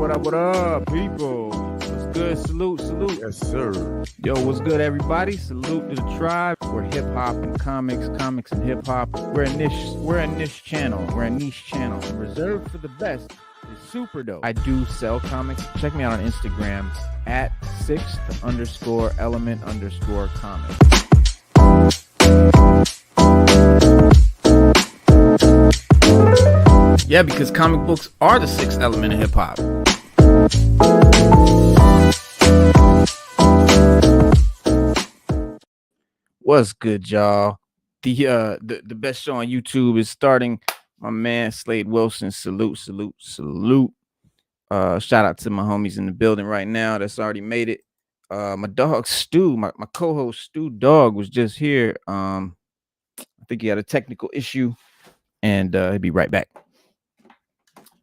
What up, people? What's good? Salute. Yes, sir. Yo, what's good, everybody? Salute to the tribe. We're hip hop and comics and hip hop. We're a niche channel. Reserved for the best is super dope. I do sell comics. Check me out on Instagram at 6th_element_comics. Yeah, because comic books are the sixth element of hip hop. What's good, y'all? The best show on YouTube is starting. My man Slade Wilson, salute. Shout out to my homies in the building right now that's already made it. My dog Stu, my co-host Stu Dog was just here. I think he had a technical issue, and he'll be right back.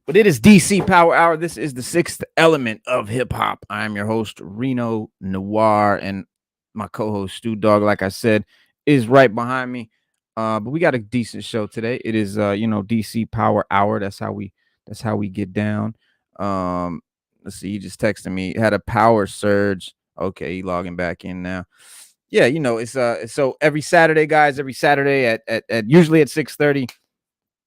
But it is DC Power Hour. This is the sixth element of hip hop. I'm your host, Reno Noir, and my co-host Stu Dog, like I said, is right behind me. But we got a decent show today. It is DC Power Hour. That's how we get down. Let's see, he just texted me. Had a power surge. Okay, he logging back in now. Yeah, it's so every Saturday, guys, at usually at 6:30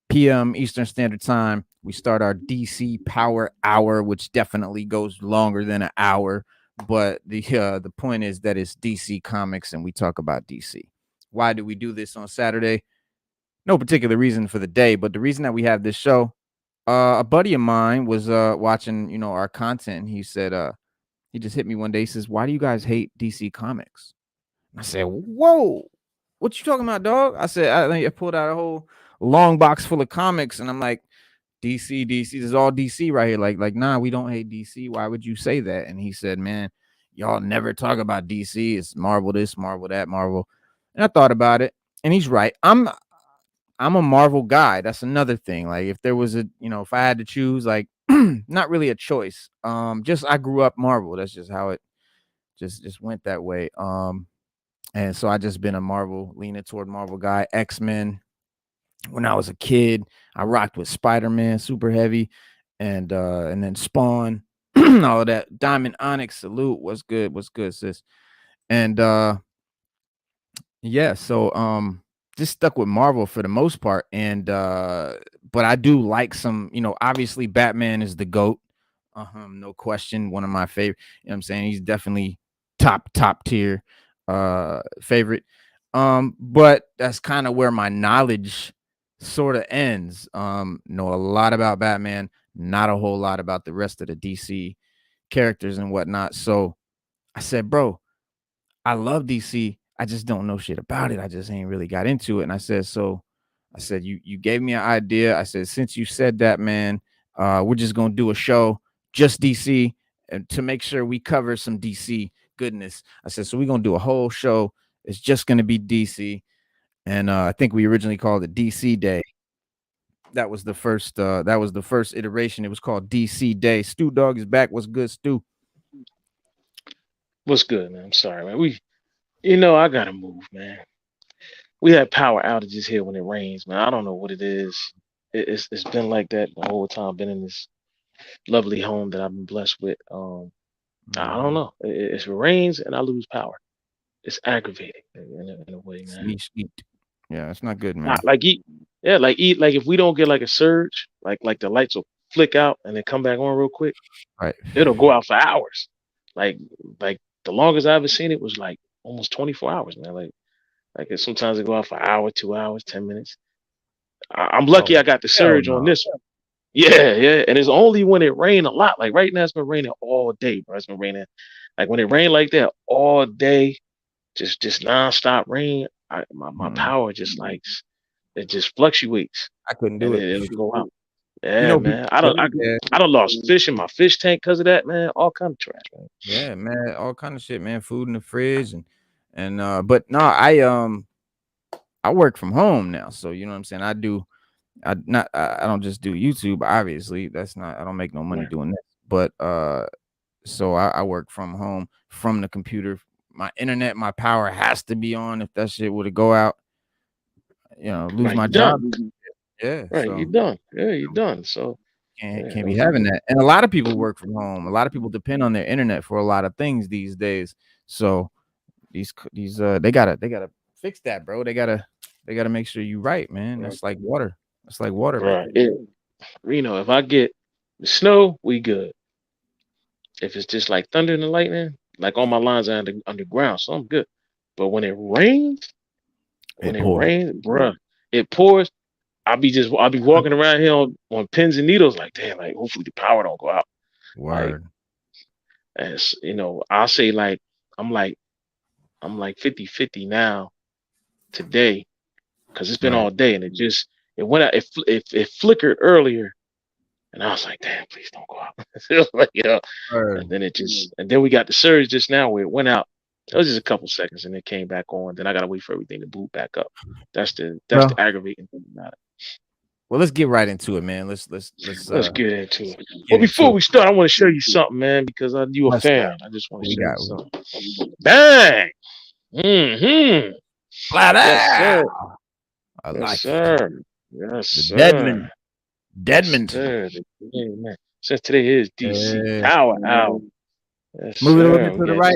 p.m. Eastern Standard Time, we start our DC Power Hour, which definitely goes longer than an hour. But the point is that it's DC Comics, and we talk about DC. Why do we do this on Saturday? No particular reason for the day, but the reason that we have this show, a buddy of mine was watching, our content, and he said, he just hit me one day. He says, "Why do you guys hate DC Comics?" I said, "Whoa, what you talking about, dog?" I said, I pulled out a whole long box full of comics, and I'm like, DC, this is all DC right here. Like, nah, we don't hate DC. Why would you say that? And he said, "Man, y'all never talk about DC. It's Marvel this, Marvel that, Marvel." And I thought about it, and he's right. I'm a Marvel guy. That's another thing. Like, if there was if I had to choose, like, not really a choice. Just I grew up Marvel. That's just how it just went that way. And so I just been a leaning toward Marvel guy. X-Men. When I was a kid, I rocked with Spider-Man super heavy, and then Spawn, all of that. Diamond Onyx, salute. What's good, sis? And yeah, so just stuck with Marvel for the most part. And but I do like some, obviously Batman is the GOAT. No question, one of my favorite. You know what I'm saying? He's definitely top tier favorite. But that's kind of where my knowledge sort of ends. Know a lot about Batman, not a whole lot about the rest of the DC characters and whatnot. So I said, bro, I love DC. I just don't know shit about it. I just ain't really got into it. And I said, you gave me an idea. I said, since you said that, man, we're just gonna do a show just DC, and to make sure we cover some DC goodness. I said, so we're gonna do a whole show. It's just gonna be DC. And I think we originally called it DC Day. That was the first iteration. It was called DC Day. Stu Dog is back. What's good, Stu? What's good, man? I'm sorry, man. I gotta move, man. We had power outages here when it rains, man. I don't know what it is. It's been like that the whole time. I've been in this lovely home that I've been blessed with. I don't know. It rains and I lose power. It's aggravating in a way, man. Sneak. Yeah, it's not good, man. Like if we don't get like a surge, like the lights will flick out and then come back on real quick. Right. It'll go out for hours. Like the longest I ever seen it was like almost 24 hours, man. Like sometimes it go out for an hour, 2 hours, 10 minutes. I'm lucky I got the surge on this one. Yeah. And it's only when it rained a lot. Like right now it's been raining all day, bro. It's been raining. Like when it rained like that all day, just nonstop rain, my power just like it just fluctuates. I couldn't do it. It'll go out. Yeah, man. I don't lost fish in my fish tank because of that, man. All kind of trash, man. Yeah, man. All kind of shit, man. Food in the fridge and but no, I work from home now, so you know what I'm saying. I don't just do YouTube. Obviously, I don't make no money doing that. But so I work from home from the computer. My internet, my power has to be on. If that shit were to go out, lose my job. Yeah, right. so. You're done. Yeah, you're done. So can't be having that. And a lot of people work from home. A lot of people depend on their internet for a lot of things these days. So these they gotta fix that, bro. They gotta make sure you right, man. That's like water. That's like water, right. Reno, if I get the snow, we good. If it's just like thunder and lightning, like all my lines are underground, so I'm good. But when it rains, bruh, it pours. I'll be walking around here on pins and needles, like damn, like hopefully the power don't go out. Word. Like, as you know, I'll say like I'm like 50-50 now today because it's been all day and it went out. It flickered earlier, and I was like, damn, please don't go out. Like, and then we got the surge just now where it went out. It was just a couple seconds and it came back on. Then I gotta wait for everything to boot back up. That's the aggravating thing about it. Well, let's get right into it, man. Let's get into it. Well, before we start, I want to show you something, man, because you a fan. I just want to show you something. Bang! Mm-hmm. Flat out. Yes, sir. I like sir. Yes, sir. Deadman. Man. Since today is DC Power Hour. Yes, move it a little bit to the right.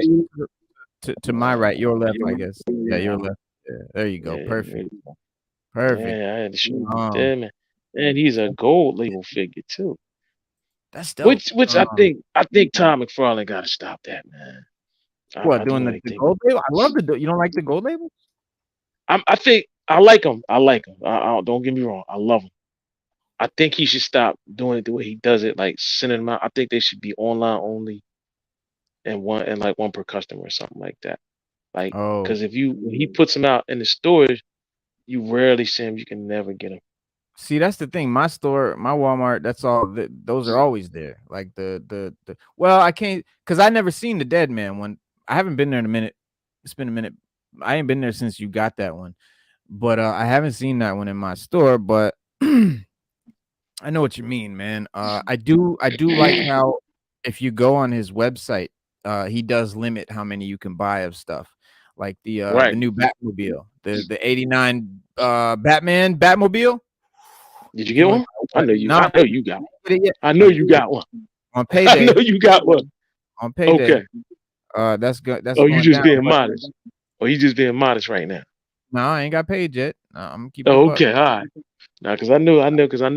To my right, your left, I guess. Yeah, your left. Yeah, there you go. Perfect. Perfect. Yeah, I had to show you Deadman. And he's a gold label figure too. That's dope. Which I think Tom McFarlane got to stop that, man. Doing the gold label? I love you don't like the gold label? I think I like him. Don't get me wrong. I love him. I think he should stop doing it the way he does it, like sending them out. I think they should be online only, and one per customer or something like that. Like, because when he puts them out in the stores, you rarely see him. You can never get them. See, that's the thing. My store, my Walmart, that's all. Those are always there. Like well, I can't because I never seen the Deadman one. I haven't been there in a minute. It's been a minute. I ain't been there since you got that one, but I haven't seen that one in my store. But I know what you mean, man. I do like how if you go on his website, he does limit how many you can buy of stuff. Like the new Batmobile, the '89 Batmobile. Did you get one? I know you got one. I know you got one. On payday. I know you got one. On payday. Okay. That's good. That's you just being modest. You just being modest right now. No, I ain't got paid yet. I'm keeping. Okay, all right. Now, because I know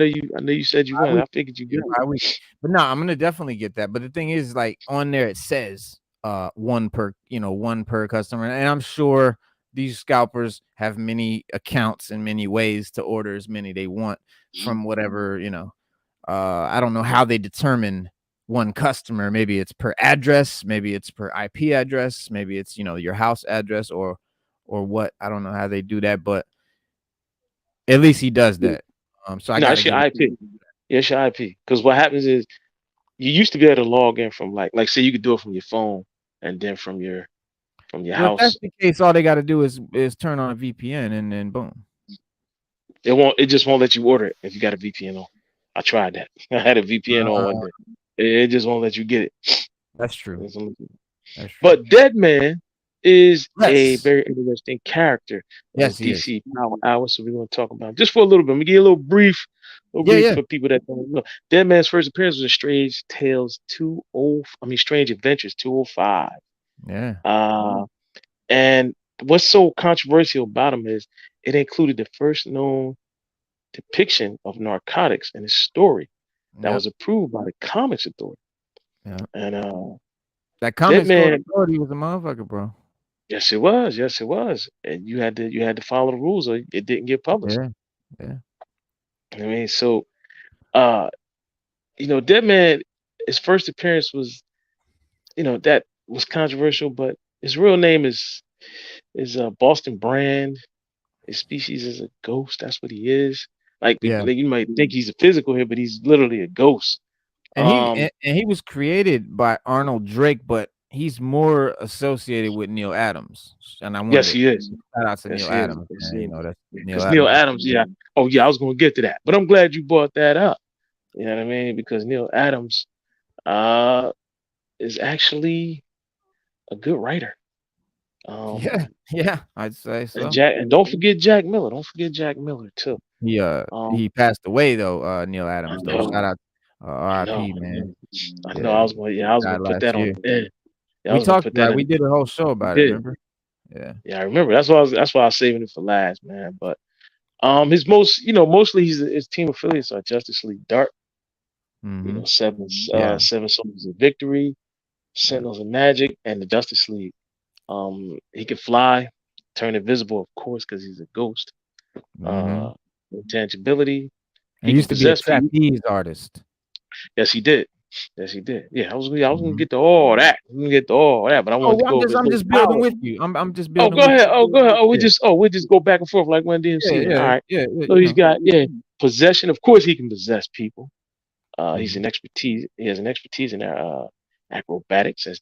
you said you won. I figured you got it. But no, I'm gonna definitely get that. But the thing is, like on there, it says one per customer, and I'm sure these scalpers have many accounts and many ways to order as many they want from whatever, I don't know how they determine one customer. Maybe it's per address, maybe it's per IP address, maybe it's, your house address or what. I don't know how they do that, but at least he does that. So it's your IP. Yeah, it's your IP. Because what happens is you used to be able to log in from like say you could do it from your phone and then from your house. If that's the case, all they got to do is turn on a VPN and then boom. It just won't let you order it if you got a VPN on. I tried that. I had a VPN on one day. It just won't let you get it. That's true. But Deadman is a very interesting character. Yes, DC Power Hour. So we're going to talk about him just for a little bit. We get a little brief for people that don't know. Deadman's first appearance was in Strange Adventures 205. Yeah. And what's so controversial about him is it included the first known depiction of narcotics in his story that was approved by the Comics Authority. Yeah. And that Comics Authority was a motherfucker, bro. Yes, it was. Yes, it was. And you had to follow the rules or it didn't get published. Yeah. I mean, so Deadman, his first appearance was, that was controversial, but his real name is Boston Brand. His species is a ghost. That's what he is. Like you might think he's a physical here, but he's literally a ghost. And he was created by Arnold Drake, but he's more associated with Neil Adams. And he is. Shout out to Neil Adams. That's Neil Adams. Yeah. Oh yeah, I was gonna get to that, but I'm glad you brought that up. You know what I mean? Because Neil Adams is actually a good writer. Yeah, I'd say so. And don't forget Jack Miller. Don't forget Jack Miller too. He passed away though, Neil Adams. Though. Shout out. I know. R.I.P. man. I know. Yeah, I was gonna died put that last on year. the end. Yeah, I We was gonna talked put about that it. We in. did a whole show We about it. did. Remember? Yeah. Yeah, I remember. That's why I was saving it for last, man. But his mostly his team affiliates are Justice League Dark, Mm-hmm. Yeah. Seven Soldiers of Victory, Yeah. Sentinels of Magic, and the Justice League. He can fly, turn invisible, of course, because he's a ghost. Mm-hmm. Uh, Intangibility. He He can used to be a possess people. trapeze artist. Yes, he did. Yes, he did. Yeah, I was gonna get to all that. I'm gonna get to all that, but I wanted Oh, to go over his I'm little just building power. with you. I'm just Oh, building go with ahead. Oh, go ahead. Oh, you. we just go back and forth like one Yeah, DMC. Then. All yeah, right. yeah, yeah. So You he's know. got possession. Of course, he can possess people. He's Mhm. an expertise. He has an expertise in acrobatics, as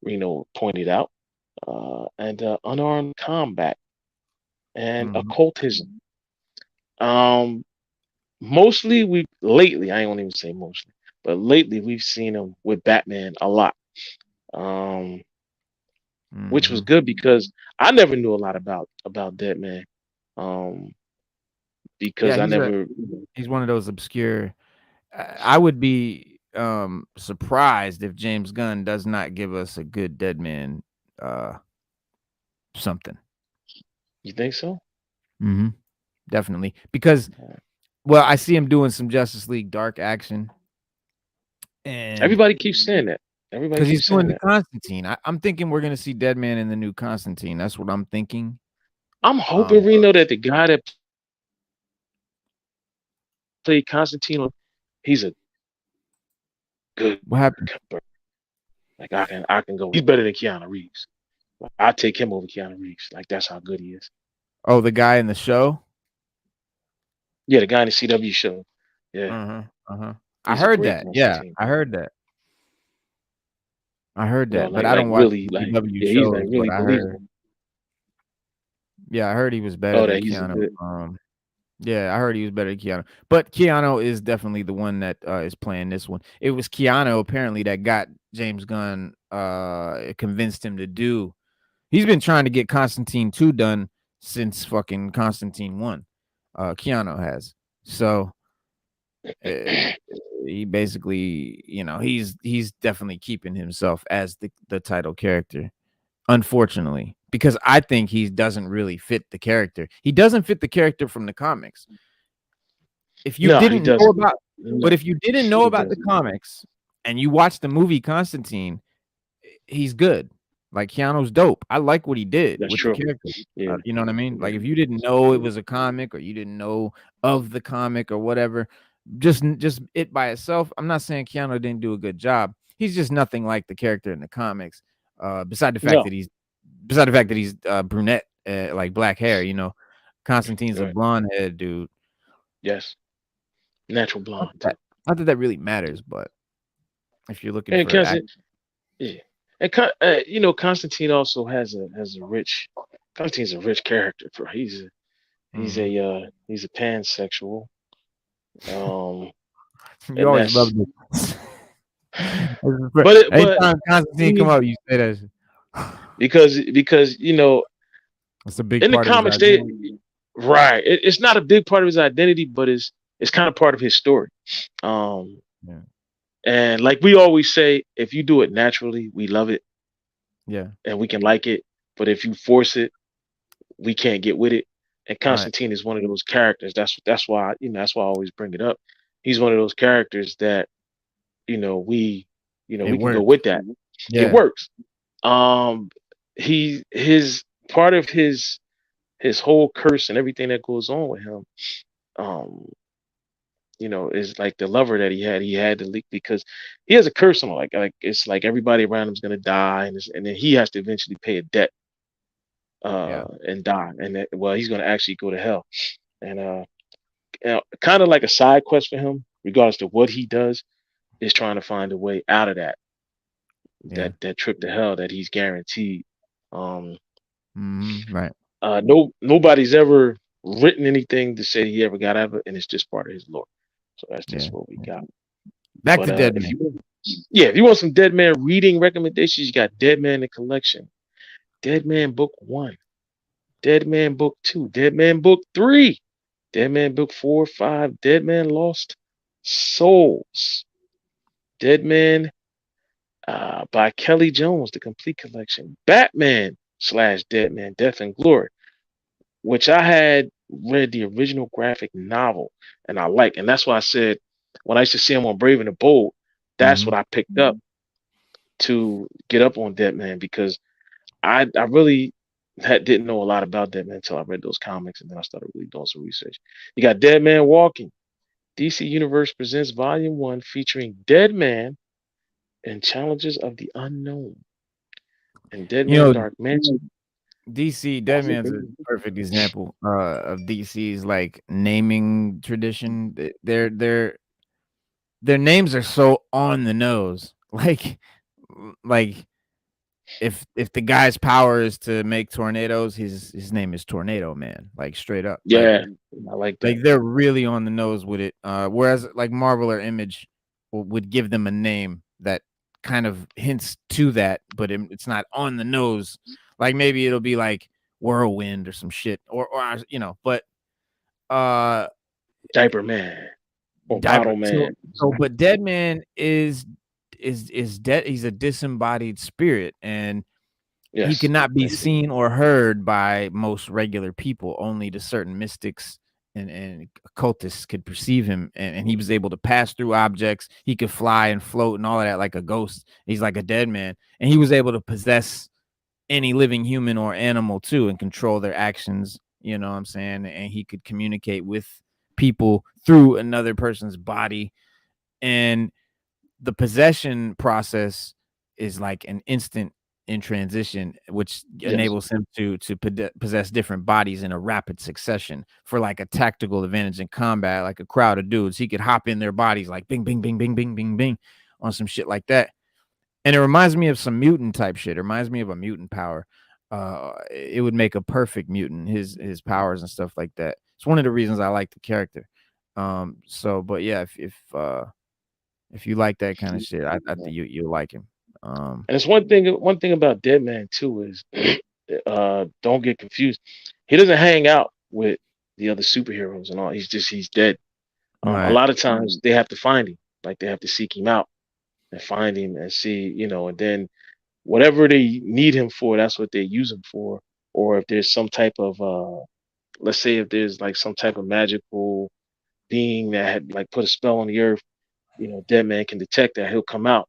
Reno pointed out, and unarmed combat and Mhm. occultism. Um, Mostly we lately. I won't even say mostly, but lately we've seen him with Batman a lot. Um, which was Mhm. good because I never knew a lot about Deadman. Um, Yeah, because I never. he's one of those obscure. I would be surprised if James Gunn does not give us a good Deadman something. You think so? Mm-hmm. Definitely because I see him doing some Justice League Dark action, and Everybody keeps saying that. Everybody because he's keeps doing saying the that. Constantine, I'm thinking we're gonna see Deadman in the new Constantine. That's what I'm thinking. I'm hoping Reno that the guy that played Constantine, he's a good. What happened? Like I can go. He's better than Keanu Reeves. Like, I take him over Keanu Reeves. Like that's how good he is. Oh, the guy in the show. Yeah, the guy in the CW show. Yeah, Uh-huh. Uh-huh. I he's a heard great that. Yeah, Constantine. I heard that. I heard that, but I Like don't watch really, like CW yeah, he's like shows. But really I heard, believable. yeah, I heard he was better Oh, than that he's a Keanu. good. Yeah, I heard he was better than Keanu. But Keanu is definitely the one that is playing this one. It was Keanu apparently that got James Gunn convinced him to do. He's been trying to get Constantine 2 done since fucking Constantine 1. Keanu has. So he basically, he's definitely keeping himself as the title character. Unfortunately, because I think he doesn't really fit the character. He doesn't fit the character from the comics. If you No, he didn't know doesn't. about No, But if you didn't know he about the doesn't. comics and you watch the movie Constantine, he's good. Like Keanu's dope. I like what he did That's with the true. character. Yeah. You know what I mean? Yeah. Like if you didn't know it was a comic or you didn't know of the comic or whatever, just it by itself. I'm not saying Keanu didn't do a good job. He's just nothing like the character in the comics. Beside the fact No. that he's brunette, like black hair. Constantine's a Right. blonde head dude. Yes. Natural Not blonde too. that, not that that really matters, but if you're looking And for Constantine, yeah. And Constantine also has a rich. Constantine's a rich character. Mhm. He's a pansexual. Um, You and always love that's this. but Anytime Constantine come he up, you say that shit. because That's a big in the part of his comics identity. right, it's not a big part of his identity, but it's kind of part of his story. Um, Yeah. and like we always say, if you do it naturally, we love it Yeah. and we can like it. But if you force it, we can't get with it. And Right. Constantine is one of those characters. That's why that's why I always bring it up. He's one of those characters that we It we can go works. with that. It Yeah. works. Um, his part of his whole curse and everything that goes on with him. Um, is like the lover that he had. He had to leak because he has a curse on him. Like it's like everybody around him is gonna die, and then he has to eventually pay a debt Yeah. and die. And he's gonna actually go to hell. And kind of like a side quest for him, regardless to what he does, is trying to find a way out of Yeah. that trip to hell that he's guaranteed. Um, Right. Nobody's ever written anything to say he ever got out of it, and it's just part of his lore. So that's Yeah. just what we got. Back But to Deadman. if you want some Dead Man reading recommendations, you got Dead Man the Collection, Dead Man Book 1, Dead Man Book 2, Dead Man Book 3, Dead Man Book 4, 5, Dead Man Lost, Souls, Dead Man by Kelly Jones, the complete collection. Batman / Dead Man, Death and Glory, which I had read the original graphic novel and I like. And that's why I said when I used to see him on Brave and the Bold, that's what I picked up to get up on Dead Man because I really didn't know a lot about Dead Man until I read those comics and then I started really doing some research. You got Dead Man Walking. DC Universe presents Volume 1 featuring Dead Man and Challenges of the Unknown and Dead You Man know, Dark Mansion. DC Deadman's a perfect example of DC's like naming tradition. Their names are so on the nose. Like if the guy's power is to make tornadoes, his name is Tornado Man. Like straight up. Yeah, I like that. Like they're really on the nose with it. Whereas like Marvel or Image would give them a name that kind of hints to that, but it's not on the nose. Like maybe it'll be like Whirlwind or some shit, or you know. But Diaper Man or Diaper. Bottle Man. But Dead Man is dead. He's a disembodied spirit, and he Yes. cannot be seen or heard by most regular people. Only to certain mystics and occultists could perceive him, and he was able to pass through objects. He could fly and float and all of that like a ghost. He's like a dead man, and he was able to possess any living human or animal too and control their actions. You know what I'm saying? And he could communicate with people through another person's body, and the possession process is like an instant in transition, which enables him to possess different bodies in a rapid succession for like a tactical advantage in combat. Like a crowd of dudes, he could hop in their bodies like bing, bing, bing, bing, bing, bing, bing on some shit like that. And it reminds me of some mutant type shit. It reminds me of a mutant power. It would make a perfect mutant, his powers and stuff like that. It's one of the reasons I like the character. But yeah, if you like that kind of shit, I think you'll like him. And it's one thing about Dead Man too is don't get confused. He doesn't hang out with the other superheroes and all. He's dead. Right. A lot of times they have to find him. Like they have to seek him out and find him and see, and then whatever they need him for, that's what they use him for. Or if there's some type of let's say if there's like some type of magical being that had like put a spell on the earth, Dead Man can detect that, he'll come out.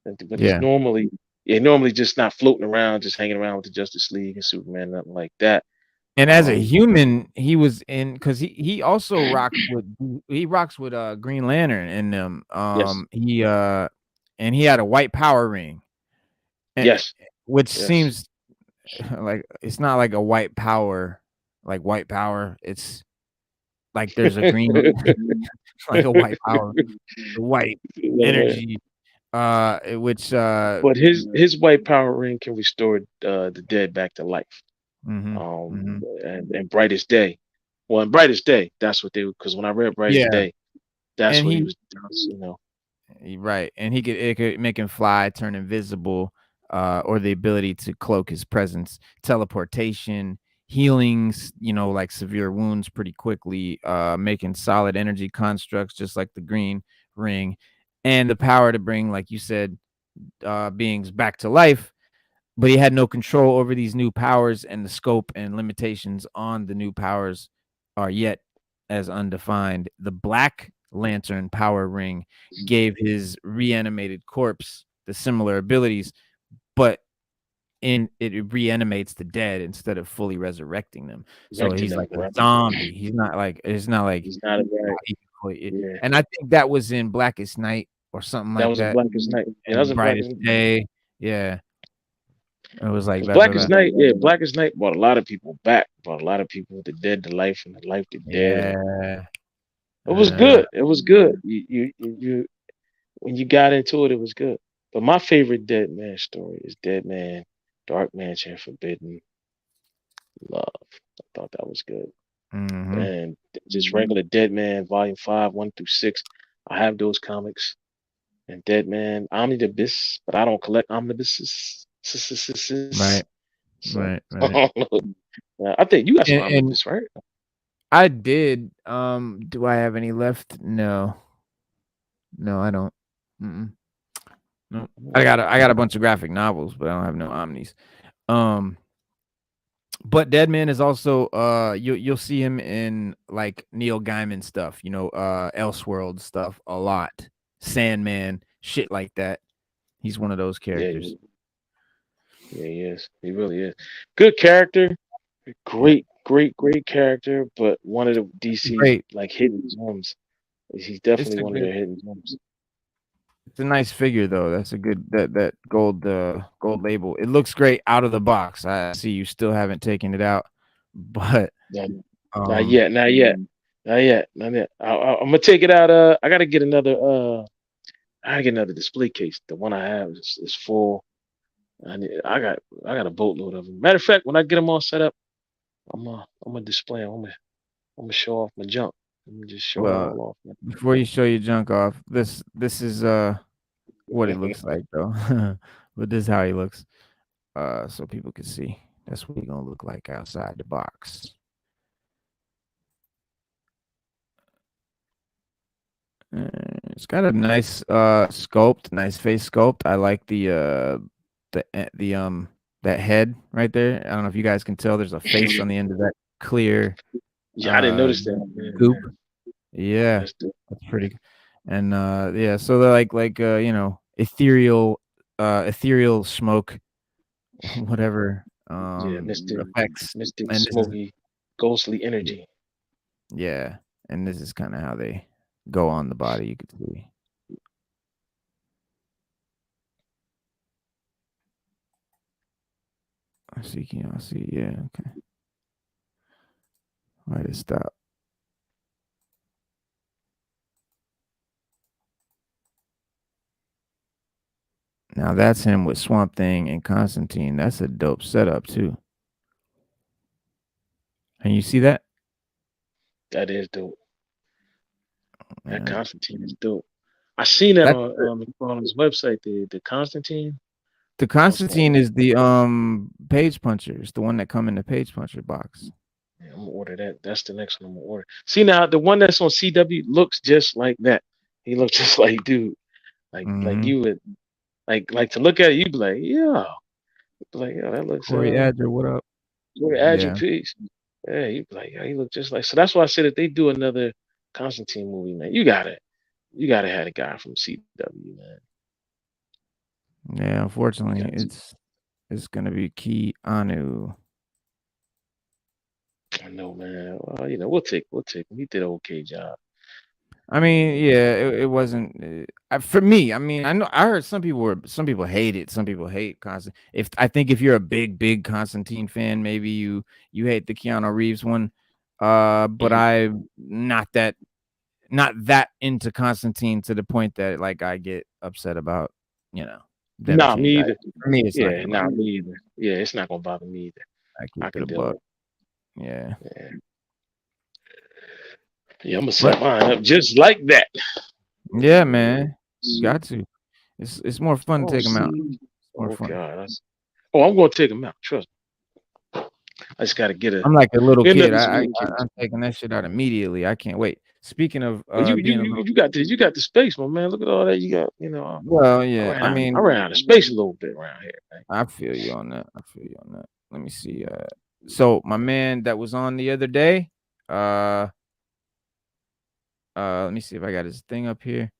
But he's normally just not floating around, just hanging around with the Justice League and Superman, nothing like that. And as a human, he was in because he also rocks with Green Lantern and them. He and he had a white power ring. Which seems like it's not like a white power, It's like there's a green, like a white power, white energy. But his white power ring can restore the dead back to life. And Brightest Day. Well, in Brightest Day, that's what because when I read Brightest Day, that's what he was, Right, and it could make him fly, turn invisible, or the ability to cloak his presence, teleportation, healings, like severe wounds pretty quickly, making solid energy constructs just like the green ring, and the power to bring, like you said, beings back to life. But he had no control over these new powers, and the scope and limitations on the new powers are yet as undefined. The Black Lantern power ring gave his reanimated corpse the similar abilities, but it reanimates the dead instead of fully resurrecting them. So he's like a zombie. He's not a guy. And I think that was in Blackest Night or something like that. That was Blackest Night. Yeah, that was Brightest Day. Yeah. It was like Blackest Night. Yeah, Blackest Night brought a lot of people back. Brought a lot of people, the dead to life and the life to dead. Yeah. It was good. It was good. You when you got into it, it was good. But my favorite Dead Man story is Dead Man, Dark Mansion, Forbidden Love. I thought that was good. And just regular Dead Man, Volume 5, 1 through 6. I have those comics. And Dead Man, Omnibus, but I don't collect omnibuses. Right. I think you got some omnibus, right? I did. Do I have any left? No. No, I don't. No, I got a bunch of graphic novels, but I don't have no omnis. But Deadman is also you'll see him in like Neil Gaiman stuff, Elseworld stuff a lot. Sandman, shit like that. He's one of those characters. Yeah, he is. He really is. Good character. Yeah. Great character, but one of the DC's Great. like hidden gems. He's It's definitely a one of great their hidden gems. it's a nice figure though. That's a good that gold label. It looks great out of the box. I see you still haven't taken it out, but Not, not um yet, not yet, not yet, not yet. I'm gonna take it out. I gotta get another. I gotta get another display case. The one I have is full. I got a boatload of them. Matter of fact, when I get them all set up, I'm gonna display them. I'm gonna show off my junk. I'm gonna just show it well, all off. before you show your junk off, this is what it looks like though. But this is how he looks. So people can see. That's what he's gonna look like outside the box. It's got a nice sculpt, nice face sculpt. I like the that head right there. I don't know if you guys can tell. There's a face on the end of that clear Yeah, I didn't notice that. goop. Yeah, That's the, that's pretty. And yeah, so they're like ethereal smoke, whatever effects. Mystic, And this is smoky, ghostly energy. yeah, and this is kind of how they go on the body. You could see. I see. Can y'all see? Yeah. Okay. Why did it stop? Now that's him with Swamp Thing and Constantine. That's a dope setup too. And you see that? That is dope. That Man, Constantine is dope. I seen that that's on his website. The Constantine. the Constantine is the page puncher. It's the one that come in the page puncher box. Yeah, I'm gonna order that. That's the next one I'm gonna order. See now, the one that's on CW looks just like that. He looks just like dude. Like you would like to look at it, you'd be like, yeah. Like, yeah, that looks Corey Adger, what up? Corey Adger Yeah. piece. Yeah, you'd be like, yeah, he look just like so that's why I said if they do another Constantine movie, man, you gotta have a guy from CW, man. Yeah, unfortunately, You it's gonna be Keanu. I know, man. Well, we'll take him. He did an okay job. I mean, yeah, it wasn't for me. I mean, I know I heard some people hate it. Some people hate Constantine. I think if you're a big Constantine fan, maybe you hate the Keanu Reeves one. But I'm not that into Constantine to the point that like I get upset about, them Nah, me either. For me, it's not Yeah, nah, me either. Yeah, it's not gonna bother me either. I I keep can it a deal buck. with Yeah. it. Yeah, I'm gonna set mine up just like that. Yeah, man. You got to. It's more fun to take them out. More fun. God. I'm gonna take them out. Trust me. I just gotta get I'm like a little kid. I'm taking that shit out immediately. I can't wait. Speaking of you got the space, my man. Look at all that you got. Well, yeah. I mean, I ran out of space a little bit around here. Man. I feel you on that. Let me see. So my man that was on the other day. Let me see if I got his thing up here.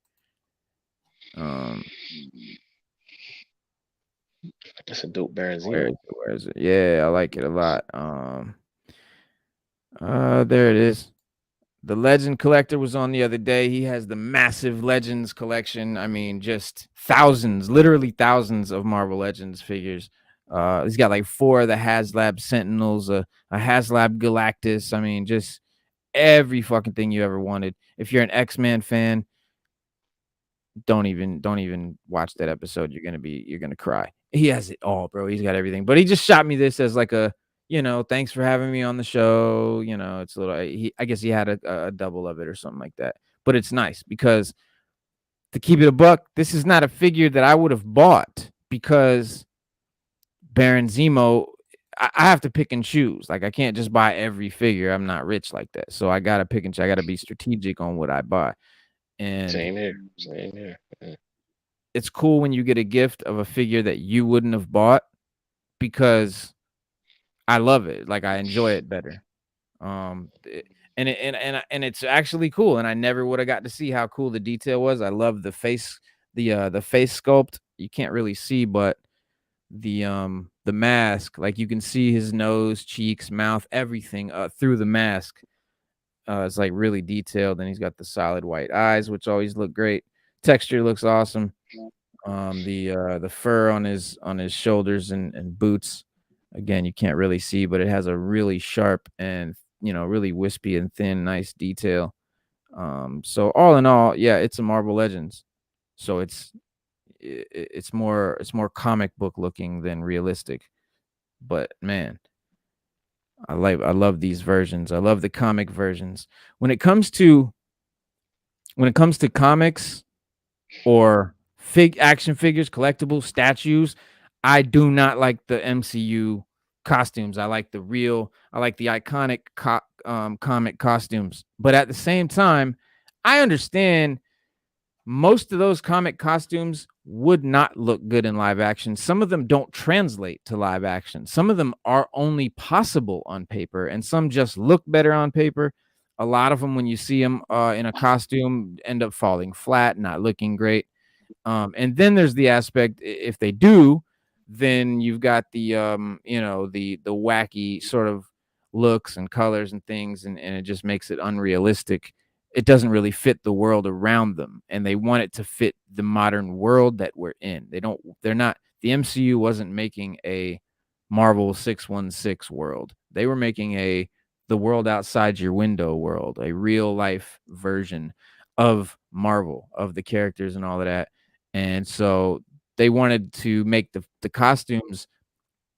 That's a dope Baron Where is it? Yeah, I like it a lot. There it is. The Legend Collector was on the other day. He has the massive Legends collection. I mean, just literally thousands of Marvel Legends figures. He's got like 4 of the HasLab Sentinels, a HasLab Galactus. I mean, just every fucking thing you ever wanted. If you're an X-Men fan, don't even watch that episode. You're gonna cry. He has it all, bro. He's got everything. But he just shot me this as like a, thanks for having me on the show. It's a little. I guess he had a double of it or something like that. But it's nice because, to keep it a buck, this is not a figure that I would have bought because Baron Zemo. I have to pick and choose. Like, I can't just buy every figure. I'm not rich like that. So I gotta pick and choose. I gotta be strategic on what I buy. And Same here. Same here. Yeah. it's cool when you get a gift of a figure that you wouldn't have bought, because I love it. Like, I enjoy it better. And it's actually cool. And I never would have got to see how cool the detail was. I love the face, the face sculpt. You can't really see, but the mask, like you can see his nose, cheeks, mouth, everything through the mask. It's like really detailed, and he's got the solid white eyes, which always look great. Texture looks awesome. The fur on his shoulders and boots, again, you can't really see, but it has a really sharp and, really wispy and thin, nice detail. So all in all, yeah, it's a Marvel Legends. So it's more comic book looking than realistic. But man, I love these versions. I love the comic versions. When it comes to comics or action figures, collectibles, statues, I do not like the MCU costumes. I like the iconic comic costumes. But at the same time, I understand most of those comic costumes would not look good in live action. Some of them don't translate to live action. Some of them are only possible on paper, and some just look better on paper. A lot of them, when you see them in a costume, end up falling flat, not looking great. And then there's the aspect, if they do, then you've got the the wacky sort of looks and colors and things, and it just makes it unrealistic. It doesn't really fit the world around them, and they want it to fit the modern world that we're in. They're not, the MCU wasn't making a Marvel 616 world. They were making the world outside your window world, a real life version of Marvel, of the characters and all of that. And so they wanted to make the costumes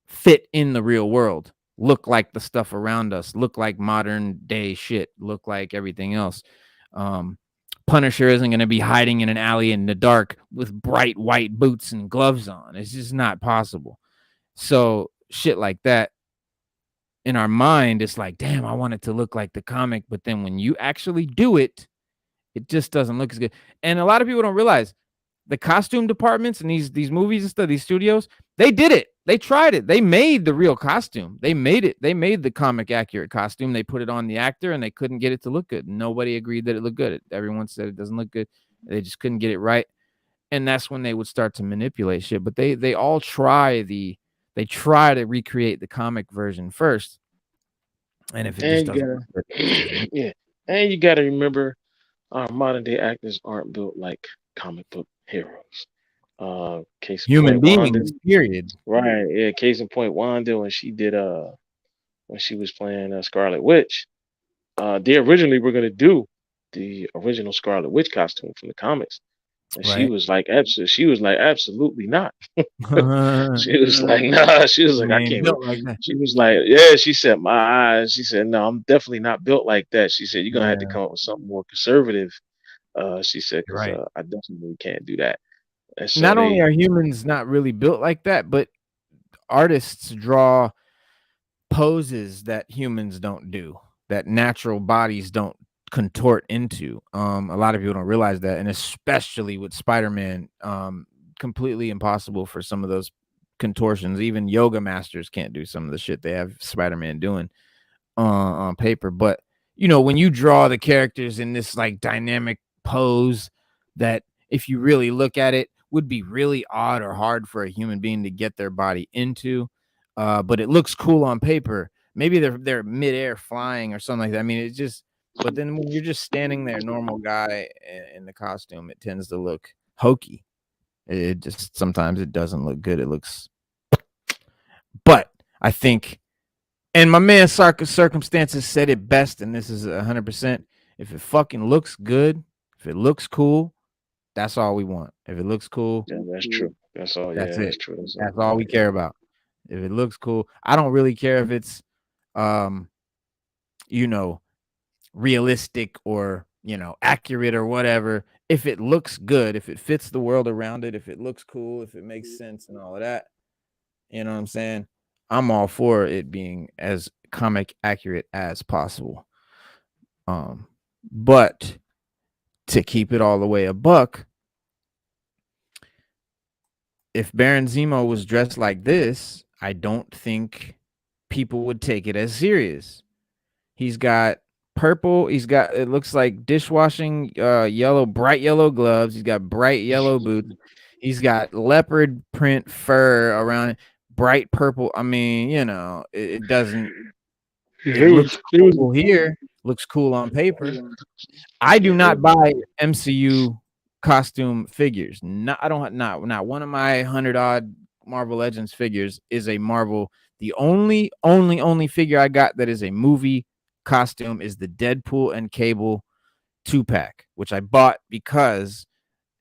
fit in the real world, look like the stuff around us, look like modern day shit, look like everything else. Punisher isn't going to be hiding in an alley in the dark with bright white boots and gloves on. It's just not possible. So shit like that, in our mind, it's like, damn, I want it to look like the comic. But then when you actually do it, it just doesn't look as good. And a lot of people don't realize the costume departments in these movies and stuff, these studios, they did it. They tried it. They made the real costume. They made it. They made the comic accurate costume. They put it on the actor, and they couldn't get it to look good. Nobody agreed that it looked good. Everyone said it doesn't look good. They just couldn't get it right. And that's when they would start to manipulate shit. But they all try to recreate the comic version first. And if it just And you doesn't gotta, look good, it doesn't. yeah, and you gotta remember, our modern day actors aren't built like comic book heroes. Case in Human point, Wanda. beings, period. Right, yeah. Case in point, Wanda, when she did when she was playing Scarlet Witch, they originally were gonna do the original Scarlet Witch costume from the comics, and she Right. was like, absolutely not. You She was like, nah. She was like, I ain't can't. built like that. She was like, yeah. She said, my eyes. She said, no, I'm definitely not built like that. She said, you're gonna have to Yeah, come up with something more conservative. She said, because right. I definitely can't do that. And so Not only they, are humans not really built like that, but artists draw poses that humans don't do, that natural bodies don't contort into. A lot of people don't realize that, and especially with Spider-Man, completely impossible for some of those contortions. Even yoga masters can't do some of the shit they have Spider-Man doing on paper. But when you draw the characters in this like dynamic pose that, if you really look at it, would be really odd or hard for a human being to get their body into, but it looks cool on paper. Maybe they're midair flying or something like that. I mean, it's just, but then when you're just standing there, normal guy in the costume, it tends to look hokey. It just, sometimes it doesn't look good. It looks, but I think, and my man Circumstances said it best, and this is 100%. If it fucking looks good, if it looks cool, that's all we want. If it looks cool, yeah, that's true. That's all. that's Yeah, it. that's true. That's all. That's all we care about. If it looks cool, I don't really care if it's, um, you know, realistic or accurate or whatever. If it looks good, if it fits the world around it, if it looks cool, if it makes sense and all of that, you know what I'm saying? I'm all for it being as comic accurate as possible. But to keep it all the way a buck, if Baron Zemo was dressed like this, I don't think people would take it as serious. He's got purple. He's got, it looks like dishwashing yellow, bright yellow gloves. He's got bright yellow boots. He's got leopard print fur around it, bright purple. I mean, you know, it doesn't. It looks cool here. Looks cool on paper. I do not buy MCU costume figures. I don't. Not one of my 100-odd Marvel Legends figures is a Marvel. The only figure I got that is a movie costume is the Deadpool and Cable 2-pack, which I bought because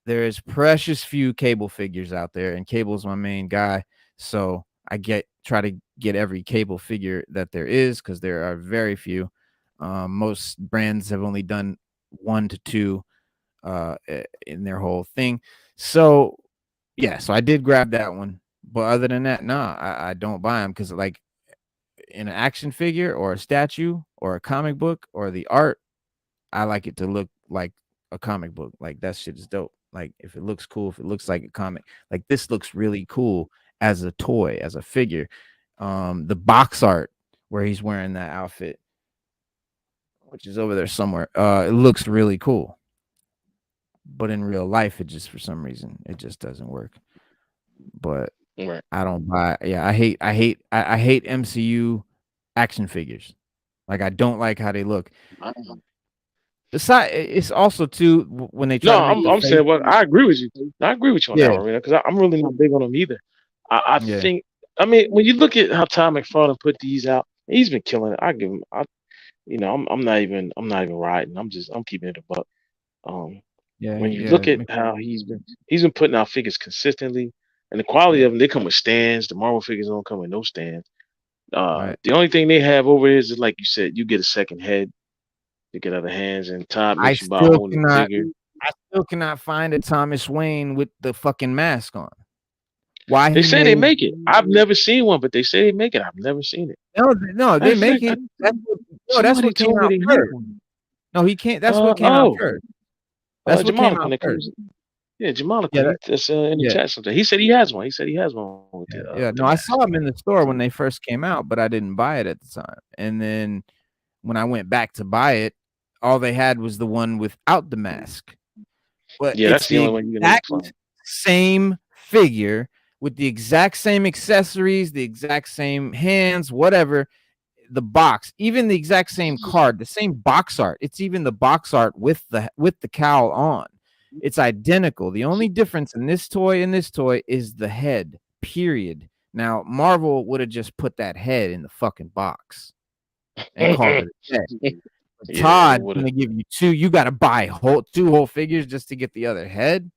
there is precious few Cable figures out there, and Cable's my main guy. So I try to get every Cable figure that there is because there are very few. Most brands have only done 1 to 2 in their whole thing. So yeah, so I did grab that one. But other than that, nah, I don't buy them because like in an action figure or a statue or a comic book or the art, I like it to look like a comic book. Like that shit is dope. Like if it looks cool, if it looks like a comic, like this looks really cool as a toy, as a figure. The box art where he's wearing that outfit, which is over there somewhere, it looks really cool. But in real life, it just for some reason it just doesn't work. But I don't buy. Yeah, I hate MCU action figures. Like I don't like how they look. Besides, it's also too when they try. I'm saying, well, I agree with you. I agree with you on that one, because I'm really not big on them either. I think, I mean, when you look at how Tom McFarlane put these out, he's been killing it. I give him, I'm not even riding. I'm keeping it a buck. When you look at how he's been putting out figures consistently, and the quality of them, they come with stands. The Marvel figures don't come with no stands. The only thing they have over here is like you said, you get a second head, you get other hands, and Todd makes you buy a whole new figure. I still cannot find a Thomas Wayne with the fucking mask on. Why they say they make it? I've never seen one, but they say they make it. I've never seen it. No, they make it. That's what came out first. No, he can't. That's what came out first. That's what came out first. Yeah, Jamal, that's in the chat sometime. He said he has one. With no, I saw him in the store when they first came out, but I didn't buy it at the time. And then when I went back to buy it, all they had was the one without the mask. But yeah, that's the only one you can find. Same figure with the exact same accessories, the exact same hands, whatever. The box, even the exact same card, the same box art. It's even the box art with the cowl on. It's identical. The only difference in this toy is the head. Period. Now Marvel would have just put that head in the fucking box and called it a head. Todd gonna give you 2. You got to buy 2 whole figures just to get the other head.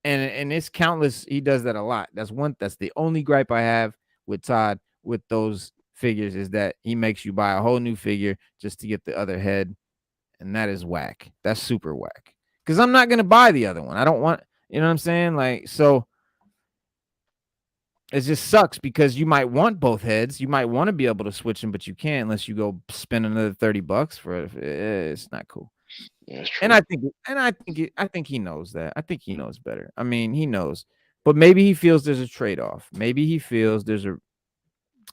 And it's countless. He does that a lot. That's the only gripe I have with Todd with those figures is that he makes you buy a whole new figure just to get the other head, and that is whack. That's super whack. Because I'm not gonna buy the other one. I don't want, you know what I'm saying? Like, so it just sucks because you might want both heads. You might want to be able to switch them, but you can't unless you go spend another $30 for it. It's not cool. Yeah, and I think he knows that. I think he knows better. I mean, he knows, but maybe he feels there's a trade-off. Maybe he feels there's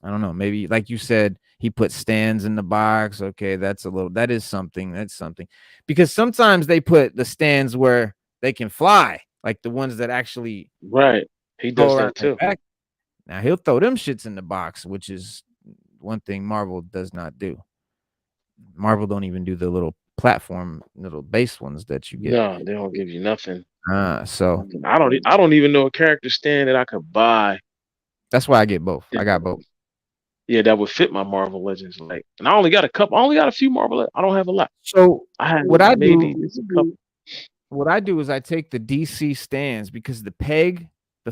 I don't know. Maybe like you said, he put stands in the box. Okay, that is something. That's something. Because sometimes they put the stands where they can fly, like the ones that actually He does that too. Now he'll throw them shits in the box, which is one thing Marvel does not do. Marvel don't even do the little platform, little base ones that you get. No, they don't give you nothing. So I don't even know a character stand that I could buy. That's why I get both. I got both. Yeah, that would fit my Marvel Legends. Like, and I only got a couple. I only got a few Marvel. I don't have a lot. So what I do is I take the DC stands because the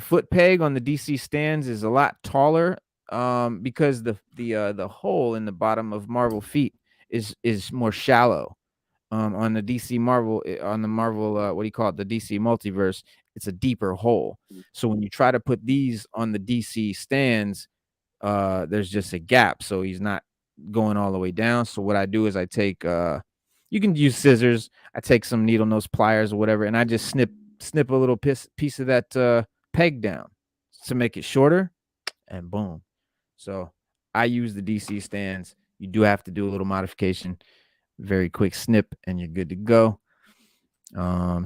foot peg on the DC stands is a lot taller. Because the hole in the bottom of Marvel feet is more shallow. On the DC Marvel, on the Marvel, what do you call it? The DC multiverse, it's a deeper hole. So when you try to put these on the DC stands, there's just a gap, so he's not going all the way down. So what I do is I take You can use scissors. I take some needle nose pliers or whatever, and I just snip a little piece of that peg down to make it shorter, and boom. So I use the DC stands. You do have to do a little modification. Very quick snip, and you're good to go.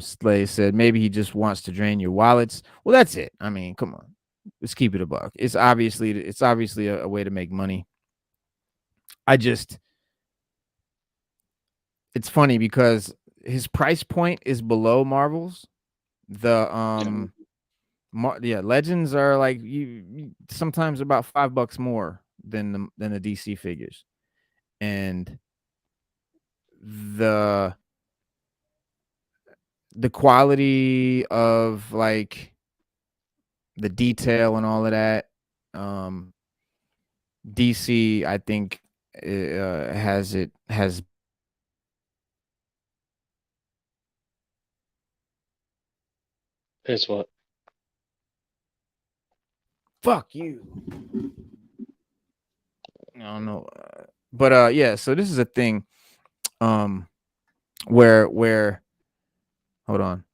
Slay said maybe he just wants to drain your wallets. Well, that's it. I mean, come on, let's keep it a buck. It's obviously a way to make money. It's funny because his price point is below Marvel's. The Legends are like you sometimes about $5 more than the DC figures, and the quality of like the detail and all of that, DC I think has It's what? Fuck you. I don't know, but yeah. So this is a thing, where hold on.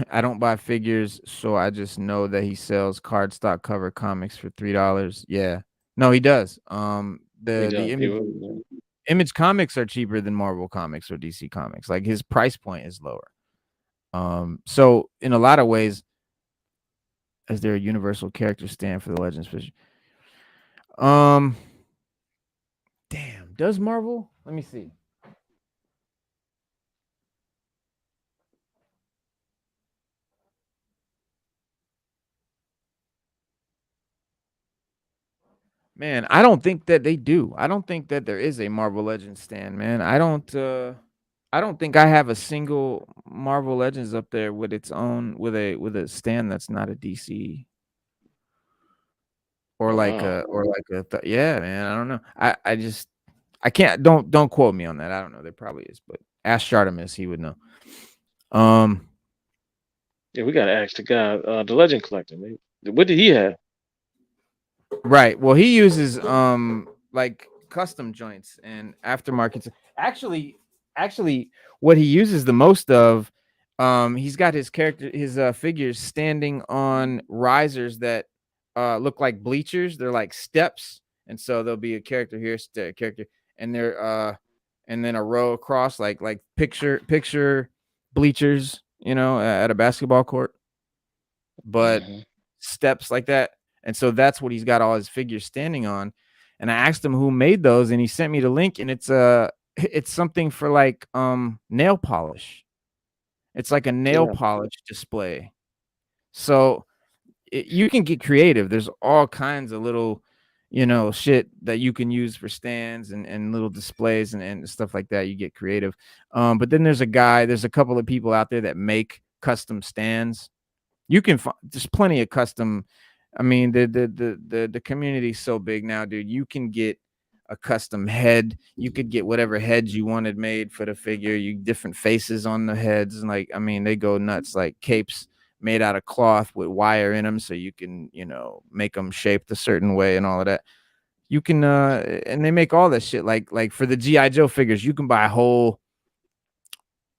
I don't buy figures, so I just know that he sells cardstock cover comics for $3. Yeah, no, he does. The Image comics are cheaper than Marvel comics or DC comics. Like his price point is lower. So in a lot of ways, is there a universal character stand for the Legends figure? Damn, does Marvel? Let me see. Man, I don't think that they do. I don't think that there is a Marvel Legends stand, man. I don't think I have a single Marvel Legends up there with its own with a stand that's not a DC or like yeah, man. I don't know. I can't don't quote me on that. I don't know. There probably is, but ask Shartimus, he would know. Yeah, we gotta ask the guy, the Legend Collector. Man. What did he have? Right. Well, he uses like custom joints and aftermarkets. Actually, what he uses the most of, he's got his figures standing on risers that look like bleachers. They're like steps, and so there'll be a character here, character, and they're and then a row across like picture bleachers, at a basketball court, but steps like that. And so that's what he's got all his figures standing on. And I asked him who made those, and he sent me the link, and it's something for like nail polish. It's like a nail polish display. So you can get creative. There's all kinds of little, shit that you can use for stands and little displays and stuff like that. You get creative. But then there's a couple of people out there that make custom stands. You can find there's plenty of custom. I mean, the community is so big now, dude. You can get a custom head. You could get whatever heads you wanted made for the figure. You different faces on the heads, and like, I mean, they go nuts. Like capes made out of cloth with wire in them, so you can, make them shaped a certain way and all of that. You can, and they make all that shit. Like for the GI Joe figures, you can buy whole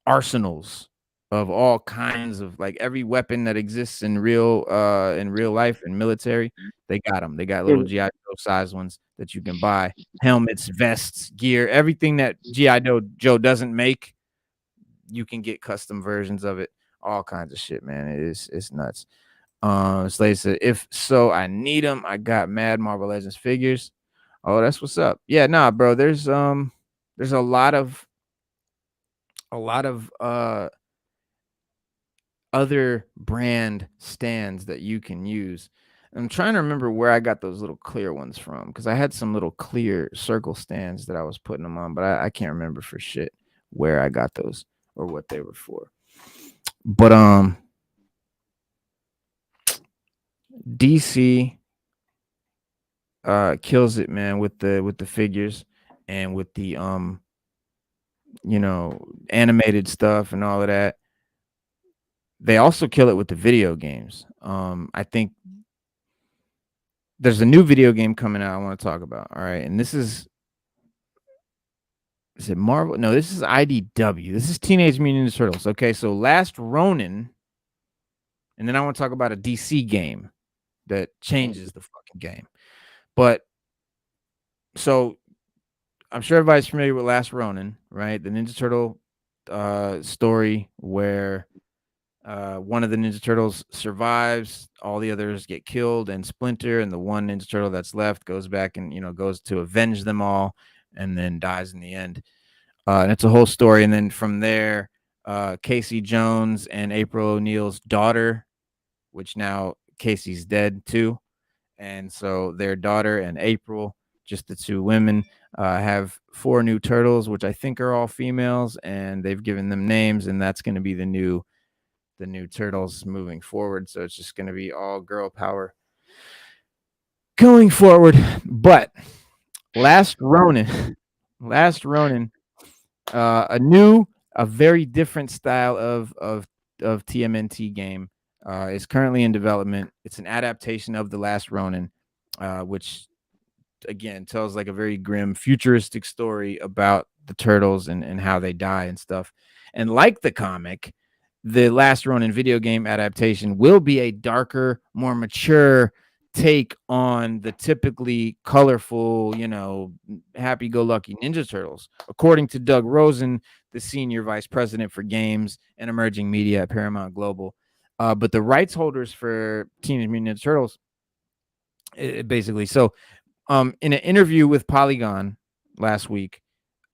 arsenals of all kinds of like every weapon that exists in real life and military. They got little GI Joe size ones that you can buy, helmets, vests, gear, everything that GI Joe doesn't make, you can get custom versions of it, all kinds of shit, man. It's nuts. Slade said, if so, I need them. I got mad Marvel Legends figures. Oh, that's what's up. Yeah, nah, bro, there's a lot of other brand stands that you can use. I'm trying to remember where I got those little clear ones from, because I had some little clear circle stands that I was putting them on, but I can't remember for shit where I got those or what they were for. But DC kills it, man, with the figures and with the animated stuff and all of that. They also kill it with the video games. I think there's a new video game coming out I want to talk about. All right. And this is Is it Marvel? No, this is IDW. This is Teenage Mutant Ninja Turtles. Okay, so Last Ronin, and then I want to talk about a DC game that changes the fucking game. But so I'm sure everybody's familiar with Last Ronin, right? The Ninja Turtle story where one of the Ninja Turtles survives, all the others get killed, and Splinter and the one Ninja Turtle that's left goes back and goes to avenge them all, and then dies in the end. And it's a whole story. And then from there, Casey Jones and April O'Neil's daughter, which now Casey's dead too, and so their daughter and April, just the two women, have 4 new turtles, which I think are all females, and they've given them names, and that's going to be the new turtles moving forward. So it's just going to be all girl power going forward. But Last Ronin, a very different style of TMNT game is currently in development. It's an adaptation of The Last Ronin, which again tells like a very grim futuristic story about the turtles and how they die and stuff. And like the comic, the Last Ronin video game adaptation will be a darker, more mature take on the typically colorful, happy-go-lucky Ninja Turtles, according to Doug Rosen, the senior vice president for games and emerging media at Paramount Global. But the rights holders for Teenage Mutant Ninja Turtles, basically, so in an interview with Polygon last week,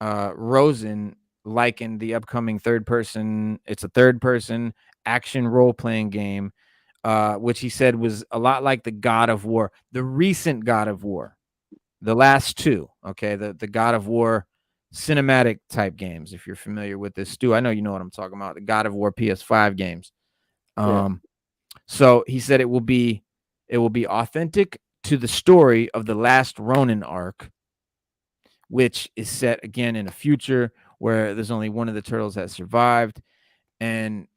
Rosen likened the upcoming it's a third-person action role-playing game, which he said was a lot like the God of War, the recent God of War, the last 2, okay, the God of War cinematic type games. If you're familiar with this, Stu, I know you know what I'm talking about, the God of War PS5 games. So he said it will be authentic to the story of the Last Ronin arc, which is set again in a future where there's only one of the turtles that survived. And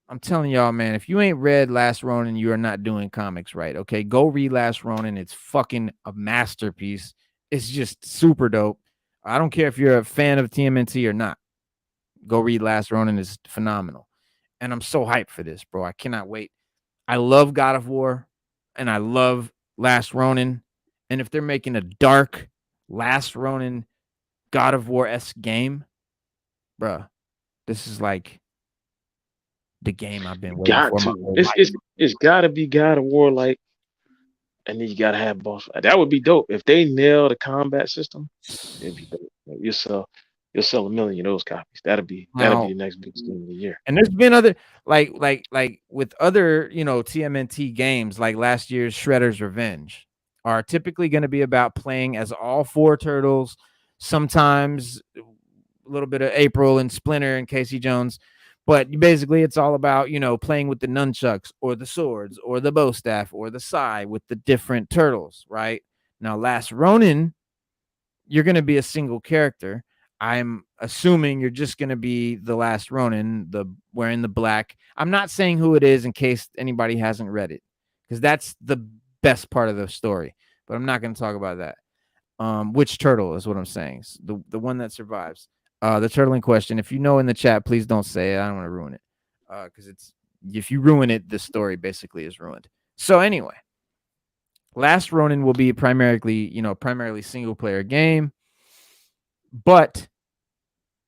I'm telling y'all, man, if you ain't read Last Ronin, you are not doing comics right. Okay, go read Last Ronin. It's fucking a masterpiece. It's just super dope. I don't care if you're a fan of TMNT or not. Go read Last Ronin. It's phenomenal. And I'm so hyped for this, bro. I cannot wait. I love God of War and I love Last Ronin. And if they're making a dark Last Ronin God of War-esque game, bruh, this is like the game I've been waiting for my whole life. It's gotta be God of War, like, and then you gotta have boss. That would be dope if they nail the combat system. It'd be dope. Like, you'll sell 1 million of those copies. That'd be the next big game of the year. And there's been other like with other TMNT games, like last year's Shredder's Revenge, are typically going to be about playing as all 4 turtles, sometimes a little bit of April and Splinter and Casey Jones, but basically it's all about playing with the nunchucks or the swords or the bow staff or the sai with the different turtles. Right now, Last Ronin, you're going to be a single character. I'm assuming you're just going to be the Last Ronin, wearing the black. I'm not saying who it is in case anybody hasn't read it, because that's the best part of the story. But I'm not going to talk about that. Which turtle is what I'm saying. The one that survives. The turtle in question. If you know in the chat, please don't say it. I don't want to ruin it. Because if you ruin it, the story basically is ruined. So anyway, Last Ronin will be primarily single player game. But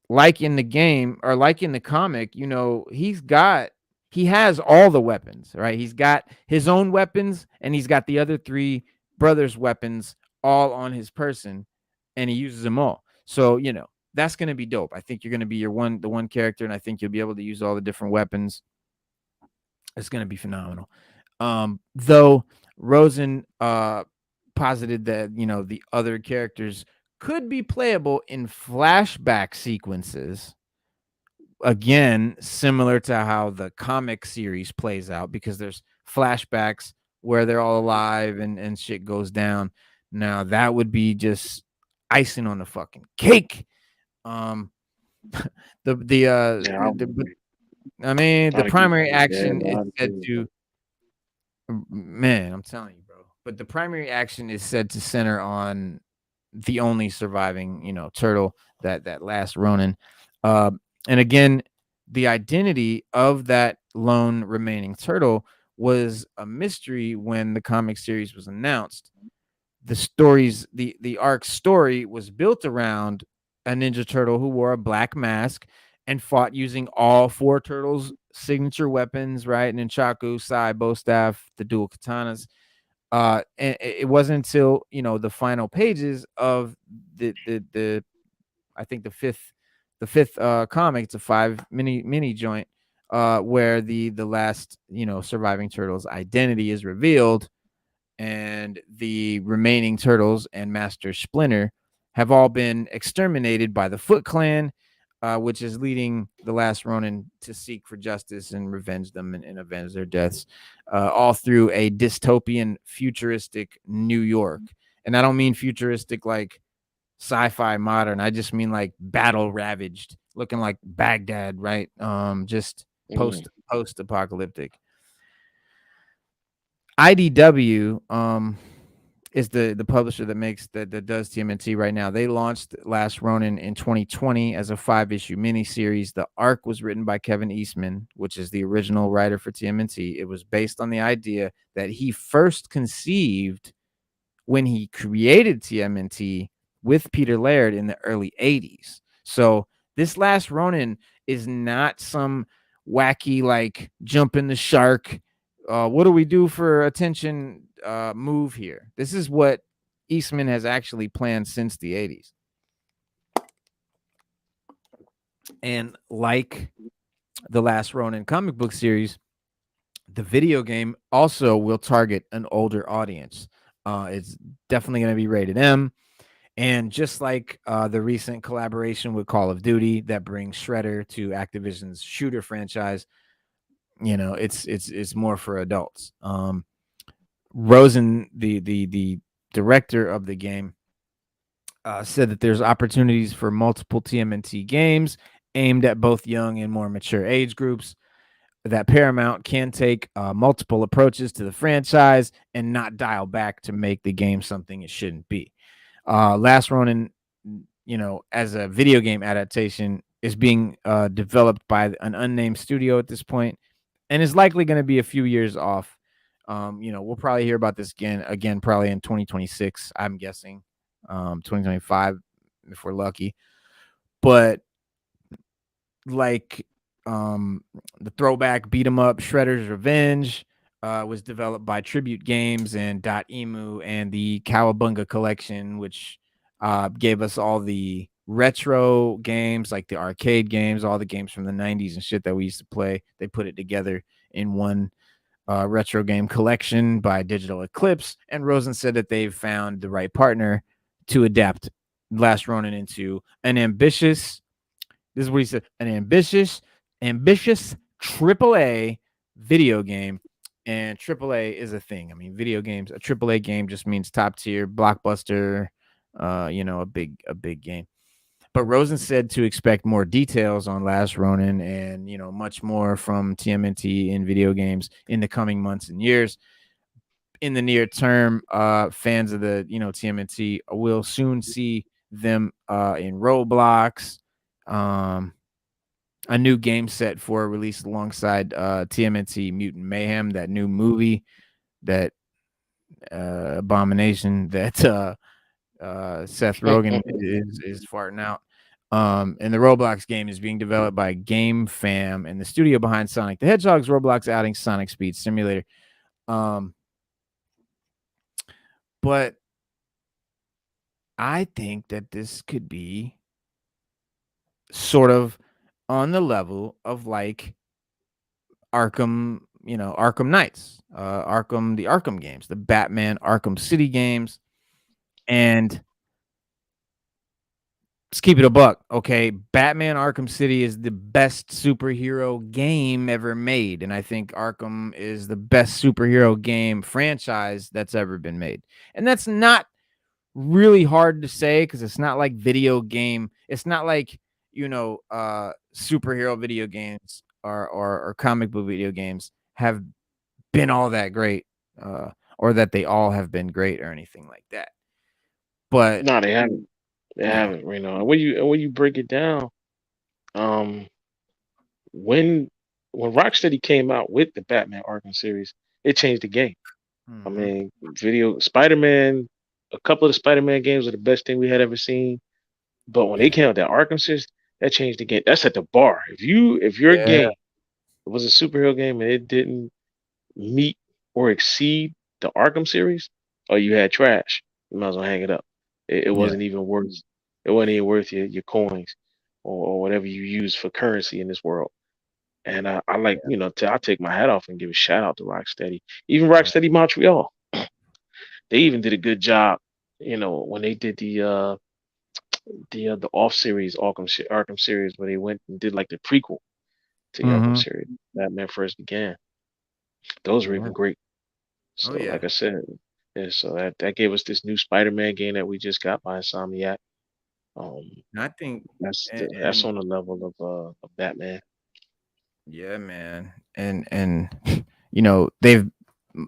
like in the game or like in the comic, he has all the weapons, right? He's got his own weapons and he's got the other 3 brothers' weapons all on his person, and he uses them all. So, that's going to be dope. I think you're going to be the one character, and I think you'll be able to use all the different weapons. It's going to be phenomenal. Though Rosen posited that, the other characters could be playable in flashback sequences. Again, similar to how the comic series plays out, because there's flashbacks where they're all alive and shit goes down. Now that would be just icing on the fucking cake. The primary action is said to, man, I'm telling you, bro. But the primary action is said to center on the only surviving, turtle, that Last Ronin. And again, the identity of that lone remaining turtle was a mystery when the comic series was announced. The arc story was built around a Ninja Turtle who wore a black mask and fought using all four turtles' signature weapons, right? Nunchaku, sai, bow staff, the dual katanas. And it wasn't until the final pages of the I think the fifth comic, it's a 5 mini joint, where the last surviving turtle's identity is revealed, and the remaining turtles and Master Splinter have all been exterminated by the Foot Clan, which is leading the Last Ronin to seek for justice and revenge them and avenge their deaths, all through a dystopian, futuristic New York. And I don't mean futuristic like sci-fi modern. I just mean like battle ravaged, looking like Baghdad, right? Just post-apocalyptic. IDW is the publisher that does TMNT right now. They launched Last Ronin in 2020 as a 5-issue miniseries. The arc was written by Kevin Eastman, which is the original writer for TMNT. It was based on the idea that he first conceived when he created TMNT with Peter Laird in the early 80s. So this Last Ronin is not some wacky like jump in the shark, what do we do for attention move here. This is what Eastman has actually planned since the 80s. And like the Last Ronin comic book series, the video game also will target an older audience. It's definitely going to be rated M. And just like the recent collaboration with Call of Duty that brings Shredder to Activision's shooter franchise, it's more for adults. Rosen, the director of the game, said that there's opportunities for multiple TMNT games aimed at both young and more mature age groups, that Paramount can take multiple approaches to the franchise and not dial back to make the game something it shouldn't be. Last Ronin, as a video game adaptation, is being developed by an unnamed studio at this point, and is likely going to be a few years off. We'll probably hear about this again probably in 2026, I'm guessing, 2025 if we're lucky. But like the throwback beat 'em up Shredder's Revenge was developed by Tribute Games and .emu, and the Cowabunga collection, which gave us all the retro games, like the arcade games, all the games from the 90s and shit that we used to play. They put it together in one retro game collection by Digital Eclipse, and Rosen said that they've found the right partner to adapt Last Ronin into an ambitious, this is what he said, an ambitious AAA video game. And AAA is a thing. I mean, video games, a AAA game just means top tier, blockbuster, a big game. But Rosen said to expect more details on Last Ronin and, much more from TMNT in video games in the coming months and years. In the near term, fans of the, TMNT will soon see them in Roblox. A new game set for release alongside TMNT Mutant Mayhem, that new movie, that abomination that Seth Rogen is farting out. And the Roblox game is being developed by Game Fam and the studio behind Sonic the Hedgehog's Roblox outing Sonic Speed Simulator. But I think that this could be sort of on the level of like Arkham, Arkham Knights, the Arkham games, the Batman Arkham City games. And let's keep it a buck, okay? Batman Arkham City is the best superhero game ever made, and I think Arkham is the best superhero game franchise that's ever been made. And that's not really hard to say because it's not like video game. It's not like, superhero video games or comic book video games have been all that great, or that they all have been great or anything like that. But No, they haven't. They yeah. haven't, you know. And when you break it down, um, when Rocksteady came out with the Batman Arkham series, it changed the game. I Mhm. mean, video Spider-Man, a couple of the Spider-Man games are the best thing we had ever seen. But when they Yeah. came out with that Arkham series, that changed the game. That's at the bar. If your Yeah. game was a superhero game and it didn't meet or exceed the Arkham series, or you had trash, you might as well hang it up. It Yeah. wasn't even worth your coins or whatever you use for currency in this world. And I like, I take my hat off and give a shout out to Rocksteady. Even Yeah. Rocksteady Montreal, they even did a good job. When they did the off series Arkham series, where they went and did like the prequel to the Arkham Mhm. series, Batman First Began. Those were Yeah. even great. Oh So, yeah. like I said, yeah, so that gave us this new Spider-Man game that we just got by Insomniac. Um, And I think that's and on the level of Batman. yeah, man. And they've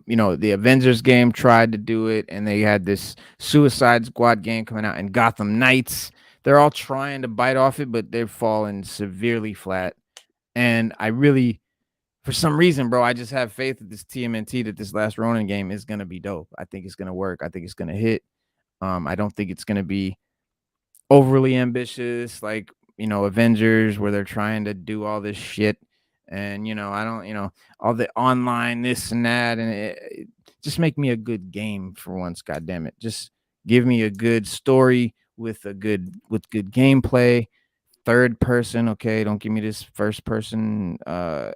the Avengers game tried to do it, and they had this Suicide Squad game coming out, and Gotham Knights. They're all trying to bite off it, but they're falling severely flat. And I really, for some reason, bro, I just have faith that this TMNT, that this Last Ronin game is gonna be dope. I think it's gonna work. I think it's gonna hit. I don't think it's gonna be overly ambitious, like, Avengers, where they're trying to do all this shit. And, I don't, all the online this and that. And just make me a good game for once. God damn it. Just give me a good story with good gameplay. Third person. Okay. Don't give me this first person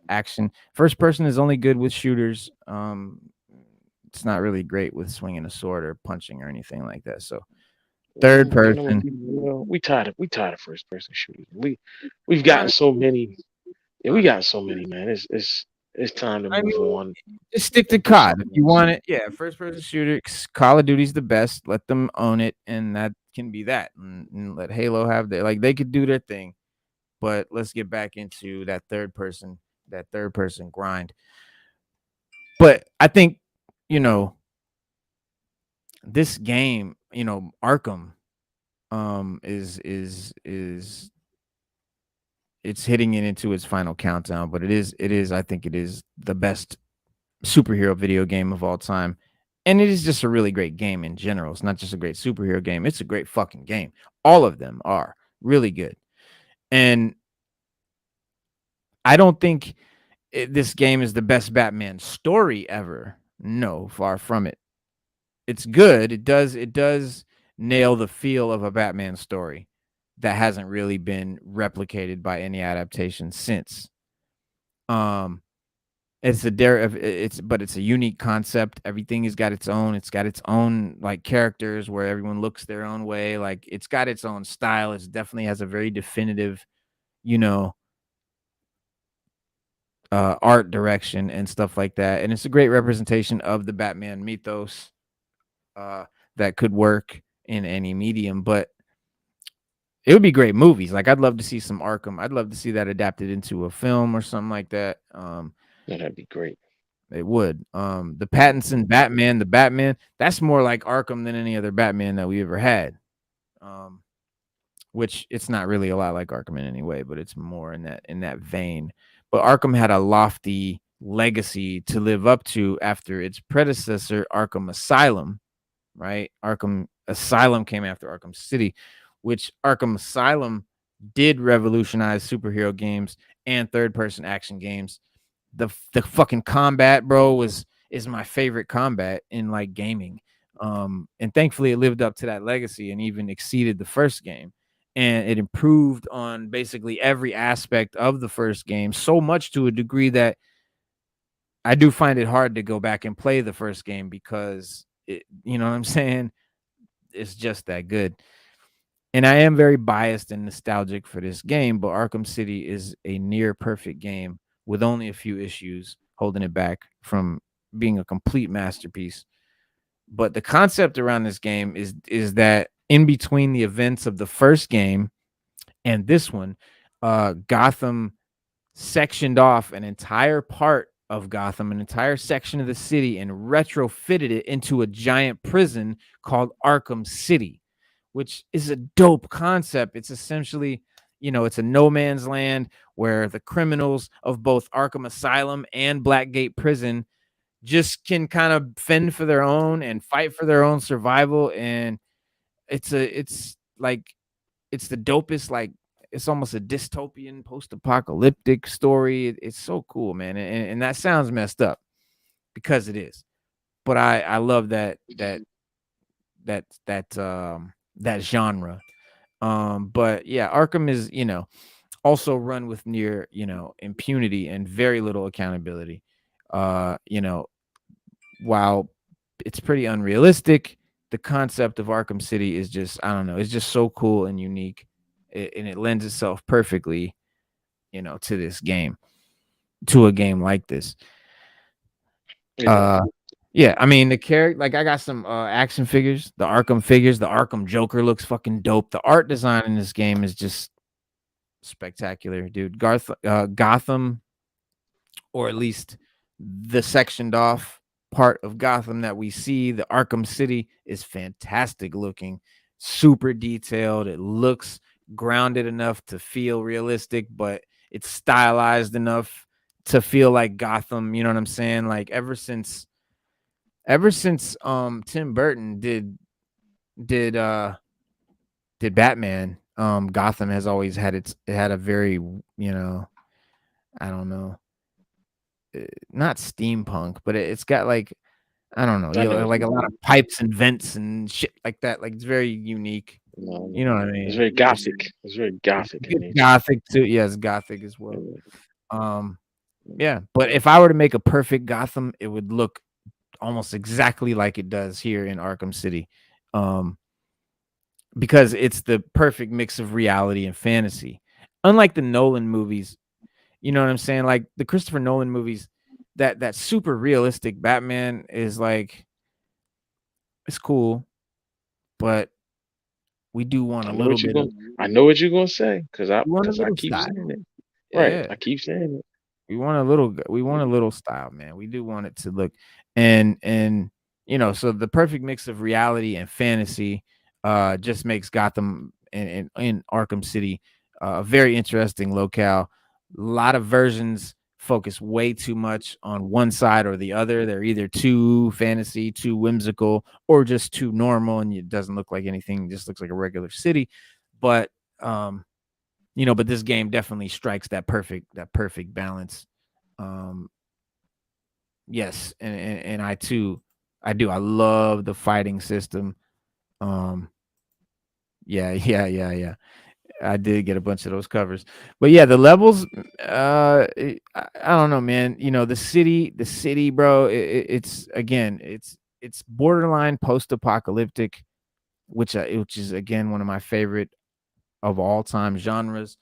action. First person is only good with shooters. It's not really great with swinging a sword or punching or anything like that. So third What, person. we tired of first person shooters. We've gotten so many. Yeah, we got so many, man. It's time to I move mean, on just stick to and do COD if something you else. want it. Yeah, first person shooter. Call of Duty's the best. Let them own it, and that can be that. And let Halo have their, like, they could do their thing. But let's get back into that third person grind. But I think, you know, this game, Arkham, is it's hitting it into its final countdown. But it is I think it is the best superhero video game of all time. And it is just a really great game in general. It's not just a great superhero game, it's a great fucking game. All of them are really good. And I don't think this game is the best Batman story ever. No, far from it. It's good. It does nail the feel of a Batman story that hasn't really been replicated by any adaptation since. Um it's a unique concept. Everything has got its own. It's got its own, like, characters where everyone looks their own way. Like, it's got its own style. It definitely has a very definitive, you know, art direction and stuff like that. And it's a great representation of the Batman mythos uh that could work in any medium. But it would be great movies. Like, I'd love to see some Arkham. I'd love to see that adapted into a film or something like that. Yeah, that'd be great. It would. The Pattinson Batman, the Batman, that's more like Arkham than any other Batman that we ever had. Um, which it's not really a lot like Arkham in any way, but it's more in that vein. But Arkham had a lofty legacy to live up to after its predecessor, Arkham Asylum, right? Arkham Asylum came after Arkham City, which Arkham Asylum did revolutionize superhero games and third person action games. The fucking combat, bro, is my favorite combat in, like, gaming. And thankfully it lived up to that legacy and even exceeded the first game. And it improved on basically every aspect of the first game, so much to a degree that I do find it hard to go back and play the first game because you know what I'm saying? It's just that good. And I am very biased and nostalgic for this game, but Arkham City is a near perfect game with only a few issues holding it back from being a complete masterpiece. But the concept around this game is that in between the events of the first game and this one, Gotham sectioned off an entire part of Gotham, an entire section of the city, and retrofitted it into a giant prison called Arkham City. which is a dope concept. It's essentially, it's a no man's land where the criminals of both Arkham Asylum and Blackgate Prison just can kind of fend for their own and fight for their own survival. And it's the dopest, like, it's almost a dystopian post-apocalyptic story. It's so cool, man. And that sounds messed up because it is. But I love that genre. But yeah, Arkham is, also run with near, impunity and very little accountability. While it's pretty unrealistic, the concept of Arkham City is just, I don't know, it's just so cool and unique. And it lends itself perfectly, to this game, to a game like this. Yeah, I mean, the character, like, I got some action figures, the Arkham Joker looks fucking dope. The art design in this game is just spectacular, dude. Gotham, or at least the sectioned off part of Gotham that we see, the Arkham City, is fantastic looking, super detailed. It looks grounded enough to feel realistic, but it's stylized enough to feel like Gotham. You know what I'm saying? Like, ever since Tim Burton did Batman, Gotham has always had a very, I don't know, not steampunk, but it's got, like, I don't know, like a lot of pipes and vents and shit like that. Like, it's very unique. You know what I mean? It's very gothic. It's very gothic in nature. Gothic too. Yes, gothic as well. Yeah, but if I were to make a perfect Gotham, it would look almost exactly like it does here in Arkham City. Because it's the perfect mix of reality and fantasy. Unlike the Nolan movies, you know what I'm saying? Like, the Christopher Nolan movies, that super realistic Batman is like, it's cool, but we do want a little bit of, I know what you're gonna say, because I keep style. saying it. Yeah. Right, I keep saying it. We want a little style, man. We do want it to look, and so the perfect mix of reality and fantasy just makes Gotham and in Arkham City a very interesting locale. A lot of versions focus way too much on one side or the other. They're either too fantasy, too whimsical, or just too normal, and it doesn't look like anything. It just looks like a regular city. But but this game definitely strikes that perfect balance. Yes, and I too, I love the fighting system. Yeah. I did get a bunch of those covers, but yeah, the levels. I don't know, man. The city, bro. It's again, it's borderline post-apocalyptic, which is again one of my favorite of all time genres.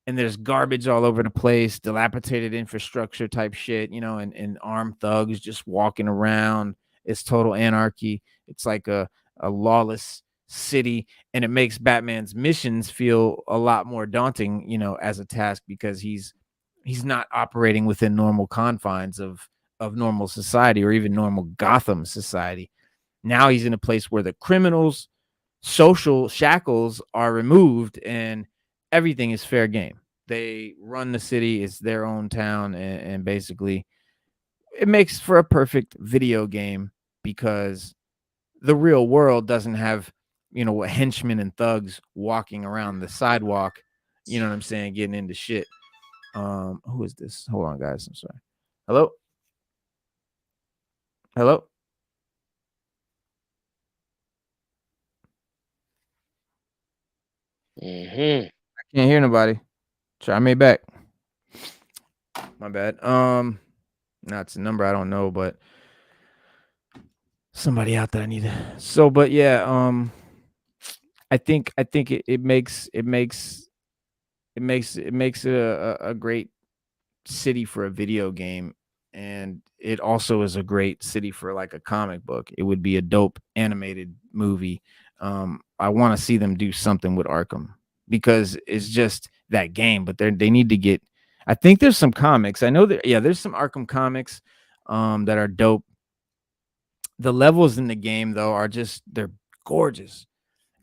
And there's garbage all over the place, dilapidated infrastructure type shit, and armed thugs just walking around. It's total anarchy. It's like a lawless city, and it makes Batman's missions feel a lot more daunting, as a task, because he's not operating within normal confines of normal society, or even normal Gotham society. Now he's in a place where the criminals' social shackles are removed and everything is fair game. They run the city, it's their own town, and basically it makes for a perfect video game, because the real world doesn't have, henchmen and thugs walking around the sidewalk, you know what I'm saying, getting into shit. Who is this? Hold on, guys. I'm sorry. Hello? Hello? I can't hear nobody. Try me back. My bad. No, it's a number I don't know, but somebody out that I need to. So, but yeah, I think it makes it a great city for a video game, and it also is a great city for like a comic book. It would be a dope animated movie. I want to see them do something with Arkham, because it's just that game, but they need to get. I think there's some comics. I know that, yeah, there's some Arkham comics that are dope. The levels in the game, though, are just, they're gorgeous.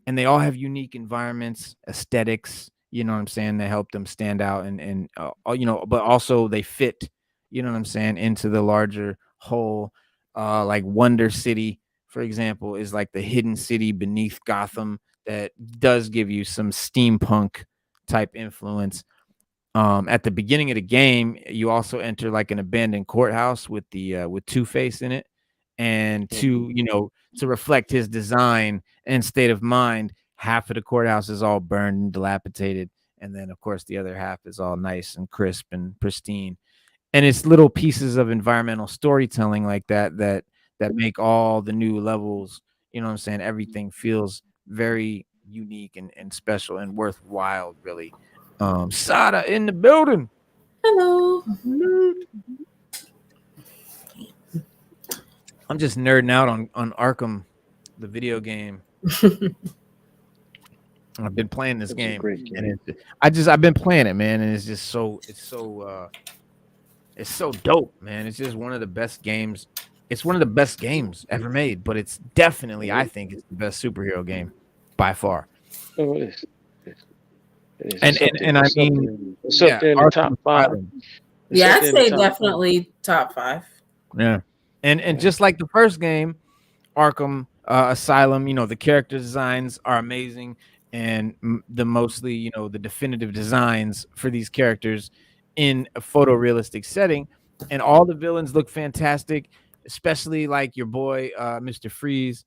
and they all have unique environments, aesthetics. You know what I'm saying? That help them stand out, and but also they fit. You know what I'm saying, into the larger whole. Like Wonder City, for example, is like the hidden city beneath Gotham that does give you some steampunk type influence. At the beginning of the game, you also enter like an abandoned courthouse with the with Two-Face in it, and to reflect his design and state of mind, half of the courthouse is all burned and dilapidated, and then of course the other half is all nice and crisp and pristine. And it's little pieces of environmental storytelling like that make all the new levels. You know what I'm saying? Everything feels very unique and special and worthwhile, really. Sada in the building. Hello. I'm just nerding out on Arkham, the video game. I've been playing this game, and I've been playing it, man, and it's just it's so dope, man. It's just one of the best games. It's one of the best games ever made, but it's definitely, I think, it's the best superhero game by far. Oh, it is. And I mean, it's up there in the top 5. Yeah, I'd say definitely top 5. Yeah, and just like the first game, Arkham Asylum, the character designs are amazing, and the mostly, the definitive designs for these characters in a photorealistic setting, and all the villains look fantastic, especially like your boy Mr. Freeze.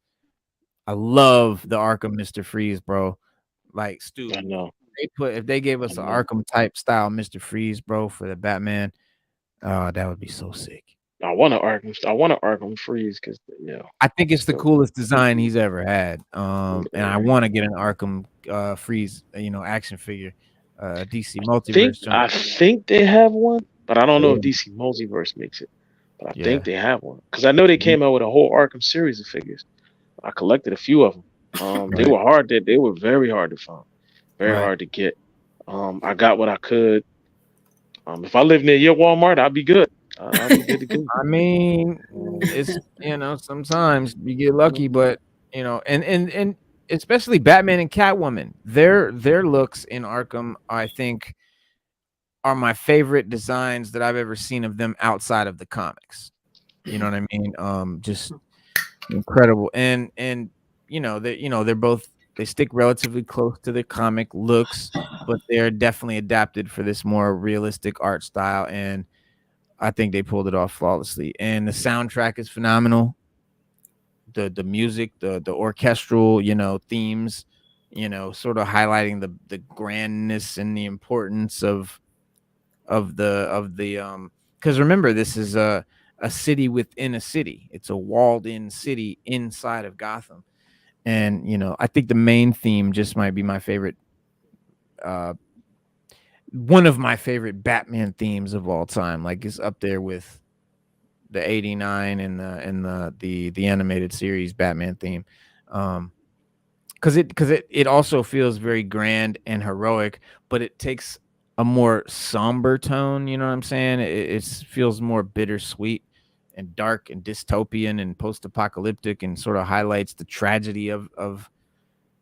I love the Arkham Mr. Freeze, bro. Like, Stu, I know. if they gave us an Arkham type style Mr. Freeze, bro, for the Batman, that would be so sick. I want an Arkham Freeze because I think it's the coolest design he's ever had. And I want to get an Arkham Freeze, action figure, DC Multiverse. I think they have one, but I don't know if DC Multiverse makes it. But I think they have one because I know they came out with a whole Arkham series of figures. I collected a few of them. They were hard. They were very hard to find, very hard to get. I got what I could. If I lived near your Walmart, I'd be good. I'd be good to go. I mean, it's sometimes you get lucky, but and especially Batman and Catwoman, their looks in Arkham, I think, are my favorite designs that I've ever seen of them outside of the comics. You know what I mean? Just incredible, and they're both, they stick relatively close to the comic looks, but they're definitely adapted for this more realistic art style, and I think they pulled it off flawlessly. And the soundtrack is phenomenal. The music, the orchestral, themes, sort of highlighting the grandness and the importance of the because remember, this is a city within a city. It's a walled in city inside of Gotham. And I think the main theme just might be my favorite, one of my favorite Batman themes of all time. Like, it's up there with the 89 and the animated series Batman theme. Because it also feels very grand and heroic, but it takes a more somber tone. You know what I'm saying? It feels more bittersweet and dark and dystopian and post-apocalyptic, and sort of highlights the tragedy of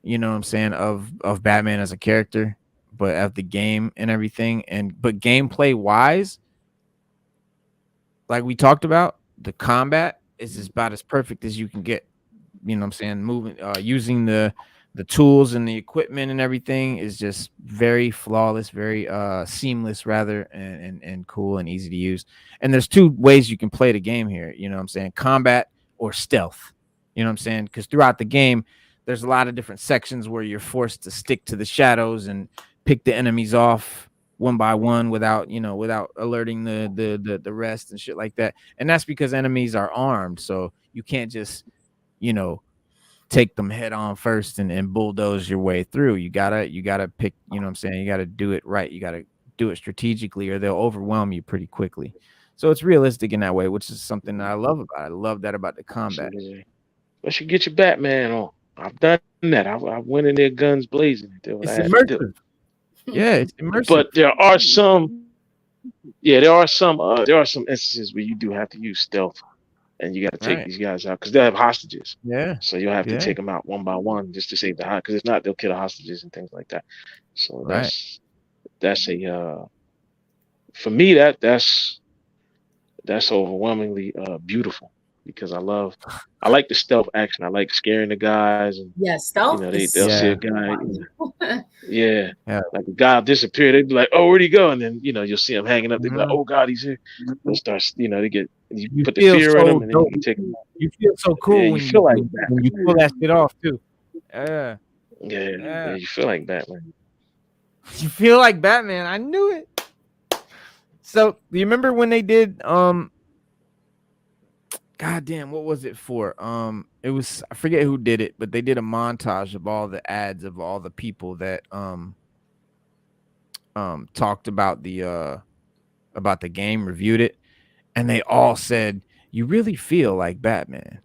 you know what I'm saying, of Batman as a character, but of the game and everything. But gameplay wise, like we talked about, the combat is about as perfect as you can get. You know what I'm saying? Moving, using the tools and the equipment and everything is just very flawless, very seamless rather, and cool and easy to use. And there's two ways you can play the game here, you know what I'm saying? Combat or stealth. You know what I'm saying? Because throughout the game, there's a lot of different sections where you're forced to stick to the shadows and pick the enemies off one by one without alerting the rest and shit like that. And that's because enemies are armed, so you can't just take them head on first and bulldoze your way through. You gotta pick, you know what I'm saying? You gotta do it right. You gotta do it strategically, or they'll overwhelm you pretty quickly. So it's realistic in that way, which is something that I love about it. I love that about the combat. But you get your Batman on. I've done that. I went in there guns blazing. It's immersive. Yeah, it's immersive. But there are some instances where you do have to use stealth. and you got to take these guys out because they'll have hostages. Yeah. So you'll have to take them out one by one just to save the hostage. Because if not, they'll kill the hostages and things like that. So that's a for me that's overwhelmingly beautiful because I like the stealth action. I like scaring the guys, and stealth. They'll see a guy, like a guy disappear. They'd be like, "Oh, where'd he go?" And then you'll see him hanging up. They'd be like, "Oh God, he's here." They'll start, they get you put the fear in them, and then you can take them out. You feel so cool when you feel like that. When you pull that shit off too. Yeah, you feel like Batman. You feel like Batman. I knew it. So do you remember when they did goddamn, what was it for? It was, I forget who did it, but they did a montage of all the ads of all the people that talked about the game, reviewed it, and they all said, "You really feel like Batman.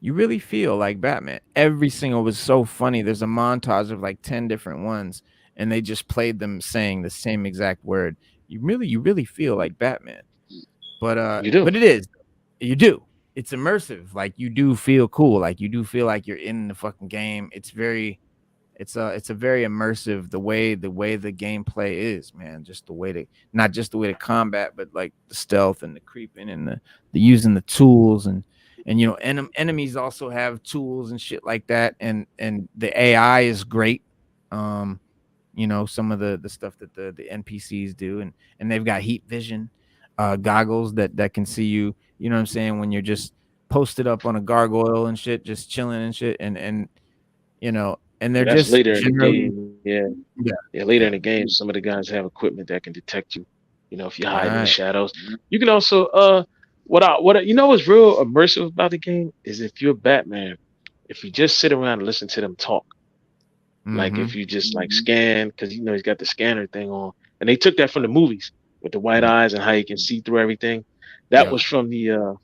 You really feel like Batman." Every single was so funny. There's a montage of like 10 different ones, and they just played them saying the same exact word. You really feel like Batman. But you do. But you do. It's immersive. Like you do feel cool. Like you do feel like you're in the fucking game. It's a very immersive the way the gameplay is, man. Just the way not just the way to combat, but like the stealth and the creeping and the using the tools and enemies also have tools and shit like that. And the AI is great. Some of the stuff that the NPCs do, and they've got heat vision goggles that can see you, you know what I'm saying, when you're just posted up on a gargoyle and shit, just chilling and shit, and they're That's just later in the game. Later in the game, some of the guys have equipment that can detect you. If you hide in the shadows. You can also what's real immersive about the game is if you're Batman, if you just sit around and listen to them talk. Like if you just like scan, because he's got the scanner thing on, and they took that from the movies with the white eyes and how you can see through everything. That was from the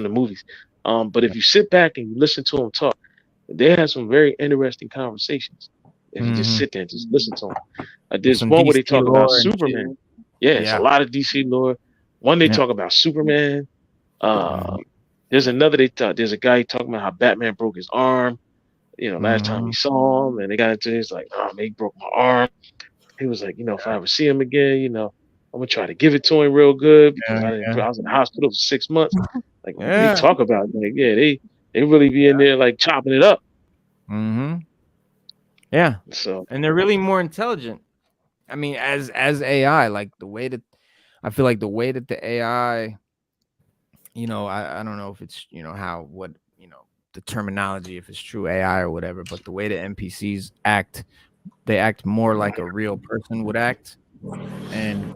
movies. But if you sit back and you listen to them talk, they have some very interesting conversations. If you just sit there and just listen to them. There's one DC where they talk about Superman. It's a lot of DC lore. One they talk about Superman. There's another there's a guy talking about how Batman broke his arm. Last time he saw him, and they got into this like, "Oh, man, he broke my arm." He was like, "If I ever see him again, I'm gonna try to give it to him real good because I was in the hospital for 6 months." Like they talk about, like, they really be in there like chopping it up. Yeah. So, and they're really more intelligent. I mean, as AI, like the way that I feel like the way that the AI, I don't know if it's the terminology, if it's true AI or whatever, but the way the NPCs act, they act more like a real person would act, and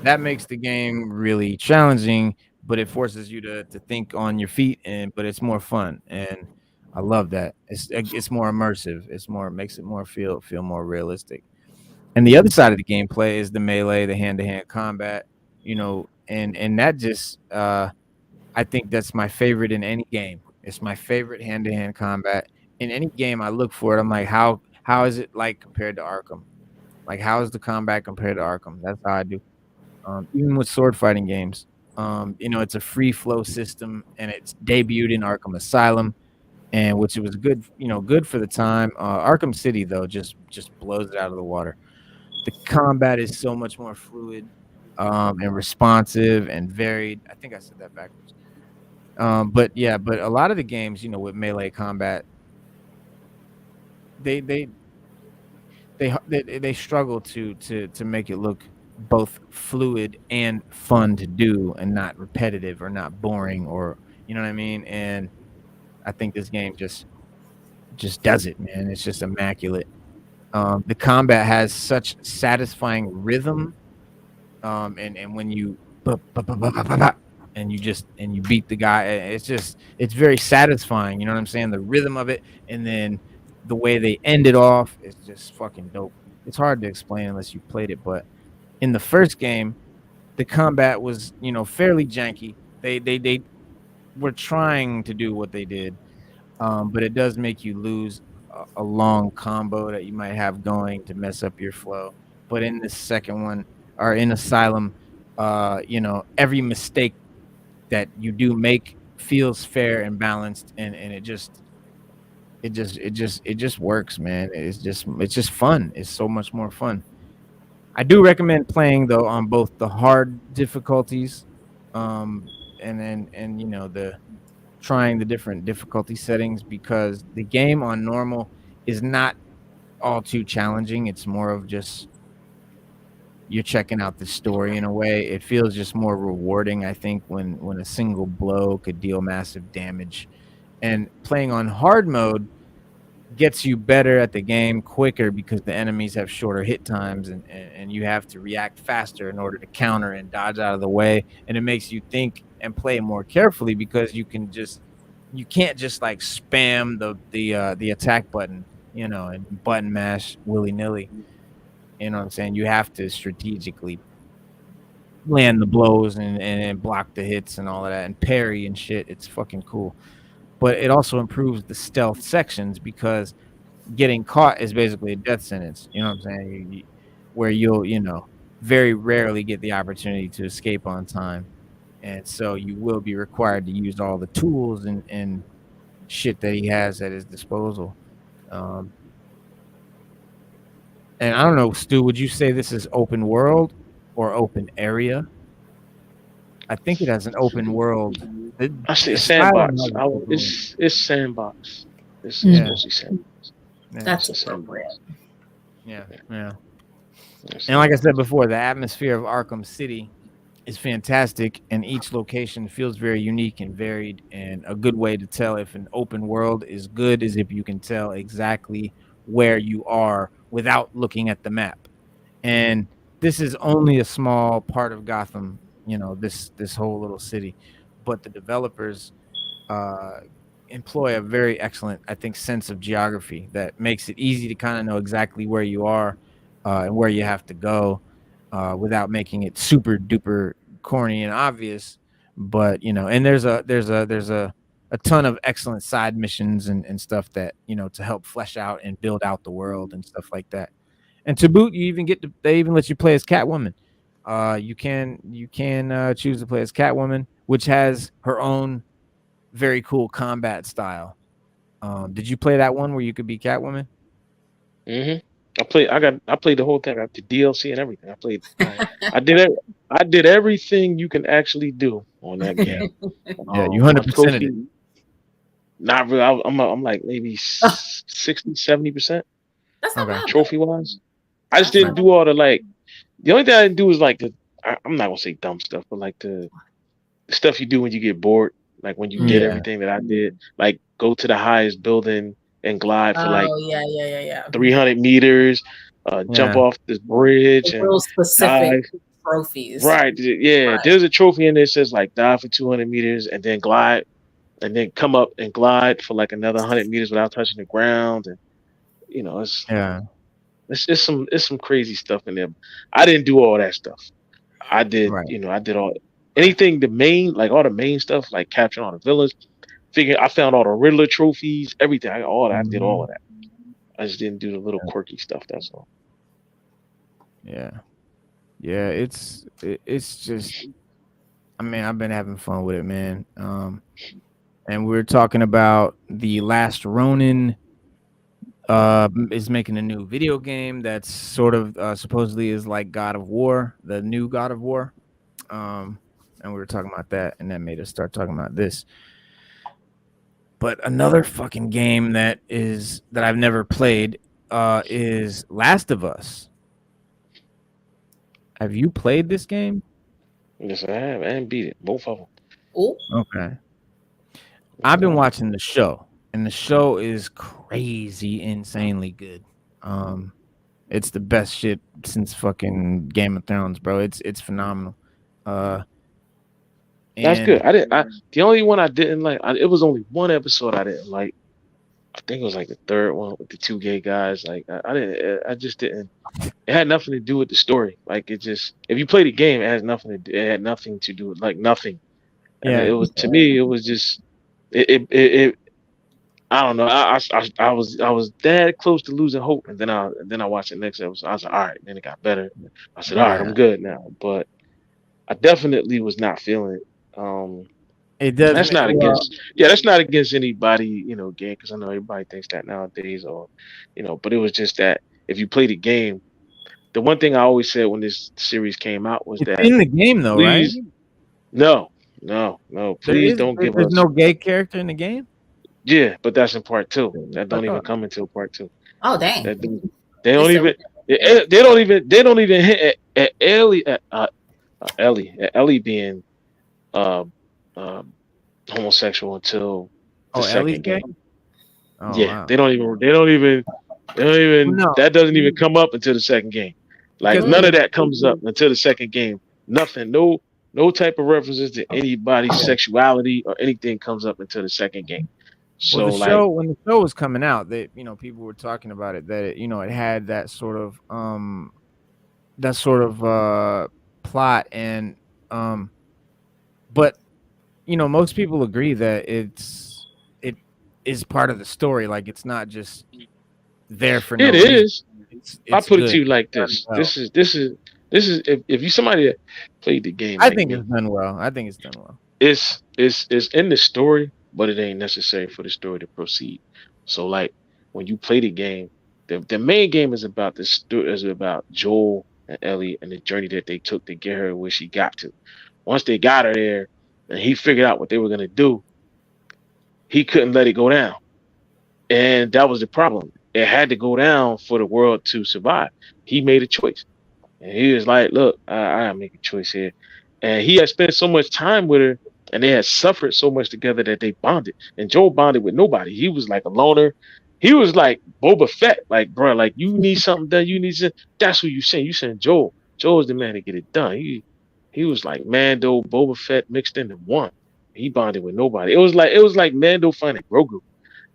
that makes the game really challenging, but it forces you to think on your feet, but it's more fun, and I love that. It's more immersive. Makes it more feel more realistic. And the other side of the gameplay is the melee, the hand-to-hand combat, and that just I think that's my favorite in any game. It's my favorite hand-to-hand combat in any game. I look for it. I'm like, how is it like compared to Arkham? Like, how is the combat compared to Arkham? That's how I do. Even with sword fighting games, it's a free flow system, and it's debuted in Arkham Asylum, and which it was good, good for the time. Arkham City though just blows it out of the water. The combat is so much more fluid, and responsive and varied. I think I said that backwards. But a lot of the games, with melee combat, they struggle to make it look both fluid and fun to do, and not repetitive or not boring, or you know what I mean. And I think this game just does it, man. It's just immaculate. The combat has such satisfying rhythm, and when you and you beat the guy, it's very satisfying. You know what I'm saying? The rhythm of it, and then the way they end it off is just fucking dope. It's hard to explain unless you played it, but in the first game, the combat was, fairly janky. They were trying to do what they did, but it does make you lose a long combo that you might have going to mess up your flow. But in the second one, or in Asylum, every mistake that you do make feels fair and balanced, and it just works, man. It's just fun. It's so much more fun. I do recommend playing though on both the hard difficulties, and the trying the different difficulty settings, because the game on normal is not all too challenging. It's more of just you're checking out the story in a way. It feels just more rewarding, I think, when a single blow could deal massive damage. And playing on hard mode gets you better at the game quicker because the enemies have shorter hit times, and you have to react faster in order to counter and dodge out of the way. And it makes you think and play more carefully because you can't just like spam the attack button, and button mash willy-nilly. You know what I'm saying? You have to strategically land the blows and block the hits and all of that and parry and shit. It's fucking cool. But it also improves the stealth sections because getting caught is basically a death sentence. You know what I'm saying? Where you'll very rarely get the opportunity to escape on time. And so you will be required to use all the tools and shit that he has at his disposal. And I don't know, Stu, would you say this is open world or open area? I think it has an open world. I say sandbox. It's sandbox. It's mostly sandbox. Yeah. That's appropriate. Yeah. And like I said before, the atmosphere of Arkham City is fantastic, and each location feels very unique and varied. And a good way to tell if an open world is good is if you can tell exactly where you are without looking at the map. And this is only a small part of Gotham, this whole little city, but the developers employ a very excellent, I think, sense of geography that makes it easy to kind of know exactly where you are and where you have to go without making it super duper corny and obvious. But and there's a ton of excellent side missions and stuff that to help flesh out and build out the world and stuff like that. And to boot, they even let you play as Catwoman. You can choose to play as Catwoman, which has her own very cool combat style. Did you play that one where you could be Catwoman? Mm-hmm. I played the whole thing. I did DLC and everything. I did everything you can actually do on that game. Yeah, you 100%ed it. Not really. I'm like maybe 60-70%. That's not bad. Trophy wise. I just didn't do all the the only thing I didn't do is I'm not gonna say dumb stuff, but the stuff you do when you get bored, like when you did everything that I did, like go to the highest building and glide for 300 meters, jump off this bridge and real specific trophies. Right. Yeah. Right. There's a trophy in there that says dive for 200 meters and then glide and then come up and glide for another 100 meters without touching the ground. And it's some crazy stuff in there. I didn't do all that stuff. I did, I did anything the main, all the main stuff, like capturing all the villains. I found all the Riddler trophies, everything. I did all of that. I just didn't do the little quirky stuff. That's all. Yeah. Yeah. It's just, I've been having fun with it, man. And we're talking about the Last Ronin is making a new video game that's sort of supposedly is like God of War, the new God of War. And we were talking about that, and that made us start talking about this. But another fucking game that I've never played is Last of Us. Have you played this game? Yes, I have. And beat it. Both of them. Oh. Okay. I've been watching the show, and the show is crazy, insanely good. It's the best shit since fucking Game of Thrones, bro. It's phenomenal. That's good. The only one I didn't like, it was only one episode I didn't like. I think it was the third one with the two gay guys. I just didn't. It had nothing to do with the story. If you play the game, it had nothing to do with nothing. Yeah. And it was, to me, it was just, it I don't know. I was that close to losing hope, and then I watched the next episode. I was like, all right. Then it got better. I said, all right, I'm good now. But I definitely was not feeling it. It does. That's not against. Yeah, that's not against anybody. Game, because I know everybody thinks that nowadays, or But it was just that if you play the game, the one thing I always said when this series came out was It's that in the game though, right? please, no, please don't give There's us. no gay character in the game. Yeah, but that's in part 2. That I don't even thought. come until part 2. Oh dang. That they don't It's so even they don't even hit at Ellie being uh, uh, homosexual until the Ellie's second gay. game. Oh Yeah, wow. they don't even No, that doesn't even come up until the second game. Like because none of that comes up until the second game. Nothing, no type of references to anybody's sexuality or anything comes up until the second game. well, So like, when the show was coming out, that people were talking about it, that it had that sort of plot, and but most people agree that it is part of the story. Like it's not just there for no it reason. is. I It's put it to good. you like Done this. well. This is if you somebody that played the game I like think me, it's done well. I think it's done well. it's in the story, but it ain't necessary for the story to proceed. So like when you play the game, the main game is about is about Joel and Ellie and the journey that they took to get her where she got to. Once they got her there and he figured out what they were gonna do, he couldn't let it go down. And that was the problem. It had to go down for the world to survive. He made a choice. And he was like, look, I make a choice here. And he had spent so much time with her and they had suffered so much together that they bonded. And Joel bonded with nobody. He was like a loner. He was like Boba Fett. Like, bro, like you need something done. You need to. That's what you send. You send Joel. Joel's the man to get it done. He was like Mando, Boba Fett mixed into one. He bonded with nobody. It was like Mando finding Grogu.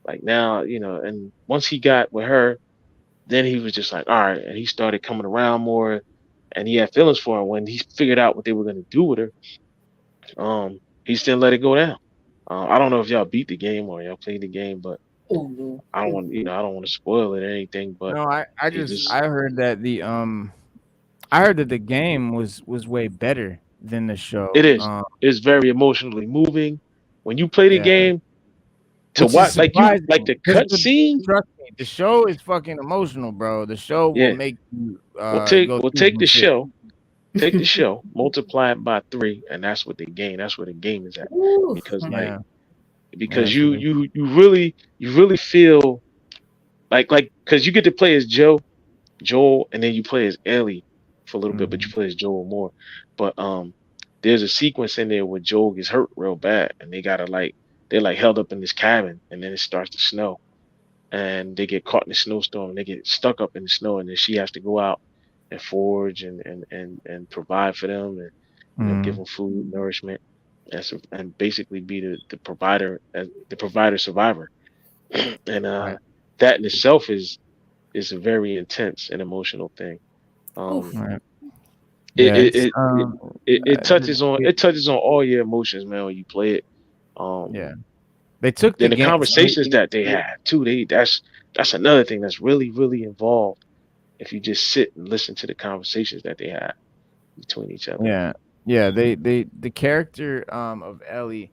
Like now, and once he got with her, then he was just like, all right, and he started coming around more, and he had feelings for her. When he figured out what they were gonna do with her, he still let it go down. I don't know if y'all beat the game or y'all played the game, but I don't want I don't want to spoil it or anything. But No, I heard that the game was way better than the show. it is. It's very emotionally moving. When you play the game, to watch like the cutscene. Trust me, the show is fucking emotional, bro. The show will make you take the show. Take the show, multiply it by 3, and that's what they gain. That's where the game is at. Because you really feel like because you get to play as Joel, and then you play as Ellie for a little bit, but you play as Joel more. But there's a sequence in there where Joel gets hurt real bad, and they're like held up in this cabin, and then it starts to snow, and they get caught in the snowstorm, and they get stuck up in the snow, and then she has to go out and forge and provide for them, and give them food, nourishment, and basically be the provider, the provider survivor, and that in itself is a very intense and emotional thing. It touches on all your emotions, man, when you play it. They took the conversations that they had too. That's another thing that's really, really involved. If you just sit and listen to the conversations that they had between each other. The character of Ellie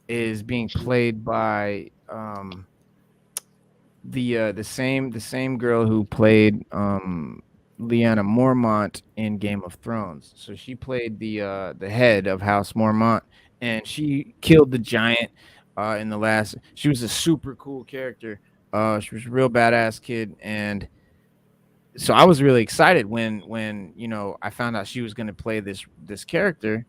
is being played by the same girl who played Lyanna Mormont in Game of Thrones. So she played the head of House Mormont, and she killed the giant in the last. She was a super cool character. She was a real badass kid, and so I was really excited when I found out she was going to play this character,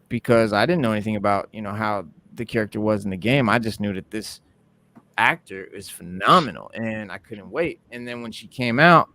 because I didn't know anything about how the character was in the game. I just knew that this actor is phenomenal, and I couldn't wait. And then when she came out,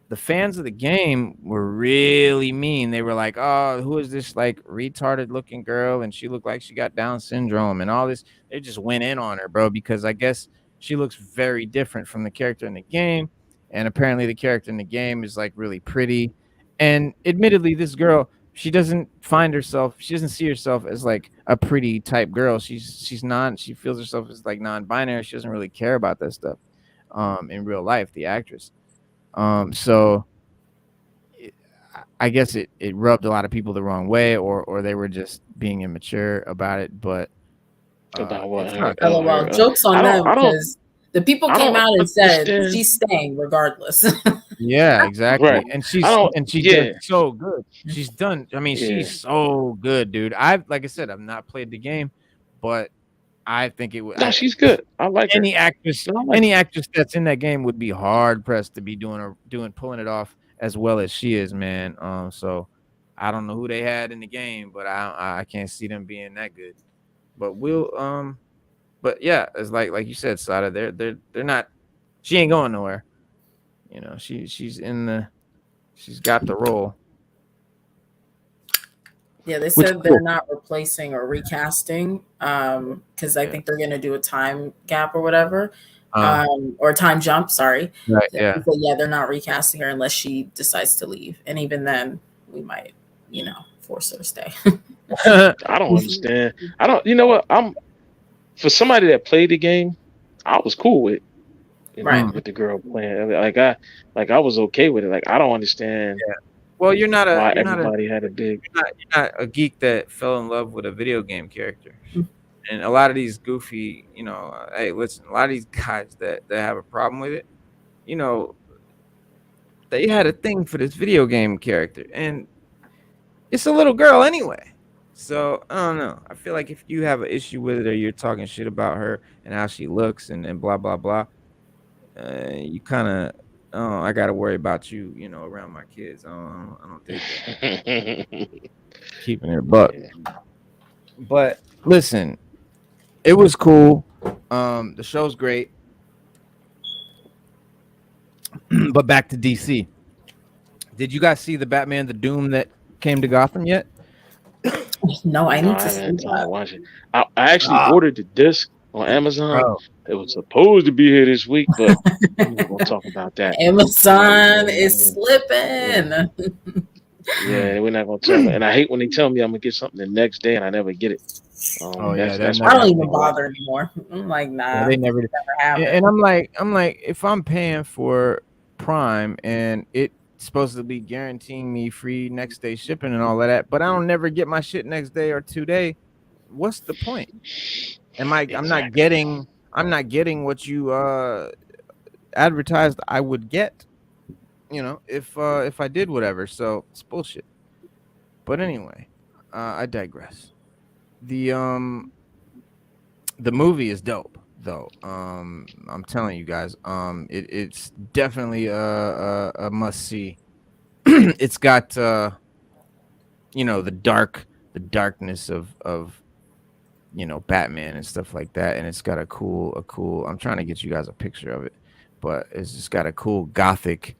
the fans of the game were really mean. They were like, "Oh, who is this like retarded looking girl? And she looked like she got Down syndrome and all this." They just went in on her, bro, because I guess she looks very different from the character in the game. And apparently the character in the game is like really pretty. And admittedly, this girl, she doesn't see herself as like a pretty type girl. She feels herself as like non-binary. She doesn't really care about that stuff in real life, the actress. So I guess it rubbed a lot of people the wrong way, or they were just being immature about it. But About what? LOL. Jokes on them because the people came out and said she's staying regardless. Yeah, exactly. Right. And she does so good. She's done. I mean, she's so good, dude. Like I said, I've not played the game, but I think it would. No, she's good. I like any her. actress. Any actress that's in that game would be hard pressed to be pulling it off as well as she is, man. So I don't know who they had in the game, but I can't see them being that good. But but yeah, it's like you said, Sada. They're not. She ain't going nowhere. You know, she's got the role. Yeah, they said they're not replacing or recasting because I think they're going to do a time gap or whatever, or time jump. Sorry. Right. Yeah. But yeah, they're not recasting her unless she decides to leave, and even then, we might, force her to stay. I don't understand. You know what? For somebody that played the game, I was cool with. With the girl playing, I was okay with it. Like, I don't understand. Yeah. Well, you're not everybody had a big. You're not a geek that fell in love with a video game character, and a lot of these goofy, hey, listen, a lot of these guys that have a problem with it, they had a thing for this video game character, and it's a little girl anyway. So I don't know. I feel like if you have an issue with it or you're talking shit about her and how she looks and blah blah blah. You kind of, I got to worry about you, around my kids. I don't think that. Keeping it buck. But listen, it was cool. The show's great. But back to DC. Did you guys see the Batman the Doom that came to Gotham yet? No, I need to see that. Watch it. I actually ordered the disc on Amazon. It was supposed to be here this week, but I'm not gonna talk about that. Amazon is slipping. Yeah, we're not gonna talk. And I hate when they tell me I'm gonna get something the next day and I never get it. That's I don't even bother anymore. I'm like, nah, yeah, they never happen. And I'm like, if I'm paying for Prime and it's supposed to be guaranteeing me free next day shipping and all of that, but I don't never get my shit next day or 2 day. What's the point? Exactly. I'm not getting what you advertised I would get, if I did whatever. So it's bullshit. But anyway, I digress. The movie is dope though. I'm telling you guys, it's definitely a must see. It's got the darkness of Batman and stuff like that, and it's got a cool. I'm trying to get you guys a picture of it, but it's just got a cool gothic.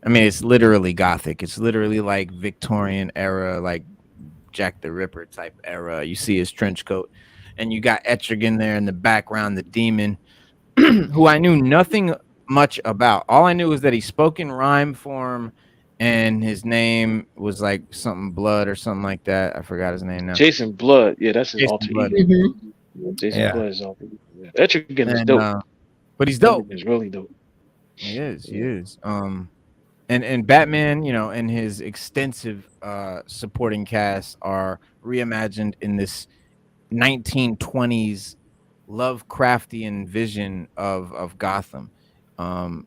I mean, it's literally gothic. It's literally like Victorian era, like Jack the Ripper type era. You see his trench coat, and you got Etrigan there in the background, the demon, who I knew nothing much about. All I knew was that he spoke in rhyme form, and his name was like something Blood or something like that. I forgot his name now. Jason Blood. Yeah, that's his alter ego. Mm-hmm. Jason Blood is alter ego. Yeah. Etrigan is dope. But he's dope. He's really dope. He is. And Batman, and his extensive supporting cast are reimagined in this 1920s Lovecraftian vision of Gotham. And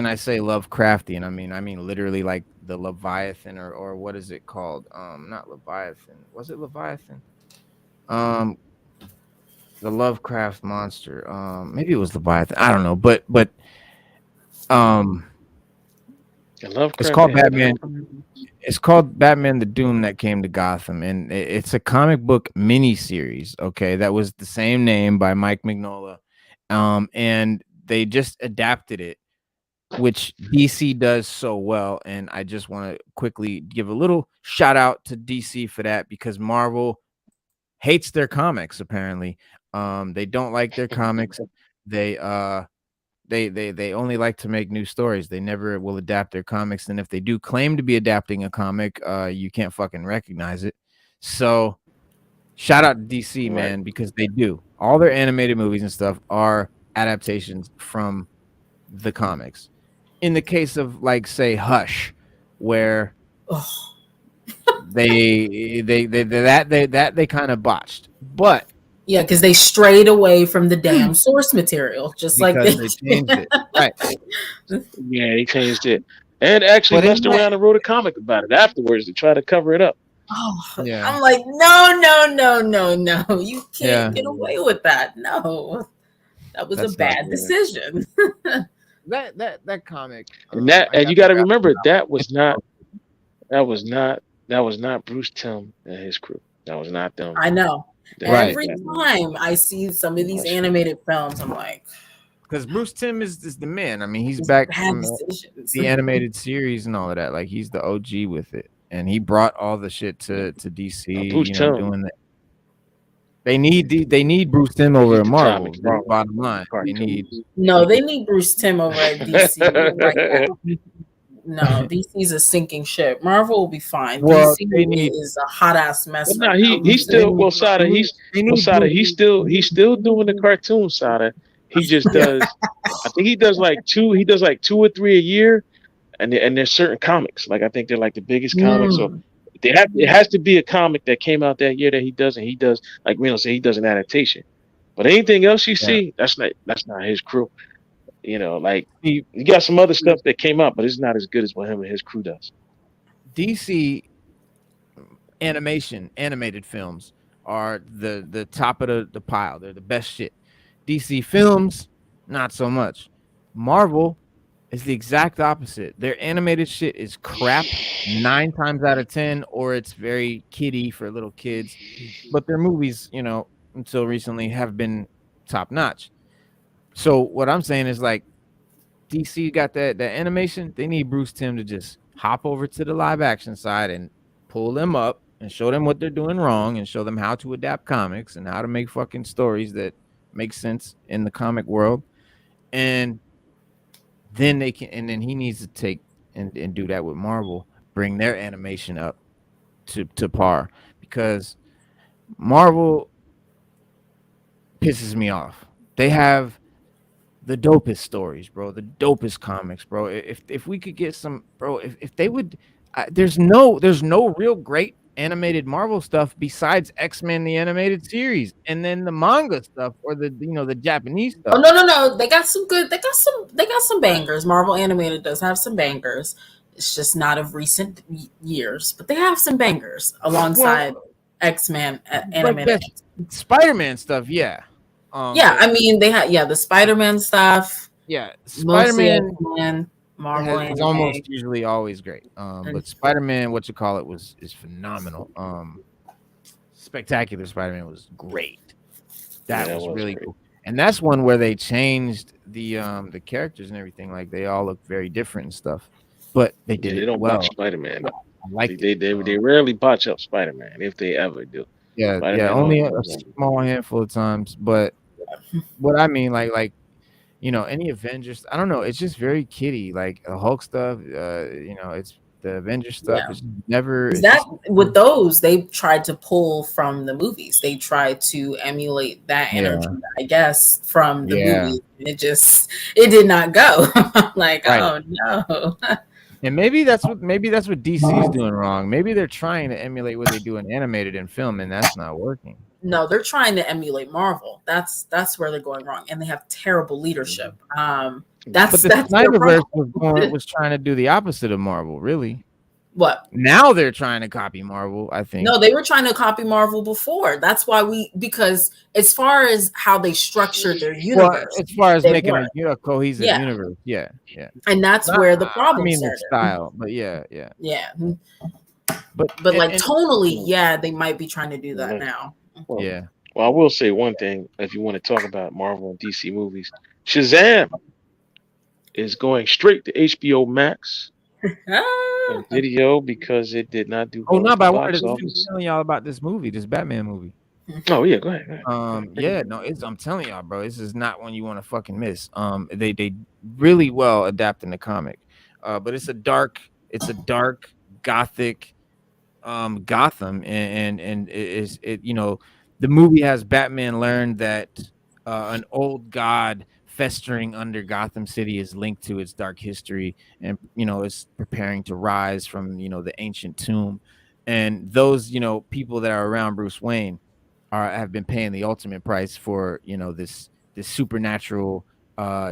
I say Lovecraftian, I mean literally like the Leviathan or what is it called? Not Leviathan. Was it Leviathan? The Lovecraft monster. Maybe it was Leviathan. I don't know, but it's called Batman. It's called Batman the Doom that came to Gotham, and it's a comic book miniseries. Okay, that was the same name by Mike Mignola, and they just adapted it, which DC does so well. And I just want to quickly give a little shout out to DC for that, because Marvel hates their comics. Apparently, they don't like their comics. They only like to make new stories. They never will adapt their comics. And if they do claim to be adapting a comic, you can't fucking recognize it. So shout out to DC, man, because they do. All their animated movies and stuff are adaptations from the comics. In the case of, like, say, Hush, where they kind of botched, but yeah, because they strayed away from the damn source material, just like because they changed it, right? Yeah, they changed it, and actually But messed around and wrote a comic about it afterwards to try to cover it up. Oh, Yeah. I'm like, no. You Yeah. can't get away with that. No, that was That's a bad decision. that comic, And and you got to remember that was not Bruce Timm and his crew. That was not them. I know. Right. Every time I see some of these animated films, I'm like, because Bruce Timm is the man. I mean, he's back bad from decisions. the animated series and all of that. Like, he's the OG with it, and he brought all the shit to DC. Bruce Timm. Doing that. They need Bruce Timm over at Marvel. Bottom line, they need Bruce Timm over at DC right now. No, DC's a sinking ship. Marvel will be fine. Well, DC is a hot ass mess. Well, no, he's still Sada. He's still doing the cartoon Sada. He just does. I think he does like 2 or 3 a year, and there's certain comics. Like I think they're like the biggest comics. So it has to be a comic that came out that year that he does, and he does, like Reynolds said, he does an adaptation. But anything else you see, that's not his crew. Like you got some other stuff that came out, but it's not as good as what him and his crew does. DC animated films are the top of the pile. They're the best shit. DC films, not so much. Marvel is the exact opposite. Their animated shit is crap 9 times out of 10, or it's very kiddie for little kids. But their movies, until recently, have been top notch. So what I'm saying is, like, DC got that animation. They need Bruce Timm to just hop over to the live action side and pull them up and show them what they're doing wrong and show them how to adapt comics and how to make fucking stories that make sense in the comic world. And then then he needs to take and do that with Marvel, bring their animation up to par, because Marvel pisses me off. They have the dopest stories, bro, the dopest comics, bro. If we could get some, bro, if they would, there's no real great animated Marvel stuff besides X-Men the animated series, and then the manga stuff, or the the Japanese stuff. Oh no, they got some bangers. Marvel animated does have some bangers. It's just not of recent years, but they have some bangers alongside X-Men animated. Spider-Man stuff, yeah. I mean, they had the Spider-Man stuff. Yeah, Spider-Man. Marvel is almost usually always great. But Spider-Man, is phenomenal. Spectacular Spider-Man was great. That was really cool. And that's one where they changed the characters and everything. Like, they all look very different and stuff. But they did They don't well. botch Spider-Man. Like they rarely botch up Spider-Man, if they ever do. Yeah, Spider-Man only a small handful of times. But what I mean, like any Avengers, I don't know, it's just very kiddie. Like the Hulk stuff, it's the Avengers stuff. Yeah. It's never with those, they tried to pull from the movies. They tried to emulate that energy, I guess, from the movies. It did not go. Like, oh no. And maybe that's what DC is doing wrong. Maybe they're trying to emulate what they do in animated and film, and that's not working. No, they're trying to emulate Marvel. That's where they're going wrong, and they have terrible leadership. But the SnyderVerse was trying to do the opposite of Marvel, really. What? Now they're trying to copy Marvel, I think. No, they were trying to copy Marvel before. That's why because as far as how they structured their universe, as far as making a cohesive universe, yeah. And that's where the problem started. Style, but yeah. But like tonally, they might be trying to do that now. Well, I will say one thing, if you want to talk about Marvel and DC movies, Shazam is going straight to HBO Max video because it did not do. Oh, not by word. I'm telling y'all about this movie, this Batman movie. Oh yeah, go ahead. I'm telling y'all, bro, this is not one you want to fucking miss. They really well adapting the comic, but it's a dark gothic Gotham, and the movie has Batman learn that an old god festering under Gotham City is linked to its dark history, and is preparing to rise from the ancient tomb. And those, people that are around Bruce Wayne have been paying the ultimate price for, this supernatural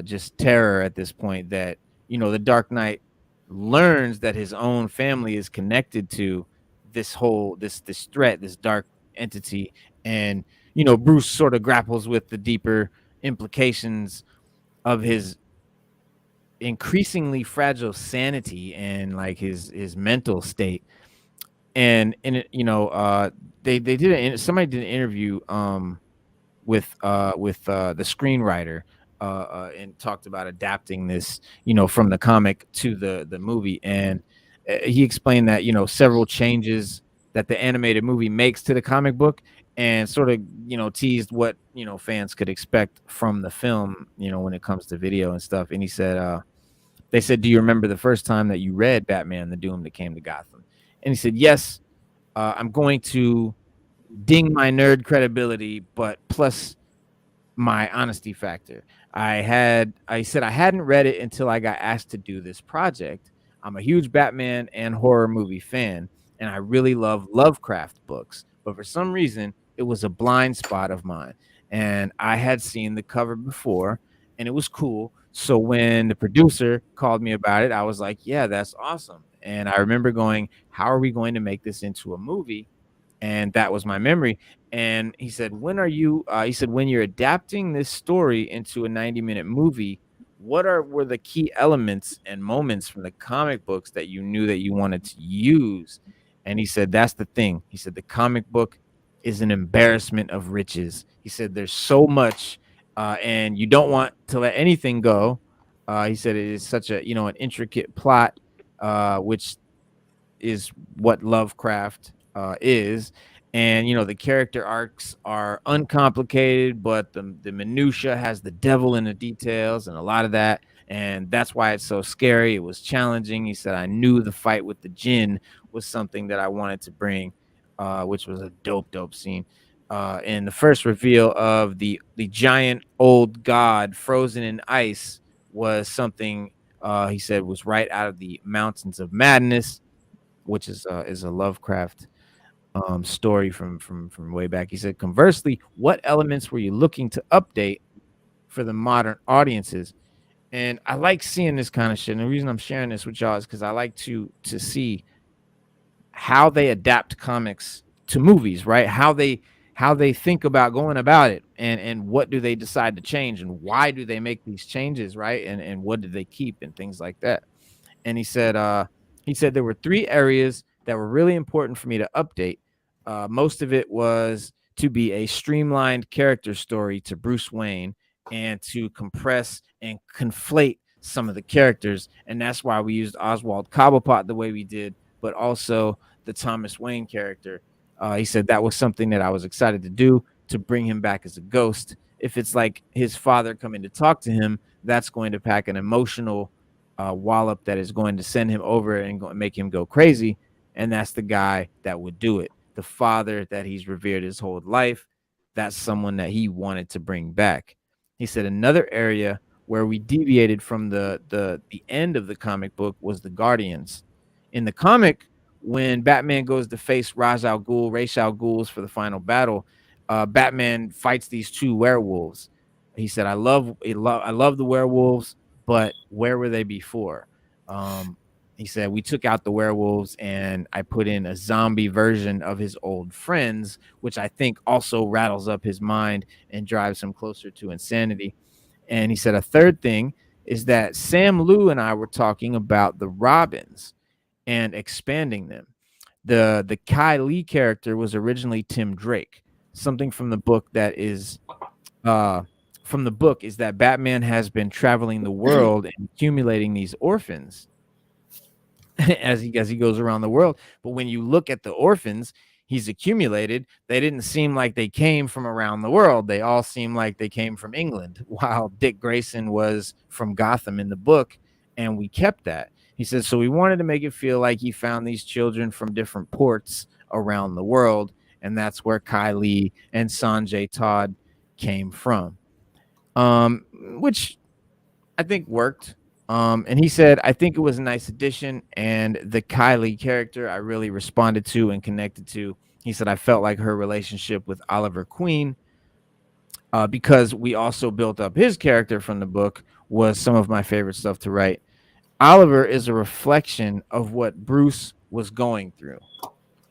just terror at this point, that, the Dark Knight learns that his own family is connected to this whole this threat, this dark entity. And, Bruce sort of grapples with the deeper implications of his increasingly fragile sanity and like his mental state. And it, they did somebody did an interview with the screenwriter and talked about adapting this, from the comic to the movie. And he explained that, several changes that the animated movie makes to the comic book, and sort of, teased what, fans could expect from the film, when it comes to video and stuff. And he said, they said, "Do you remember the first time that you read Batman: The Doom That Came to Gotham?" And he said, "Yes, I'm going to ding my nerd credibility, but plus my honesty factor. I said I hadn't read it until I got asked to do this project. I'm a huge Batman and horror movie fan, and I really love Lovecraft books, but for some reason it was a blind spot of mine. And I had seen the cover before, and it was cool. So when the producer called me about it, I was like, yeah, that's awesome." And I remember going, "How are we going to make this into a movie?" And that was my memory. And he said, "When are you?" He said, "When you're adapting this story into a 90-minute movie, what were the key elements and moments from the comic books that you knew that you wanted to use?" And he said, "That's the thing." He said, "The comic book is an embarrassment of riches." He said, "There's so much, and you don't want to let anything go." He said, "It is such a an intricate plot, which is what Lovecraft is." And the character arcs are uncomplicated, but the minutia has the devil in the details and a lot of that. And that's why it's so scary. It was challenging. He said, "I knew the fight with the Jinn was something that I wanted to bring," which was a dope scene. And the first reveal of the giant old god frozen in ice was something, he said, was right out of the Mountains of Madness, which is a Lovecraft story from way back. He said, "Conversely, what elements were you looking to update for the modern audiences?" And I like seeing this kind of shit. And the reason I'm sharing this with y'all is because I like to see how they adapt comics to movies, right? How they think about going about it, and what do they decide to change, and why do they make these changes, right? And what do they keep, and things like that. And he said there were 3 areas that were really important for me to update. Most of it was to be a streamlined character story to Bruce Wayne, and to compress and conflate some of the characters. And that's why we used Oswald Cobblepot the way we did, but also the Thomas Wayne character. He said that was something that I was excited to do, to bring him back as a ghost. If it's like his father coming to talk to him, that's going to pack an emotional wallop that is going to send him over and make him go crazy. And that's the guy that would do it. The father that he's revered his whole life, that's someone that he wanted to bring back. He said another area where we deviated from the end of the comic book was the Guardians. In the comic, when Batman goes to face Ra's al Ghul's for the final battle, Batman fights these 2 werewolves. He said, I love the werewolves, but where were they before?" He said, "We took out the werewolves, and I put in a zombie version of his old friends, which I think also rattles up his mind and drives him closer to insanity." And he said a third thing is that Sam Liu and I were talking about the Robins and expanding them. The Kai Lee character was originally Tim Drake. Something from the book is that Batman has been traveling the world and accumulating these orphans as he goes around the world. But when you look at the orphans he's accumulated, they didn't seem like they came from around the world. They all seem like they came from England, while Dick Grayson was from Gotham in the book, and we kept that. He says, so we wanted to make it feel like he found these children from different ports around the world, and that's where Kai Lee and Sanjay Todd came from, which I think worked. And he said, I think it was a nice addition, and the Kylie character I really responded to and connected to. He said, I felt like her relationship with Oliver Queen, because we also built up his character from the book, was some of my favorite stuff to write. Oliver is a reflection of what Bruce was going through,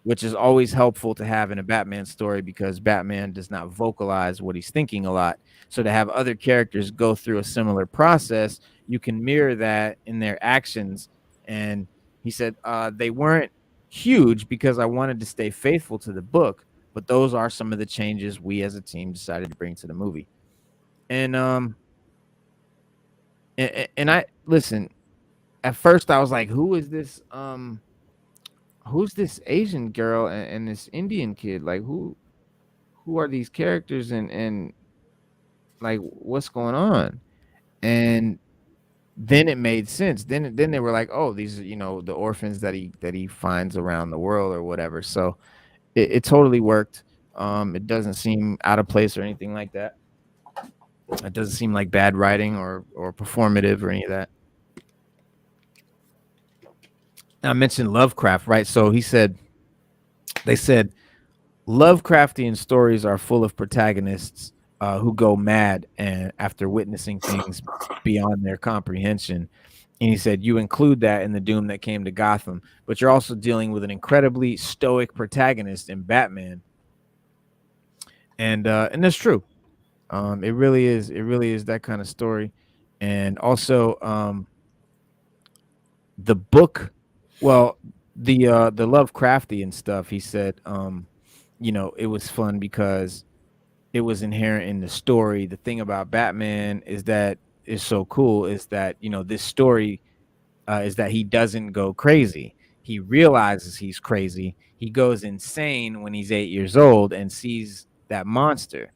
which is always helpful to have in a Batman story because Batman does not vocalize what he's thinking a lot. So to have other characters go through a similar process, you can mirror that in their actions. And he said they weren't huge because I wanted to stay faithful to the book, but those are some of the changes we as a team decided to bring to the movie. And I listen, at first I was like, who's this Asian girl and this Indian kid? Like who are these characters and like what's going on? And then it made sense. Then they were like, oh, these are, the orphans that he finds around the world or whatever. So it totally worked. It doesn't seem out of place or anything like that. It doesn't seem like bad writing or performative or any of that. I mentioned Lovecraft, right? So they said Lovecraftian stories are full of protagonists who go mad and after witnessing things beyond their comprehension. And he said, you include that in the doom that came to Gotham, but you're also dealing with an incredibly stoic protagonist in Batman. And that's true. It really is that kind of story. And also the book, well, the Lovecraftian stuff, he said, it was fun because it was inherent in the story. The thing about Batman is so cool is that, this story is that he doesn't go crazy. He realizes he's crazy. He goes insane when he's 8 years old and sees that monster.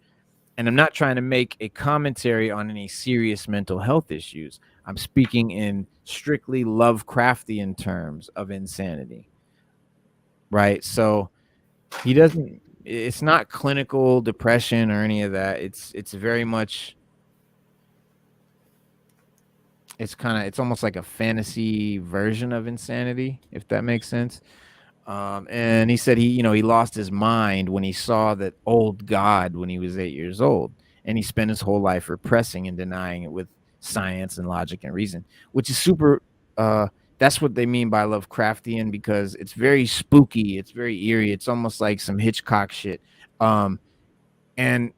And I'm not trying to make a commentary on any serious mental health issues. I'm speaking in strictly Lovecraftian terms of insanity. Right? So it's not clinical depression or any of that. It's very much, it's almost like a fantasy version of insanity, if that makes sense. And he said he lost his mind when he saw that old God when he was 8 years old, and he spent his whole life repressing and denying it with science and logic and reason, which is super. That's what they mean by Lovecraftian, because it's very spooky, it's very eerie, it's almost like some Hitchcock shit. And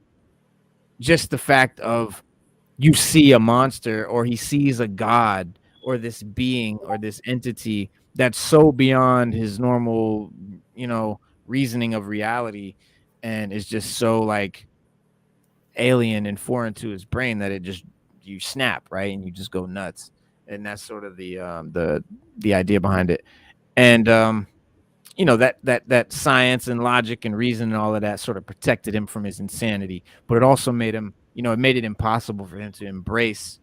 just the fact of you see a monster or he sees a god or this being or this entity that's so beyond his normal, reasoning of reality, and is just so like alien and foreign to his brain that you snap, right? And you just go nuts. And that's sort of the idea behind it. And that science and logic and reason and all of that sort of protected him from his insanity, but it also made him, it made it impossible for him to embrace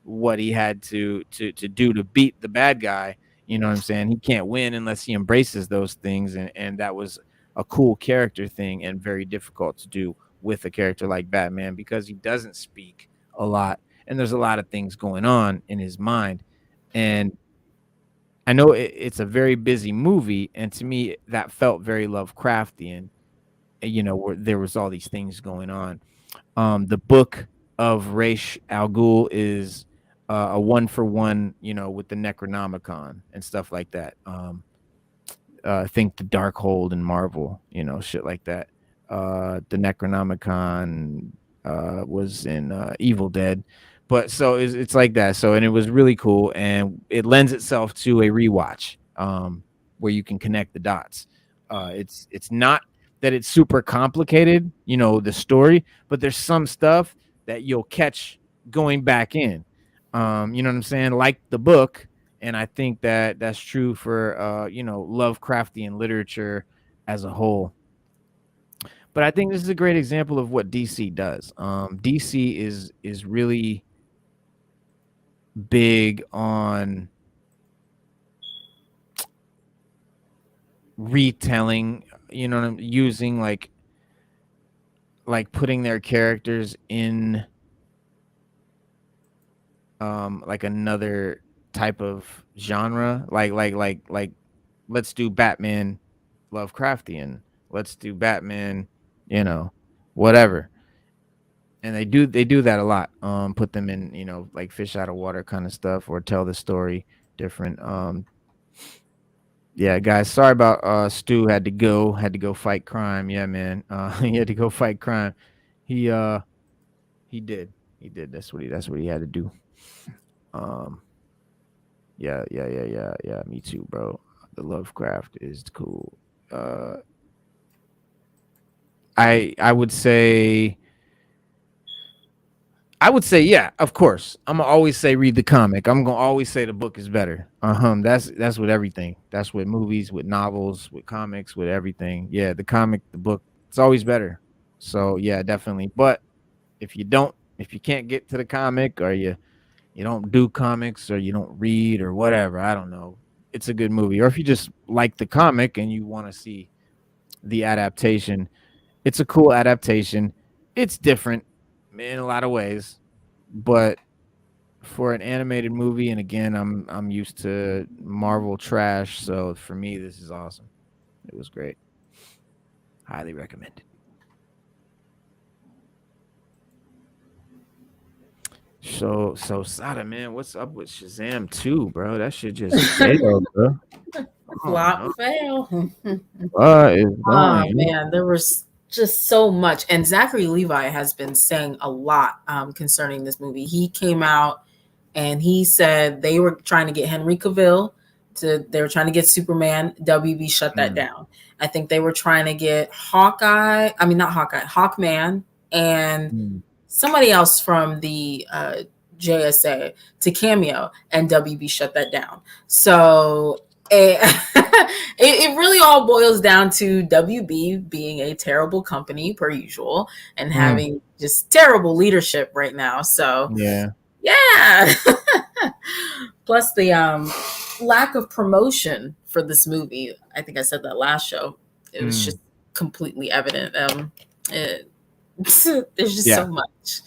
what he had to do to beat the bad guy. You know what I'm saying? He can't win unless he embraces those things. And that was a cool character thing and very difficult to do with a character like Batman, because he doesn't speak a lot and there's a lot of things going on in his mind. And I know it's a very busy movie, and to me that felt very Lovecraftian, where there was all these things going on. The book of Ra's al Ghul is a 1-for-1, with the Necronomicon and stuff like that. I think the Darkhold in Marvel, shit like that. The Necronomicon was in Evil Dead. But so it's like that. So, and it was really cool, and it lends itself to a rewatch where you can connect the dots. It's not that it's super complicated, the story, but there's some stuff that you'll catch going back in. You know what I'm saying? Like the book. And I think that that's true for Lovecraftian literature as a whole. But I think this is a great example of what DC does. DC is really big on retelling, using like putting their characters in like another type of genre, like let's do Batman Lovecraftian, let's do Batman, whatever. And they do that a lot. Put them in, like fish out of water kind of stuff, or tell the story different. Yeah, guys, sorry about Stu had to go fight crime. Yeah, man. He had to go fight crime. He did. That's what he had to do. Yeah. Me too, bro. The Lovecraft is cool. I would say, yeah, of course. I'm gonna always say read the comic. I'm gonna always say the book is better. That's with everything. That's with movies, with novels, with comics, with everything. Yeah, the book, it's always better. So yeah, definitely. But if you can't get to the comic, or you don't do comics, or you don't read, or whatever, I don't know, it's a good movie. Or if you just like the comic and you want to see the adaptation, it's a cool adaptation. It's different in a lot of ways, but for an animated movie, and again, I'm used to Marvel trash, so for me, this is awesome. It was great. Highly recommended. So Sada, man, what's up with Shazam 2, bro? That shit just failed, bro. Flop fail. What is going? Man, there was just so much, and Zachary Levi has been saying a lot concerning this movie. He came out and he said they were trying to get Henry Cavill they were trying to get Superman. WB shut that down. I think they were trying to get Hawkman and somebody else from the JSA to cameo, and WB shut that down. So it really all boils down to WB being a terrible company per usual, and having just terrible leadership right now. So yeah. Plus the lack of promotion for this movie. I think I said that last show. It was just completely evident. There's just so much.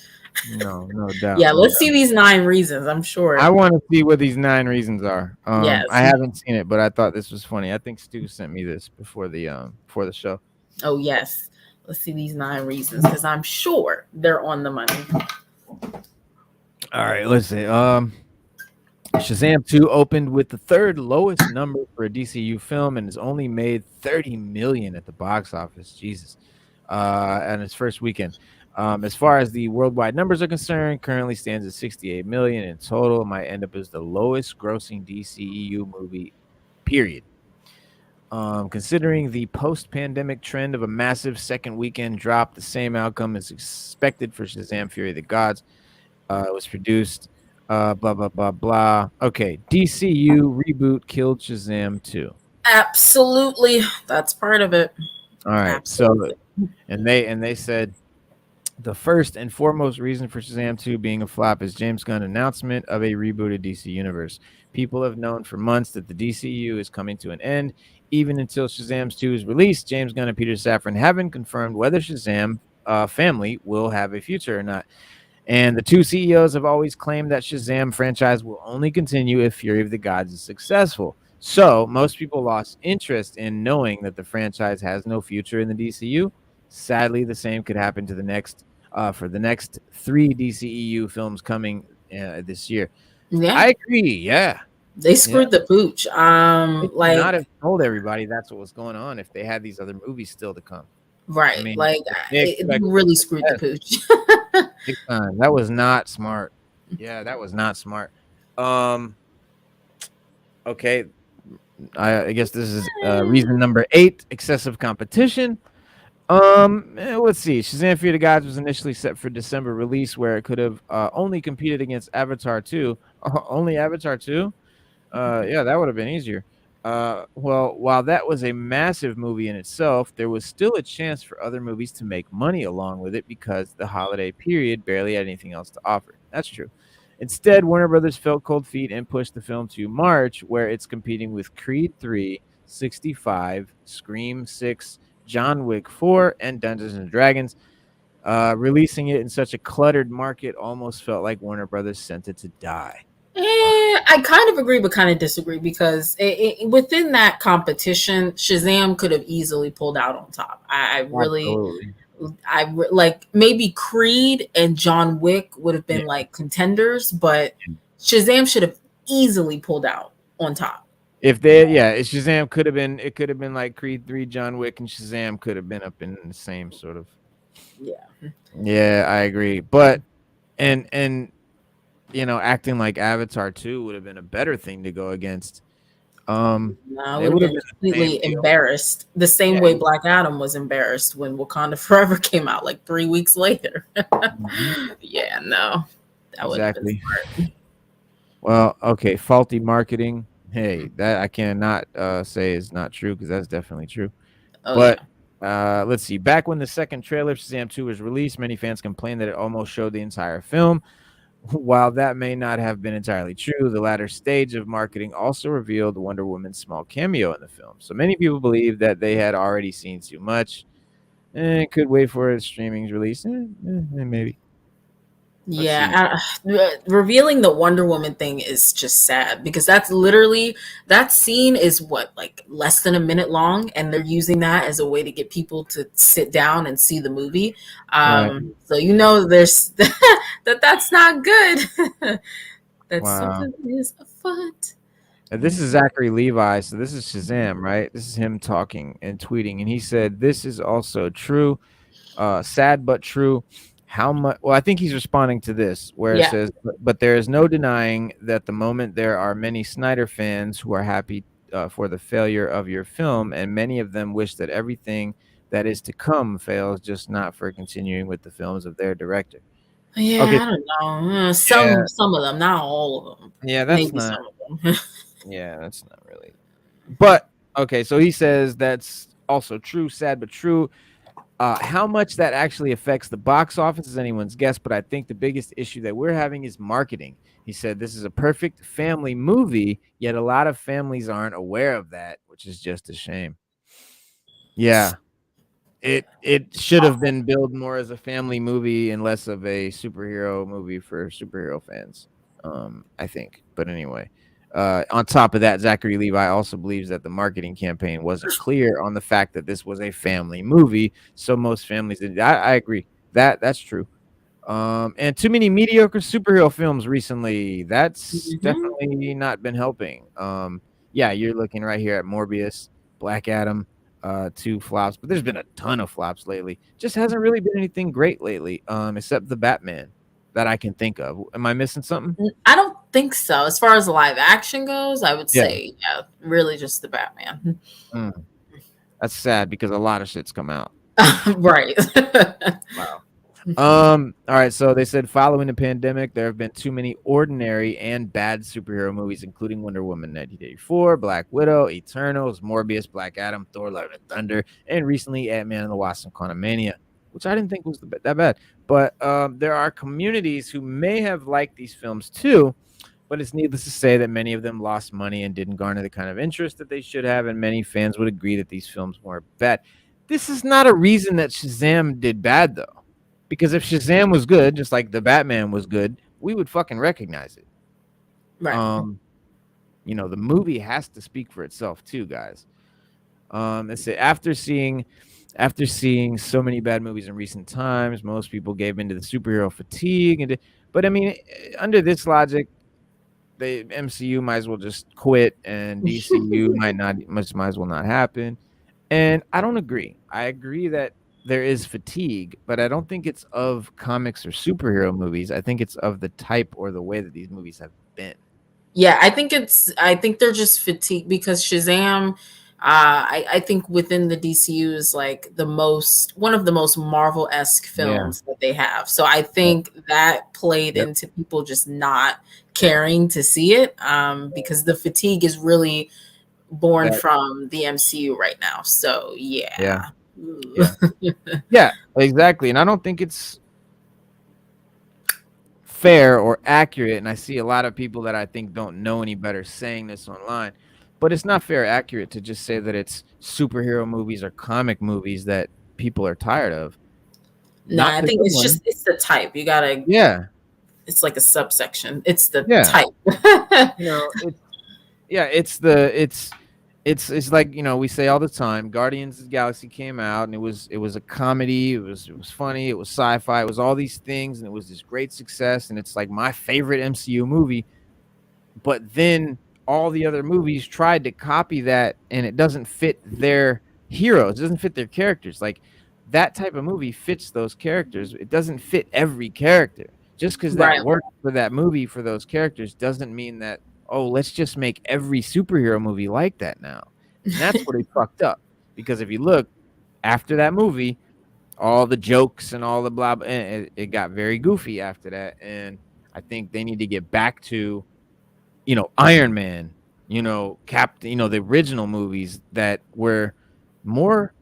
No doubt. Yeah, let's see these 9 reasons. I'm sure. I want to see what these 9 reasons are. Yes. I haven't seen it, but I thought this was funny. I think Stu sent me this before the show. Oh yes, let's see these 9 reasons, because I'm sure they're on the money. All right, let's see. Shazam 2 opened with the 3rd lowest number for a DCEU film, and has only made $30 million at the box office. Jesus, and its first weekend. As far as the worldwide numbers are concerned, currently stands at 68 million in total. It might end up as the lowest grossing DCEU movie, period. Considering the post-pandemic trend of a massive second weekend drop, the same outcome is expected for Shazam Fury of the Gods. It was produced, blah, blah, blah, blah. Okay, DCU reboot killed Shazam 2. Absolutely. That's part of it. All right. Absolutely. So, and they said, the first and foremost reason for Shazam 2 being a flop is James Gunn's announcement of a rebooted DC universe. People have known for months that the DCEU is coming to an end. Even until Shazam 2 is released, James Gunn and Peter Safran haven't confirmed whether Shazam family will have a future or not. And the 2 CEOs have always claimed that Shazam franchise will only continue if Fury of the Gods is successful. So most people lost interest in knowing that the franchise has no future in the DCU. Sadly, the same could happen to the next 3 DCEU films coming this year. Yeah, I agree. Yeah, they screwed the pooch. Like, not have told everybody that's what was going on if they had these other movies still to come. Right, I mean, it really screwed the pooch. That was not smart. Yeah, that was not smart. Okay, I guess this is reason number 8: excessive competition. Let's see. Shazam Fury of the Gods was initially set for December release, where it could have only competed against Avatar 2. Only Avatar 2? Yeah, that would have been easier. Well, while that was a massive movie in itself, there was still a chance for other movies to make money along with it because the holiday period barely had anything else to offer. That's true. Instead, Warner Brothers felt cold feet and pushed the film to March, where it's competing with Creed 3, 65, Scream 6, John Wick 4, and Dungeons and Dragons. Releasing it in such a cluttered market almost felt like Warner Brothers sent it to die. I kind of agree, but kind of disagree because within that competition, Shazam could have easily pulled out on top. I really, like maybe Creed and John Wick would have been like contenders, but Shazam should have easily pulled out on top. If Shazam could have been, it could have been like Creed 3, John Wick, and Shazam could have been up in the same sort of. Yeah, I agree. But and acting like Avatar 2 would have been a better thing to go against. No, they would have been completely embarrassed. The same way Black Adam was embarrassed when Wakanda Forever came out like 3 weeks later. Yeah, no. That would have been smart. Well, okay, faulty marketing. Hey, that I cannot say is not true because that's definitely true. Let's see. Back when the second trailer of Shazam 2 was released, many fans complained that it almost showed the entire film. While that may not have been entirely true, the latter stage of marketing also revealed Wonder Woman's small cameo in the film. So many people believe that they had already seen too much and could wait for its streaming's release. Maybe. Yeah, revealing the Wonder Woman thing is just sad because that's literally, that scene is what, like less than a minute long, and they're using that as a way to get people to sit down and see the movie. So there's that's not good. Something is afoot. This is Zachary Levi, so this is Shazam, right? This is him talking and tweeting, and he said, "This is also true, sad but true." How much? Well, I think he's responding to this, where it says, "But there is no denying that the moment there are many Snyder fans who are happy for the failure of your film, and many of them wish that everything that is to come fails, just not for continuing with the films of their director." Yeah, okay. I don't know. Some of them, not all of them. Yeah, that's not. Some of them. Yeah, that's not really. But okay, so he says that's also true, sad but true. How much that actually affects the box office is anyone's guess, but I think the biggest issue that we're having is marketing. He said this is a perfect family movie, yet a lot of families aren't aware of that, which is just a shame. Yeah. It should have been billed more as a family movie and less of a superhero movie for superhero fans, I think. But anyway. On top of that, Zachary Levi also believes that the marketing campaign wasn't clear on the fact that this was a family movie. So most families did. I agree. That's true. And too many mediocre superhero films recently. That's definitely not been helping. Yeah, you're looking right here at Morbius, Black Adam, 2 flops, but there's been a ton of flops lately. Just hasn't really been anything great lately, except the Batman that I can think of. Am I missing something? I don't think so. As far as live action goes, I would say, really just the Batman. That's sad because a lot of shit's come out. Right. Wow. All right. So they said following the pandemic, there have been too many ordinary and bad superhero movies, including Wonder Woman 1984, Black Widow, Eternals, Morbius, Black Adam, Thor: Love and Thunder, and recently Ant-Man and the Wasp and Quantumania, which I didn't think was that bad. But there are communities who may have liked these films too, but it's needless to say that many of them lost money and didn't garner the kind of interest that they should have, and many fans would agree that these films were bad. This is not a reason that Shazam did bad, though, because if Shazam was good, just like the Batman was good, we would fucking recognize it. Right. The movie has to speak for itself too, guys. Let's say after seeing so many bad movies in recent times, most people gave into the superhero fatigue. But I mean, under this logic, the MCU might as well just quit, and DCEU might as well not happen. And I don't agree. I agree that there is fatigue, but I don't think it's of comics or superhero movies. I think it's of the type or the way that these movies have been. Yeah, I think they're just fatigued because Shazam, I think within the DCU is like one of the most Marvel-esque films that they have. So I think that played into people just not caring to see it, because the fatigue is really born from the MCU right now. So yeah, exactly. And I don't think it's fair or accurate, and I see a lot of people that I think don't know any better saying this online, but it's not fair or accurate to just say that it's superhero movies or comic movies that people are tired of. No, I think it's the type. You gotta it's like a subsection. It's the Yeah. type. You know, it's like, you know, we say all the time, Guardians of the Galaxy came out and it was a comedy, it was funny, it was sci-fi, it was all these things, and it was this great success, and it's like my favorite MCU movie. But then all the other movies tried to copy that, and it doesn't fit their heroes, it doesn't fit their characters. Like, that type of movie fits those characters. It doesn't fit every character. Just because that worked for that movie for those characters doesn't mean that, oh, let's just make every superhero movie like that now. And that's what they fucked up. Because if you look, after that movie, all the jokes and all the blah, blah, it got very goofy after that. And I think they need to get back to, you know, Iron Man, you know, Captain, you know, the original movies that were more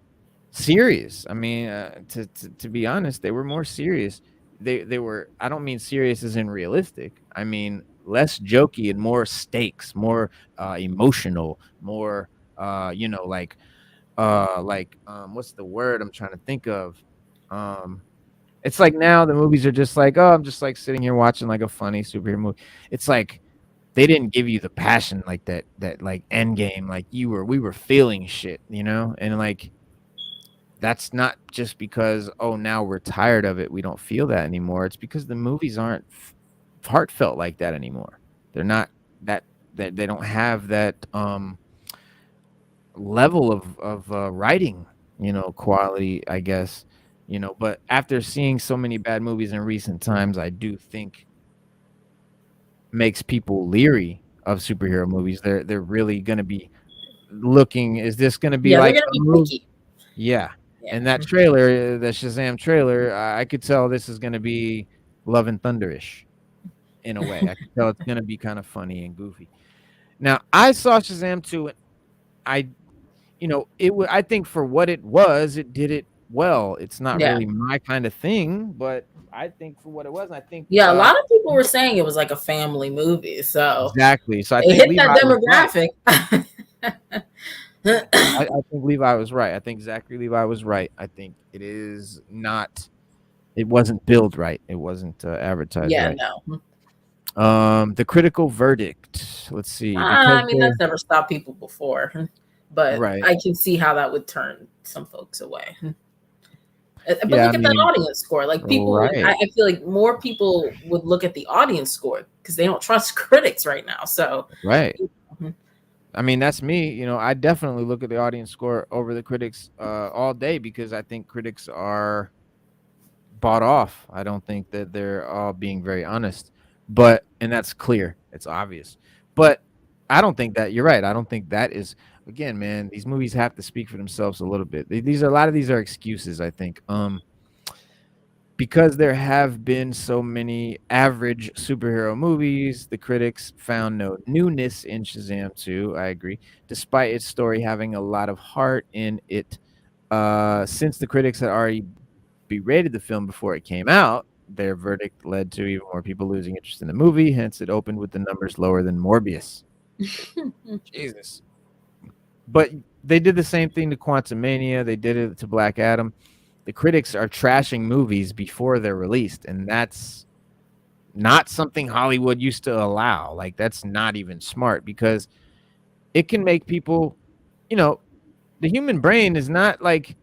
serious. I mean, to be honest, they were more serious. They were, I don't mean serious as in realistic. I mean less jokey and more stakes, more emotional, more you know, like what's the word I'm trying to think of? It's like now the movies are just like, oh, I'm just like sitting here watching like a funny superhero movie. It's like they didn't give you the passion like that like Endgame, like we were feeling shit, you know? And like, that's not just because, oh, now we're tired of it, we don't feel that anymore. It's because the movies aren't heartfelt like that anymore. They're not that they don't have that level of writing, you know, quality, I guess, you know. But after seeing so many bad movies in recent times, I do think makes people leery of superhero movies. They're really going to be looking, is this going to be like they're gonna be picky. Yeah. And that trailer, the Shazam trailer, I could tell this is going to be Love and Thunder-ish in a way. I could tell it's going to be kind of funny and goofy. Now, I saw Shazam 2, and I think for what it was, it did it well. It's not really my kind of thing, but I think for what it was, I think a lot of people were saying it was like a family movie. So exactly. So I think hit that demographic. I think Levi was right. I think Zachary Levi was right. I think it is not. It wasn't billed right. It wasn't advertised right. No. The critical verdict. Let's see. I mean, that's never stopped people before, but right. I can see how that would turn some folks away. But look at that audience score. Like people, I feel like more people would look at the audience score because they don't trust critics right now. So right. I mean, that's me. You know, I definitely look at the audience score over the critics all day, because I think critics are bought off. I don't think that they're all being very honest, and that's clear. It's obvious. But I don't think that, you're right. I don't think that is, again, man, these movies have to speak for themselves a little bit. A lot of these are excuses, I think. Because there have been so many average superhero movies, the critics found no newness in Shazam 2. I agree, despite its story having a lot of heart in it. Since the critics had already berated the film before it came out, their verdict led to even more people losing interest in the movie. Hence, it opened with the numbers lower than Morbius. Jesus. But they did the same thing to Quantumania. They did it to Black Adam. The critics are trashing movies before they're released, and that's not something Hollywood used to allow. Like, that's not even smart, because it can make people, you know, the human brain is not like,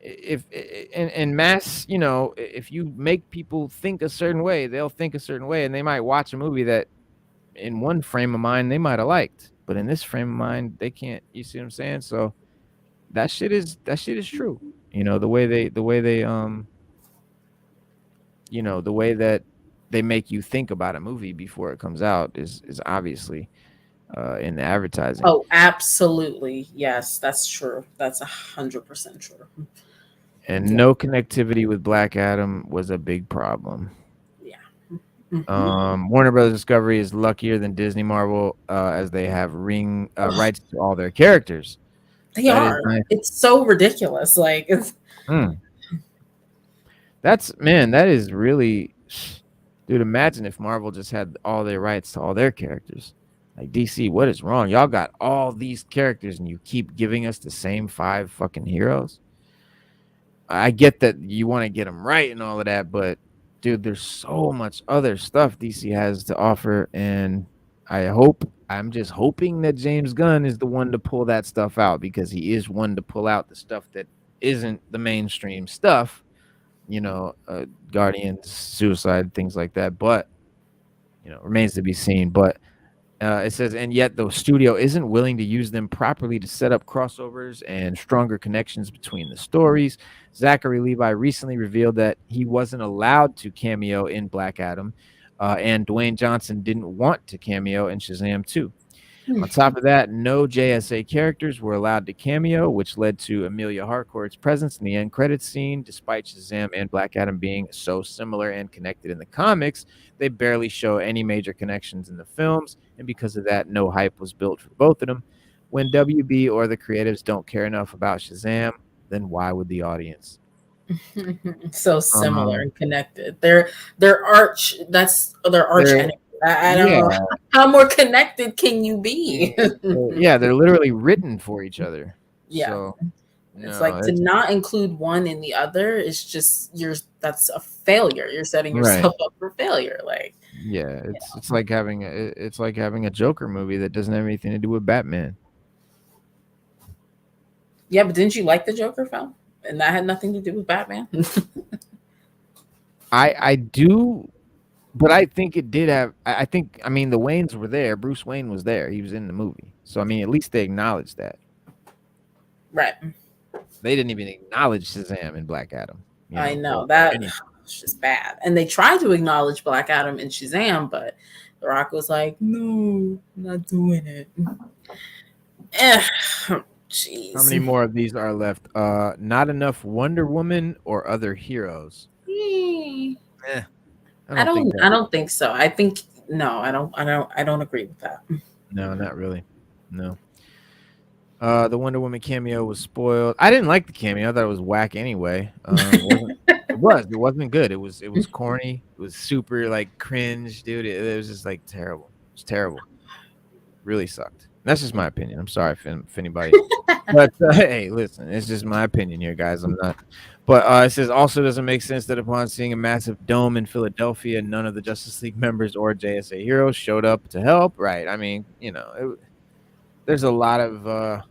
if in mass, you know, if you make people think a certain way, they'll think a certain way, and they might watch a movie that in one frame of mind they might have liked, but in this frame of mind they can't. You see what I'm saying? So that shit is true. You know, the way they you know, the way that they make you think about a movie before it comes out is obviously in the advertising. Oh, absolutely. Yes, that's true. That's 100% true. And no connectivity with Black Adam was a big problem. Yeah. Warner Brothers Discovery is luckier than Disney Marvel, as they have rights to all their characters. They are. Nice. It's so ridiculous. Like, it's. That is really, dude. Imagine if Marvel just had all their rights to all their characters. Like, DC, what is wrong? Y'all got all these characters and you keep giving us the same 5 fucking heroes. I get that you want to get them right and all of that, but dude, there's so much other stuff DC has to offer, and I'm just hoping that James Gunn is the one to pull that stuff out, because he is one to pull out the stuff that isn't the mainstream stuff, Guardians, Suicide, things like that. But remains to be seen. But it says, and yet the studio isn't willing to use them properly to set up crossovers and stronger connections between the stories. Zachary Levi recently revealed that he wasn't allowed to cameo in Black Adam, and Dwayne Johnson didn't want to cameo in Shazam 2. On top of that, no JSA characters were allowed to cameo, which led to Amelia Harcourt's presence in the end credits scene. Despite Shazam and Black Adam being so similar and connected in the comics, they barely show any major connections in the films, and because of that, no hype was built for both of them. When WB or the creatives don't care enough about Shazam, then why would the audience? So similar and connected. They're arch enemy. I don't know how more connected can you be. Yeah, they're literally written for each other. Yeah. So, it's like to not include one in the other is just that's a failure. You're setting yourself up for failure. Like, yeah, it's like having a Joker movie that doesn't have anything to do with Batman. Yeah, but didn't you like the Joker film? And that had nothing to do with Batman. I do. But I think it did have. I mean, the Waynes were there. Bruce Wayne was there. He was in the movie. So I mean, at least they acknowledged that. Right. They didn't even acknowledge Shazam and Black Adam. I know that was just bad. And they tried to acknowledge Black Adam and Shazam, but The Rock was like, "No, I'm not doing it." Jeez. How many more of these are left? Not enough Wonder Woman or other heroes. I don't think so. I think no, I don't agree with that. No, not really. No. The Wonder Woman cameo was spoiled. I didn't like the cameo. I thought it was whack anyway. It wasn't good. It was corny. It was super like cringe, dude. It was just like terrible. It was terrible. Really sucked. That's just my opinion. I'm sorry if anybody. But hey, listen, it's just my opinion here, guys. I'm not. But it says also doesn't make sense that upon seeing a massive dome in Philadelphia, none of the Justice League members or JSA heroes showed up to help. Right? I mean, there's a lot of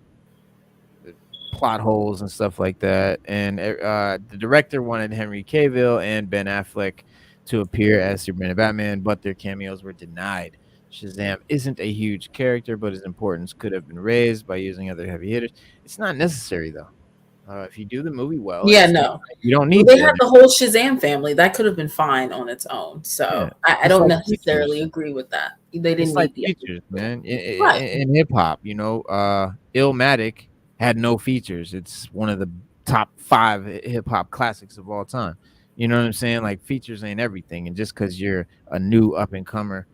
plot holes and stuff like that. And the director wanted Henry Cavill and Ben Affleck to appear as Superman and Batman, but their cameos were denied. Shazam isn't a huge character, but his importance could have been raised by using other heavy hitters. It's not necessary, though. If you do the movie well, you don't need. They had the whole Shazam family that could have been fine on its own. So I don't necessarily agree with that. They didn't need the features, man. In hip hop, Illmatic had no features. It's one of the top 5 hip hop classics of all time. You know what I'm saying? Like, features ain't everything, and just because you're a new up and comer,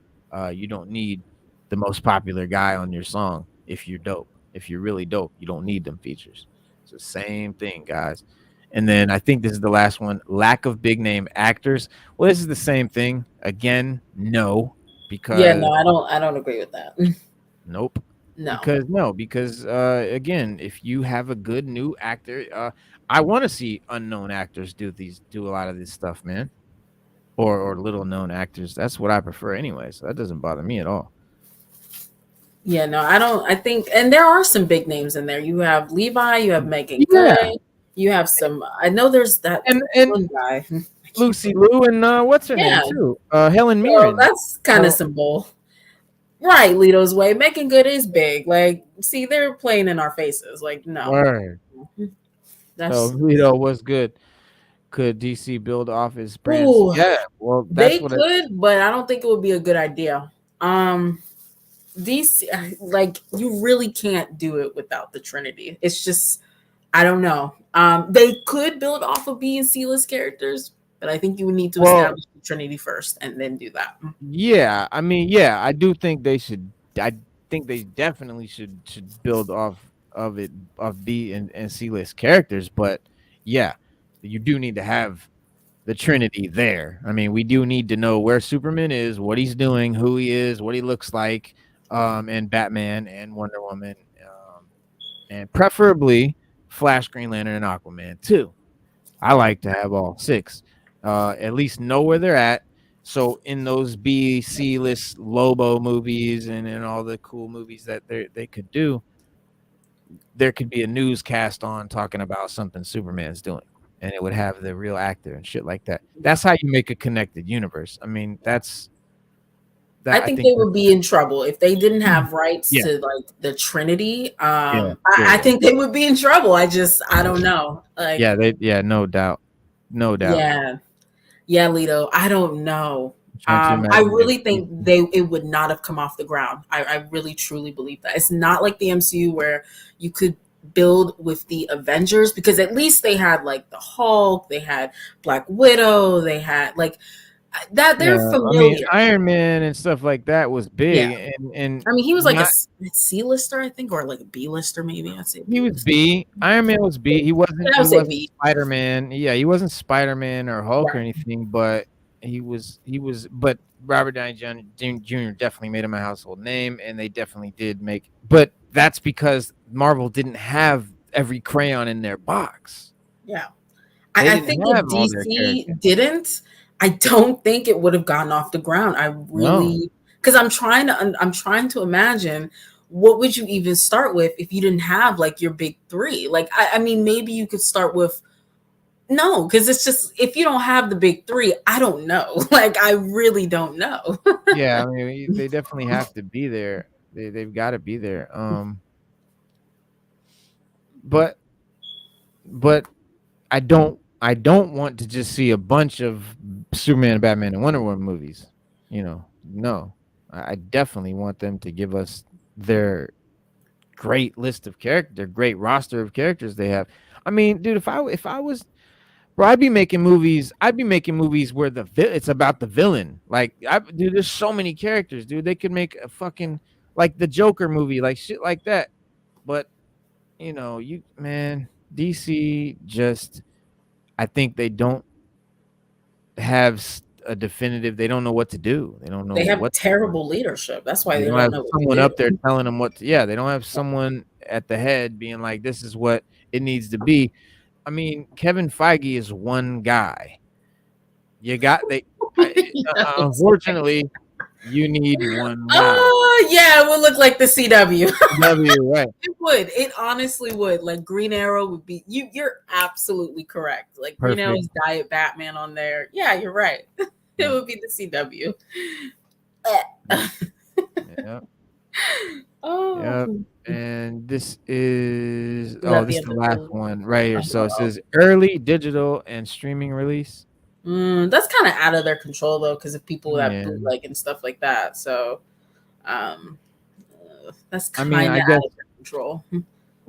you don't need the most popular guy on your song. If you're dope, if you're really dope, you don't need them features. It's the same thing, guys. And then I think this is the last one. Lack of big name actors. Well, this is the same thing. Again, no, because I don't agree with that. Nope. No. Because again, if you have a good new actor, I want to see unknown actors do a lot of this stuff, man. Or little known actors. That's what I prefer anyway. So that doesn't bother me at all. Yeah, no, I don't. I think, and there are some big names in there. You have Levi, you have Megan Gray, you have some. I know there's that and one guy, Lucy Liu, and what's her name too? Helen Mirren. That's kind of some bull. Right, Lito's Way. Making Good is big. Like, see, they're playing in our faces. Like, no. Word. So Lito was good. Could DC build off his brand? Yeah, well, they could, but I don't think it would be a good idea. DC, like, you really can't do it without the Trinity. It's just, I don't know. They could build off of B and C-list characters, but I think you would need to establish the Trinity first and then do that. Yeah, I mean, I do think they should. I think they definitely should build off of B and C-list characters, but yeah. You do need to have the Trinity there. I mean, we do need to know where Superman is, what he's doing, who he is, what he looks like, and Batman and Wonder Woman, and preferably Flash, Green Lantern, and Aquaman too. I like to have all 6. at least know where they're at. So in those B, C list Lobo movies and in all the cool movies that they could do, there could be a newscast on talking about something Superman's doing, and it would have the real actor and shit like that. That's how you make a connected universe. I mean, I think they would be in trouble if they didn't have rights Yeah. to like the Trinity. Yeah. I think they would be in trouble. I don't know. Like, no doubt. Yeah, Lito. I don't know. I really think it would not have come off the ground. I really truly believe that. It's not like the MCU where you could build with the Avengers, because at least they had like the Hulk, they had Black Widow, they had like that. They're familiar. I mean, Iron Man and stuff like that was big, and I mean, he was like a C-lister, I think, or like a B-lister, maybe. I'd say he was B. Iron Man was B. He wasn't Spider-Man. Yeah, he wasn't Spider-Man or Hulk or anything, but he was. But Robert Downey Jr. definitely made him a household name, and they definitely did make. But that's because Marvel didn't have every crayon in their box. Yeah, I think if DC didn't, I don't think it would have gotten off the ground. I really, because I'm trying to imagine, what would you even start with if you didn't have like your big three? Like, I mean, maybe you could start with no, because it's just, if you don't have the big three, I don't know. Like, I really don't know. Yeah, I mean, they definitely have to be there. They've got to be there. But I don't want to just see a bunch of Superman, Batman, and Wonder Woman movies. No. I definitely want them to give us their great list of characters, their great roster of characters they have. I mean, dude, if I was, bro, I'd be making movies where it's about the villain. Like, dude, there's so many characters, dude. They could make a fucking, like, the Joker movie, like shit like that. But DC just, I think they don't have a definitive. They don't know what to do. They don't know. They have terrible leadership. That's why they don't have know someone up there telling them what. They don't have someone at the head being like, "This is what it needs to be." I mean, Kevin Feige is one guy. Unfortunately, you need one guy. Oh, yeah, it would look like the CW. Right. It would. It honestly would. Like, Green Arrow would be. You're absolutely correct. Like, Green Arrow's Diet Batman on there. Yeah, you're right. It would be the CW. Yeah. Oh. Yep. And this is the last one right here. So it says early digital and streaming release. That's kind of out of their control though, because of people that bootleg and stuff like that. So that's kind of out of their control.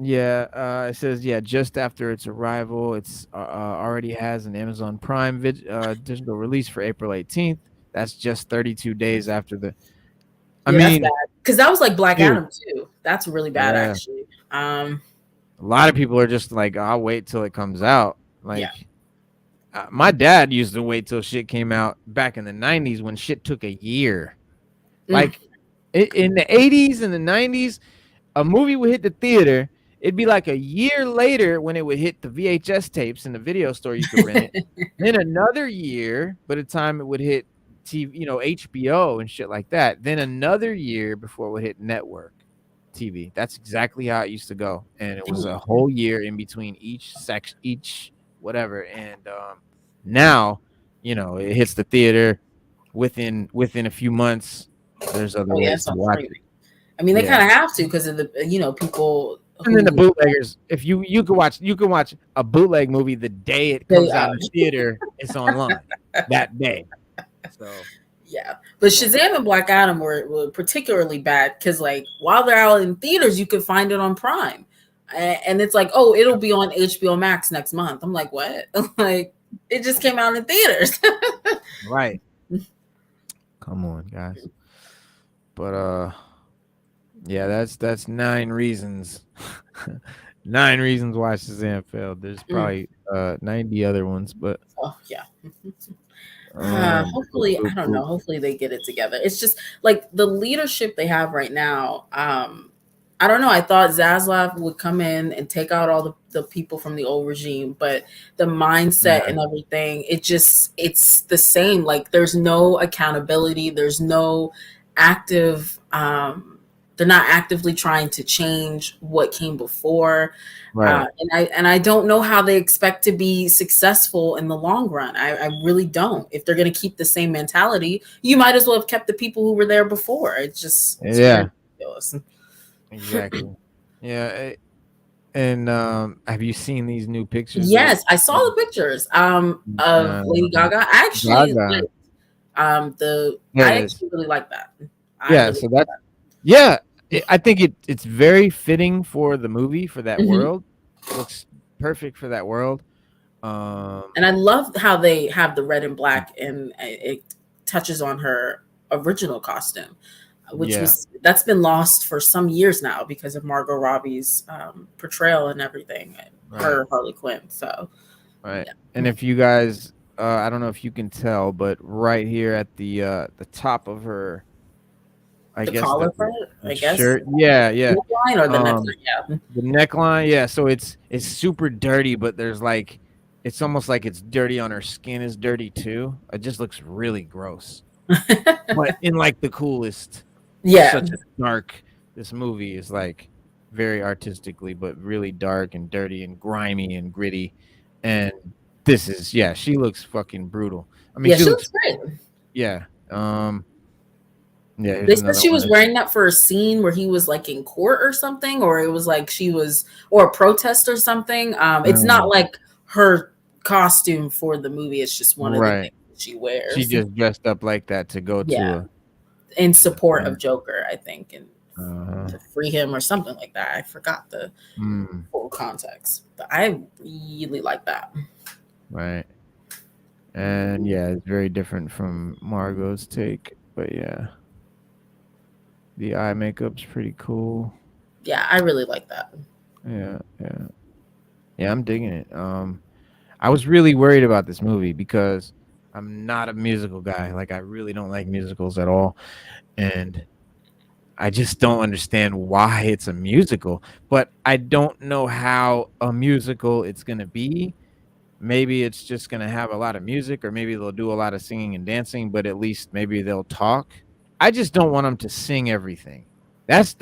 Yeah, it says just after its arrival, it's already has an Amazon Prime digital release for April 18th. That's just 32 days after the. I mean, because that was like Black Adam too. That's really bad, actually. A lot of people are just like, I'll wait till it comes out. Like, my dad used to wait till shit came out back in the 90s when shit took a year. Like, in the 80s and the 90s, a movie would hit the theater. It'd be like a year later when it would hit the VHS tapes in the video store you could rent it. Then another year by the time it would hit TV, HBO and shit like that. Then another year before it would hit network TV. That's exactly how it used to go. And it was a whole year in between each whatever. And now, it hits the theater within a few months. There's other ways to watch it. I mean, they kind of have to, because of the people. And then the bootleggers. If you can watch a bootleg movie the day it comes out in the theater, it's online that day. So yeah, but Shazam and Black Adam were particularly bad because, like, while they're out in theaters, you could find it on Prime, and it's like, oh, it'll be on HBO Max next month. I'm like, what? Like, it just came out in theaters. Right. Come on, guys. But yeah, that's 9 reasons. 9 reasons why Shazam failed. There's probably 90 other ones, but yeah. Hopefully, I don't know. Hopefully they get it together. It's just like the leadership they have right now. I don't know. I thought Zaslav would come in and take out all the people from the old regime, but the mindset and everything, it's the same. Like there's no accountability. There's no active, they're not actively trying to change what came before. Right. And I don't know how they expect to be successful in the long run. I really don't. If they're going to keep the same mentality, you might as well have kept the people who were there before. It's ridiculous. Exactly. Yeah. And have you seen these new pictures? Yes, I saw the pictures of Lady Gaga. I actually I actually really like that. I think it's very fitting for the movie, for that world. It looks perfect for that world. And I love how they have the red and black, and it touches on her original costume, which that's been lost for some years now because of Margot Robbie's portrayal and everything, her Harley Quinn. So, and if you guys, I don't know if you can tell, but right here at the top of her, I guess the shirt, neckline or the neckline, the neckline, so it's super dirty, but there's like, it's almost like it's dirty on her skin is dirty too. It just looks really gross, but in like the coolest. Such a dark. This movie is like very artistically, but really dark and dirty and grimy and gritty. And this is she looks fucking brutal. I mean, she looks great. Yeah. They said she was wearing that for a scene where he was like in court or something, or it was like she was, or a protest or something. It's not like her costume for the movie. It's just one of the things that she wears. She just dressed up like that to go to in support of Joker, I think, and to free him or something like that. I forgot the full context, but I really like that. Right. And it's very different from Margot's take, but the eye makeup's pretty cool. Yeah, I really like that. Yeah, I'm digging it. I was really worried about this movie because I'm not a musical guy. Like, I really don't like musicals at all. And I just don't understand why it's a musical. But I don't know how a musical it's going to be. Maybe it's just going to have a lot of music, or maybe they'll do a lot of singing and dancing, but at least maybe they'll talk. I just don't want them to sing everything. That's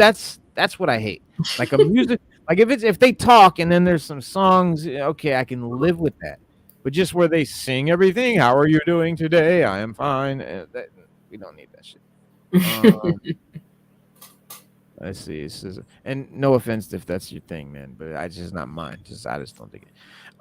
what I hate. Like a music, like if they talk and then there's some songs, okay, I can live with that. But just where they sing everything, how are you doing today? I am fine. We don't need that shit. Let's see. And no offense if that's your thing, man, but it's just not mine. I just don't think it.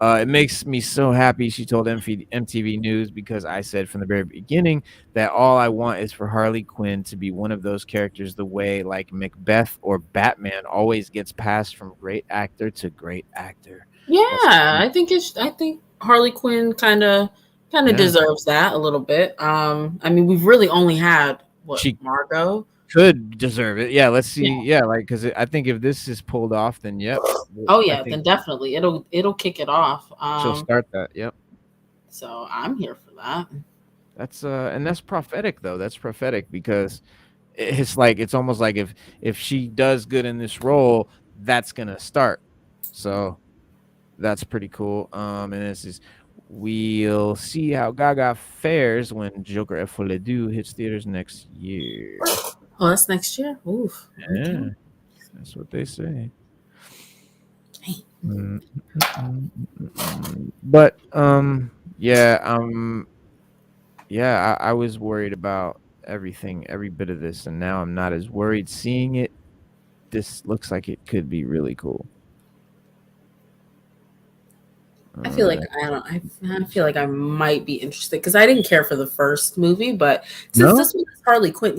It makes me so happy, she told MTV News, because I said from the very beginning that all I want is for Harley Quinn to be one of those characters the way like Macbeth or Batman always gets passed from great actor to great actor. Yeah, I think Harley Quinn kind of deserves that a little bit. I mean, we've really only had Margot could deserve it. Yeah, let's see. Yeah, like because I think if this is pulled off, then then definitely it'll kick it off. She'll start that. Yep. So I'm here for that. That's and that's prophetic though. That's prophetic because it's almost like if she does good in this role, that's gonna start. So that's pretty cool. And this is. We'll see how Gaga fares when Joker et Folie Deux hits theaters next year. Oh, that's next year? Oof. Yeah, okay. That's what they say. But I was worried about every bit of this, and now I'm not as worried. Seeing it, this looks like it could be really cool. I feel like I feel like I might be interested because I didn't care for the first movie, but since this was Harley Quinn,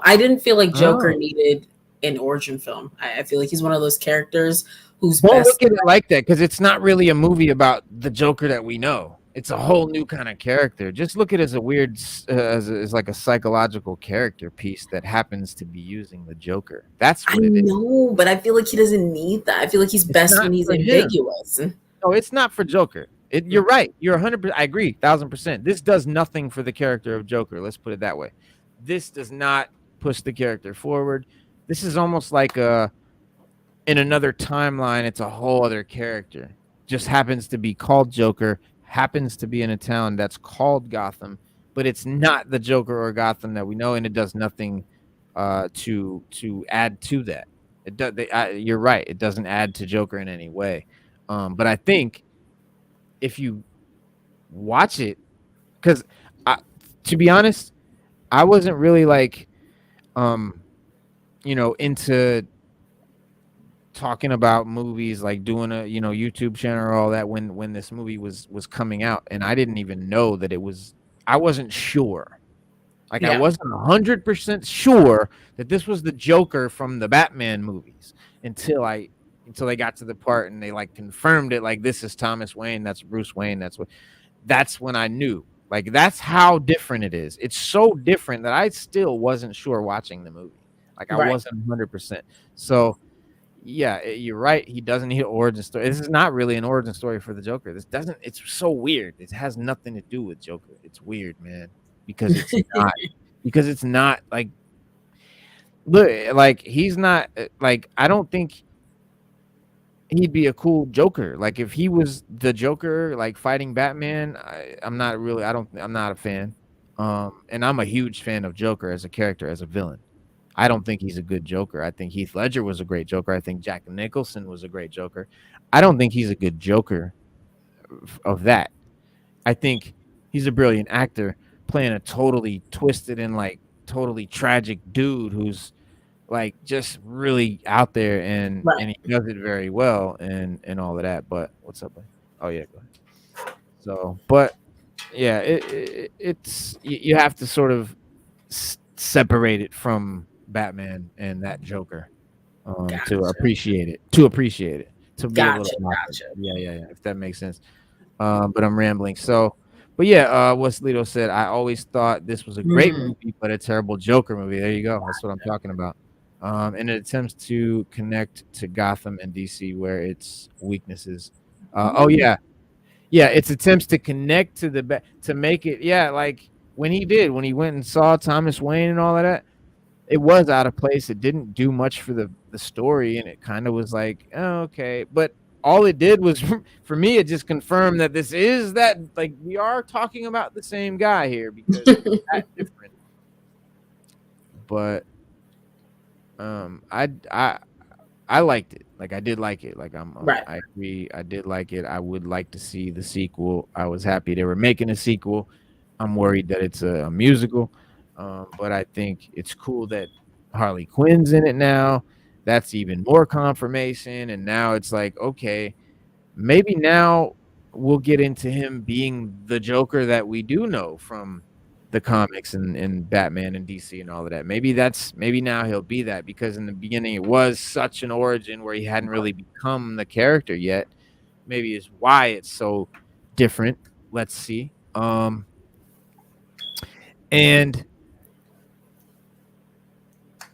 I didn't feel like Joker needed an origin film. I feel like he's one of those characters who's best. Look at it like that because it's not really a movie about the Joker that we know. It's a whole new kind of character. Just look at it as a weird, as like a psychological character piece that happens to be using the Joker. That's what it is. I know, but I feel like he doesn't need that. I feel like he's best when he's ambiguous. No, it's not for Joker. You're right. You're 100%. I agree, 1,000%. This does nothing for the character of Joker. Let's put it that way. This does not push the character forward. This is almost like in another timeline, it's a whole other character. Just happens to be called Joker, happens to be in a town that's called Gotham, but it's not the Joker or Gotham that we know, and it does nothing to add to that. It does. You're right. It doesn't add to Joker in any way. But I think if you watch it, because to be honest, I wasn't really like, into talking about movies, like doing a YouTube channel or all that when this movie was coming out, and I didn't even know that it was. I wasn't sure. Like I wasn't 100% sure that this was the Joker from the Batman movies until they got to the part and they like confirmed it. Like, this is Thomas Wayne, that's Bruce Wayne, that's when I knew. Like, that's how different it is. It's so different that I still wasn't sure watching the movie. Like, I wasn't 100%. So, yeah, you're right. He doesn't need an origin story. This is not really an origin story for the Joker. It's so weird. It has nothing to do with Joker. It's weird, man, because it's not like, look, like, he's not like, I don't think he'd be a cool Joker. Like, if he was the Joker, like fighting Batman, I'm not a fan. And I'm a huge fan of Joker as a character, as a villain. I don't think he's a good Joker. I think Heath Ledger was a great Joker. I think Jack Nicholson was a great Joker. I don't think he's a good Joker of that. I think he's a brilliant actor playing a totally twisted and like totally tragic dude who's like just really out there, and he does it very well and all of that. But what's up, buddy? Oh yeah, go ahead. So, but yeah, it's you have to sort of separate it from Batman and that Joker to appreciate it, to be able to watch it. Yeah, if that makes sense. But I'm rambling. So, but yeah, what Lito said, I always thought this was a great movie, but a terrible Joker movie. There you go. That's what I'm talking about. And it attempts to connect to Gotham and DC where its weaknesses. Its attempts to connect to to make it. Yeah, like when he went and saw Thomas Wayne and all of that, it was out of place. It didn't do much for the story, and it kind of was like, oh, okay. But all it did was, for me, it just confirmed that this is that, like, we are talking about the same guy here because it's that different. But I liked it. Like, I did like it. Like, I agree. I did like it. I would like to see the sequel. I was happy they were making a sequel. I'm worried that it's a musical. But I think it's cool that Harley Quinn's in it now. That's even more confirmation. And now it's like, okay, maybe now we'll get into him being the Joker that we do know from the comics and Batman and DC and all of that. Maybe now he'll be that, because in the beginning it was such an origin where he hadn't really become the character yet. Maybe it's why it's so different. Let's see. And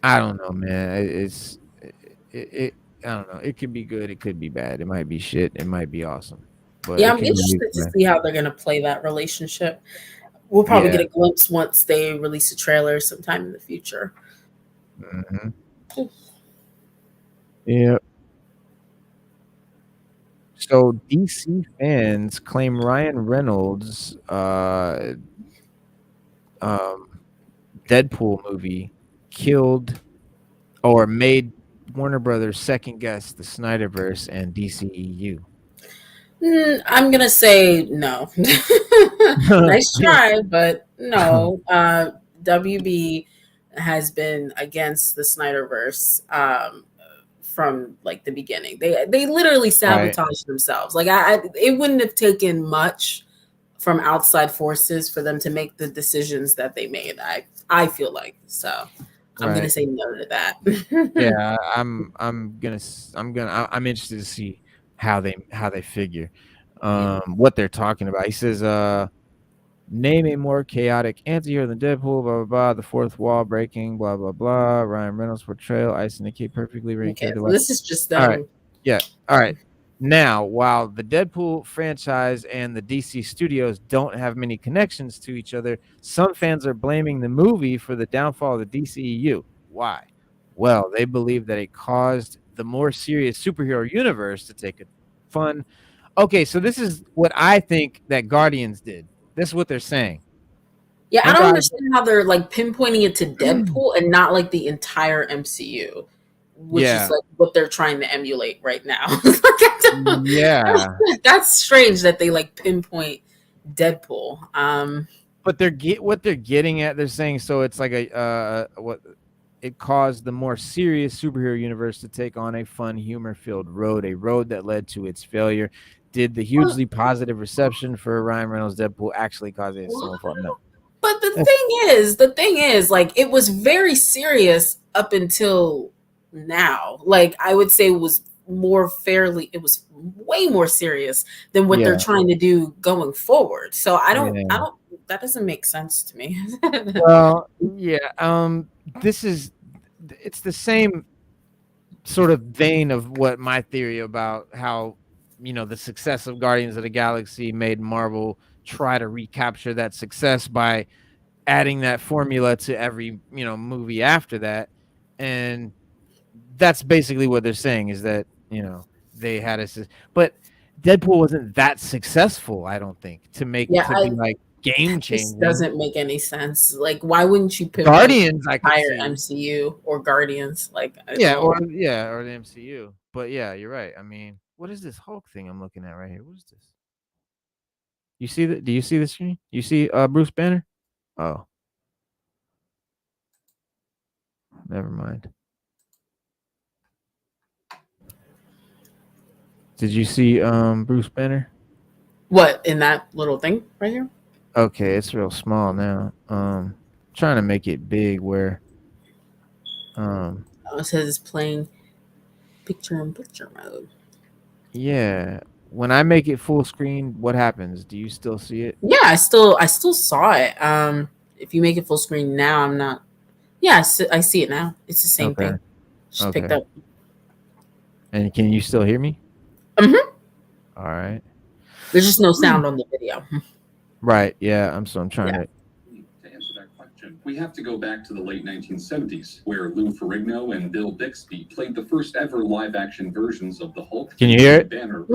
I don't know, man. I don't know. It could be good. It could be bad. It might be shit. It might be awesome. But yeah, I'm interested to see how they're going to play that relationship. We'll probably get a glimpse once they release a trailer sometime in the future. Mm-hmm. Yeah. So DC fans claim Ryan Reynolds' Deadpool movie killed or made Warner Brothers second guess the SnyderVerse and DCEU. I'm gonna say no. Nice try, but no. WB has been against the SnyderVerse from like the beginning. They literally sabotaged themselves. Like it wouldn't have taken much from outside forces for them to make the decisions that they made. I feel like so. I'm gonna say no to that. Yeah, I'm interested to see how they figure what they're talking about. He says, name a more chaotic anti-hero than Deadpool, blah blah blah, the fourth wall breaking, blah blah blah, Ryan Reynolds portrayal, Ice and Nicky perfectly okay, so this is just them. All right. Yeah. All right. Now, while the Deadpool franchise and the DC studios don't have many connections to each other, some fans are blaming the movie for the downfall of the DCEU. Why? Well, they believe that it caused the more serious superhero universe to take a fun. Okay, so this is what I think that Guardians did. This is what they're saying. Yeah, I don't understand how they're like pinpointing it to Deadpool and not like the entire MCU, which is like what they're trying to emulate right now. That's strange that they like pinpoint Deadpool. But what they're getting at. They're saying so it's like what it caused the more serious superhero universe to take on a fun, humor-filled road, a road that led to its failure. Did the hugely positive reception for Ryan Reynolds' Deadpool actually cause it so far? No. But the thing is, like, it was very serious up until now. Like, I would say it was way more serious than what they're trying to do going forward. So I don't, that doesn't make sense to me. Well, yeah. It's the same sort of vein of what my theory about how, the success of Guardians of the Galaxy made Marvel try to recapture that success by adding that formula to every movie after that. And that's basically what they're saying, is that they had but Deadpool wasn't that successful, I don't think, to make be like game changing. Doesn't make any sense. Like, why wouldn't you pick Guardians? I could hire MCU or Guardians, like or the MCU. But yeah, you're right. I mean, what is this Hulk thing I'm looking at right here? What is this? You see that? Do you see the screen? You see Bruce Banner? Oh, never mind. Did you see Bruce Banner? What, in that little thing right here? Okay, it's real small now. Trying to make it big where it says it's playing picture-in-picture mode. Yeah. When I make it full screen, what happens? Do you still see it? Yeah, I still saw it. If you make it full screen now, I'm not. Yeah, I see it now. It's the same thing. Just picked up. And can you still hear me? Mm-hmm. All right. There's just no sound on the video. Right. Yeah. I'm trying to. To answer that question, we have to go back to the late 1970s, where Lou Ferrigno and Bill Bixby played the first ever live-action versions of the Hulk. Can you hear it? Banner.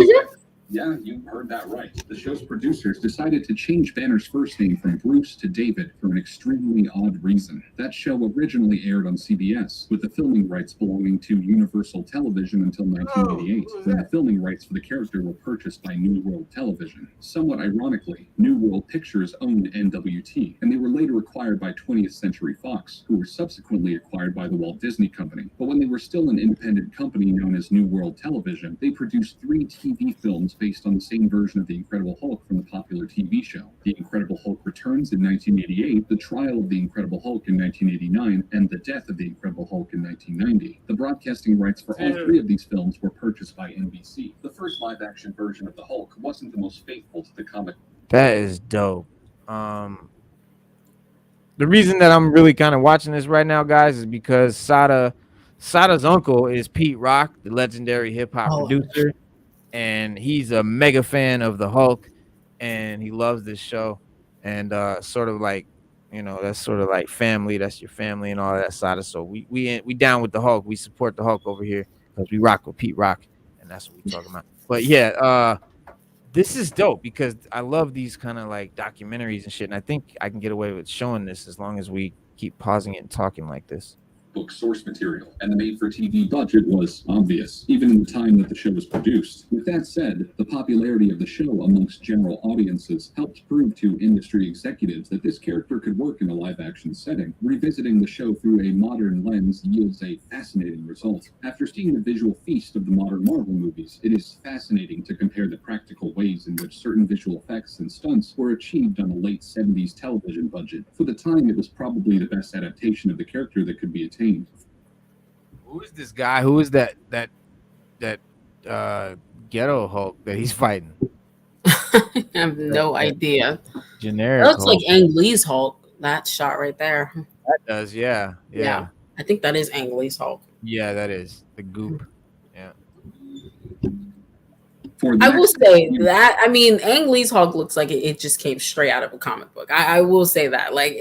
Yeah, you heard that right. The show's producers decided to change Banner's first name from Bruce to David for an extremely odd reason. That show originally aired on CBS, with the filming rights belonging to Universal Television until 1988, when the filming rights for the character were purchased by New World Television. Somewhat ironically, New World Pictures owned NWT, and they were later acquired by 20th Century Fox, who were subsequently acquired by the Walt Disney Company. But when they were still an independent company known as New World Television, they produced 3 TV films based on the same version of The Incredible Hulk from the popular TV show. The Incredible Hulk Returns in 1988, The Trial of the Incredible Hulk in 1989, and The Death of the Incredible Hulk in 1990. The broadcasting rights for all 3 of these films were purchased by NBC. The first live-action version of the Hulk wasn't the most faithful to the comic. That is dope. The reason that I'm really kind of watching this right now, guys, is because Sada's uncle is Pete Rock, the legendary hip-hop producer. And he's a mega fan of the Hulk, and he loves this show. And sort of like, that's sort of like family. That's your family and all that side of. So we down with the Hulk. We support the Hulk over here because we rock with Pete Rock, and that's what we talking about. But yeah, this is dope because I love these kind of like documentaries and shit. And I think I can get away with showing this as long as we keep pausing it and talking like this. Book source material, and the made-for-TV budget was obvious, even in the time that the show was produced. With that said, the popularity of the show amongst general audiences helped prove to industry executives that this character could work in a live-action setting. Revisiting the show through a modern lens yields a fascinating result. After seeing the visual feast of the modern Marvel movies, it is fascinating to compare the practical ways in which certain visual effects and stunts were achieved on a late 70s television budget. For the time, it was probably the best adaptation of the character that could be attained. Who is this guy? Who is that ghetto Hulk that he's fighting? I have no idea. Generic. That looks like Ang Lee's Hulk. That shot right there. That does, yeah. I think that is Ang Lee's Hulk. Yeah, that is the goop. Yeah. I will say that. I mean, Ang Lee's Hulk looks like it just came straight out of a comic book. I will say that. Like,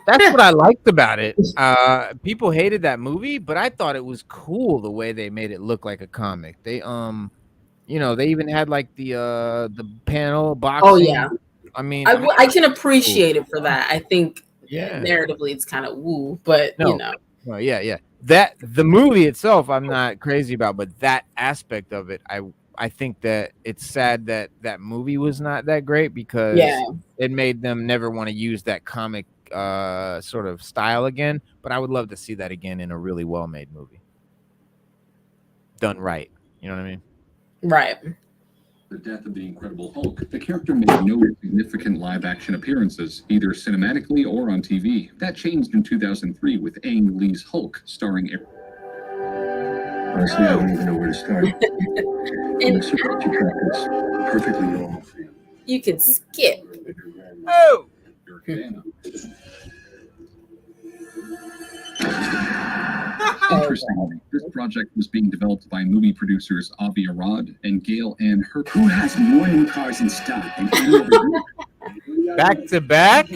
that's what I liked about it. People hated that movie, but I thought it was cool the way they made it look like a comic. They they even had like the panel boxing. Oh yeah. I mean, I can appreciate it for that. I think yeah, narratively it's kind of woo, but Well, yeah. That the movie itself, I'm not crazy about, but that aspect of it, I think that it's sad that that movie was not that great because it made them never want to use that comic sort of style again. But I would love to see that again in a really well-made movie, done right. You know what I mean? Right. The death of the Incredible Hulk, the character made no significant live-action appearances, either cinematically or on TV. That changed in 2003 with Ang Lee's Hulk, starring Honestly, I don't even know where to start. I'm surprised you got this perfectly normal for you. You can skip. Oh! Interestingly, this project was being developed by movie producers Avi Arad and Gail Ann Hurd. Who has more new cars in stock than any other? Back to back?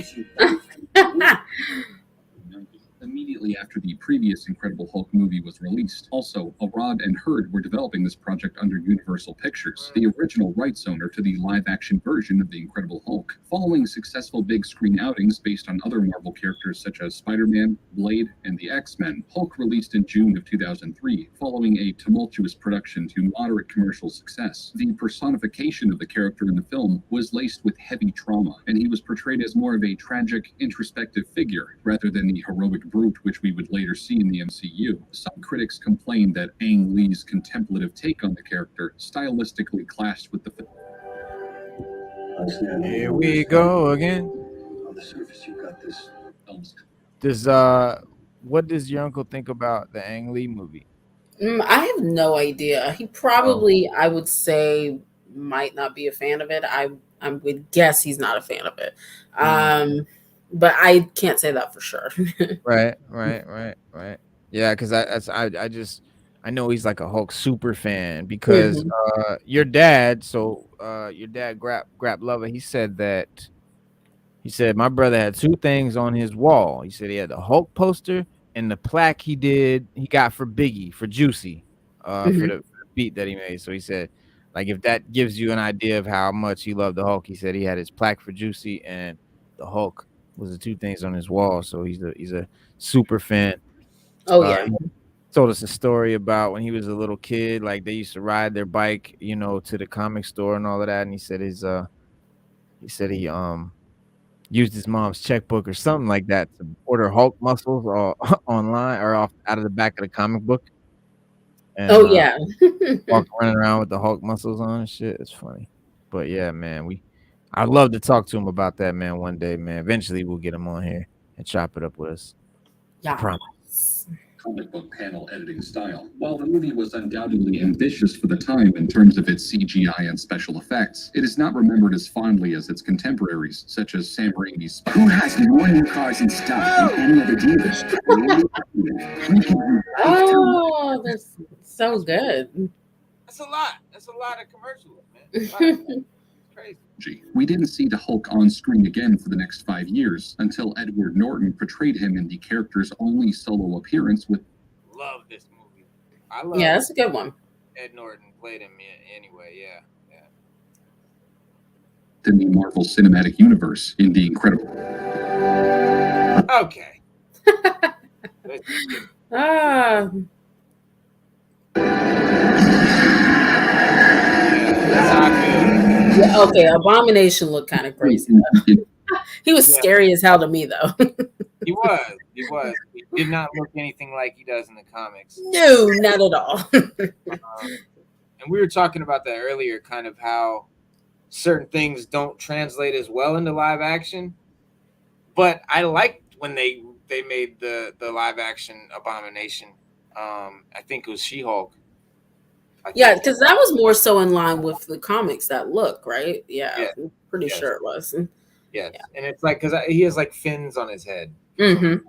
Immediately after the previous Incredible Hulk movie was released. Also, Arad and Hurd were developing this project under Universal Pictures, the original rights owner to the live-action version of the Incredible Hulk. Following successful big-screen outings based on other Marvel characters such as Spider-Man, Blade, and the X-Men, Hulk released in June of 2003, following a tumultuous production to moderate commercial success. The personification of the character in the film was laced with heavy trauma, and he was portrayed as more of a tragic, introspective figure, rather than the heroic brute which we would later see in the MCU. Some critics complained that Ang Lee's contemplative take on the character stylistically clashed with the film. Here we go again. On the surface, you got this. What does your uncle think about the Ang Lee movie? I have no idea. He probably, I would say, might not be a fan of it. I would guess he's not a fan of it. But I can't say that for sure. Right. Yeah, because I know he's like a Hulk super fan because your dad Grap Lover, he said my brother had two things on his wall. He said he had the Hulk poster and the plaque he got for Biggie, for Juicy, for the beat that he made. So he said, like, if that gives you an idea of how much he loved the Hulk, he said he had his plaque for Juicy and the Hulk was the two things on his wall. So he's a super fan. Oh yeah. He told us a story about when he was a little kid, like they used to ride their bike, to the comic store and all of that. And he said he used his mom's checkbook or something like that to order Hulk muscles or online or out of the back of the comic book. And, walk running around with the Hulk muscles on and shit. It's funny. But yeah, man, I'd love to talk to him about that, man, one day, man. Eventually, we'll get him on here and chop it up with us. Yeah. I promise. Comic book panel editing style. While the movie was undoubtedly ambitious for the time in terms of its CGI and special effects, it is not remembered as fondly as its contemporaries, such as Sam Raimi's. Who has more new cars in stock than any other dealers? Oh, that's so good. That's a lot. That's a lot of commercials, man. Crazy. We didn't see the Hulk on screen again for the next 5 years until Edward Norton portrayed him in the character's only solo appearance with. Love this movie. I love. Yeah, that's a good one. Ed Norton played him anyway. Yeah. In the Marvel Cinematic Universe in The Incredible. Okay. That's how I feel. Yeah, okay, Abomination looked kind of crazy. He was scary as hell to me, though. He was. He did not look anything like he does in the comics. No, not at all. And we were talking about that earlier, kind of how certain things don't translate as well into live action. But I liked when they made the live action Abomination. I think it was She-Hulk. Yeah, because that was more so in line with the comics that look, right? Yeah. I'm pretty sure it was. Yeah, and it's like because he has like fins on his head. And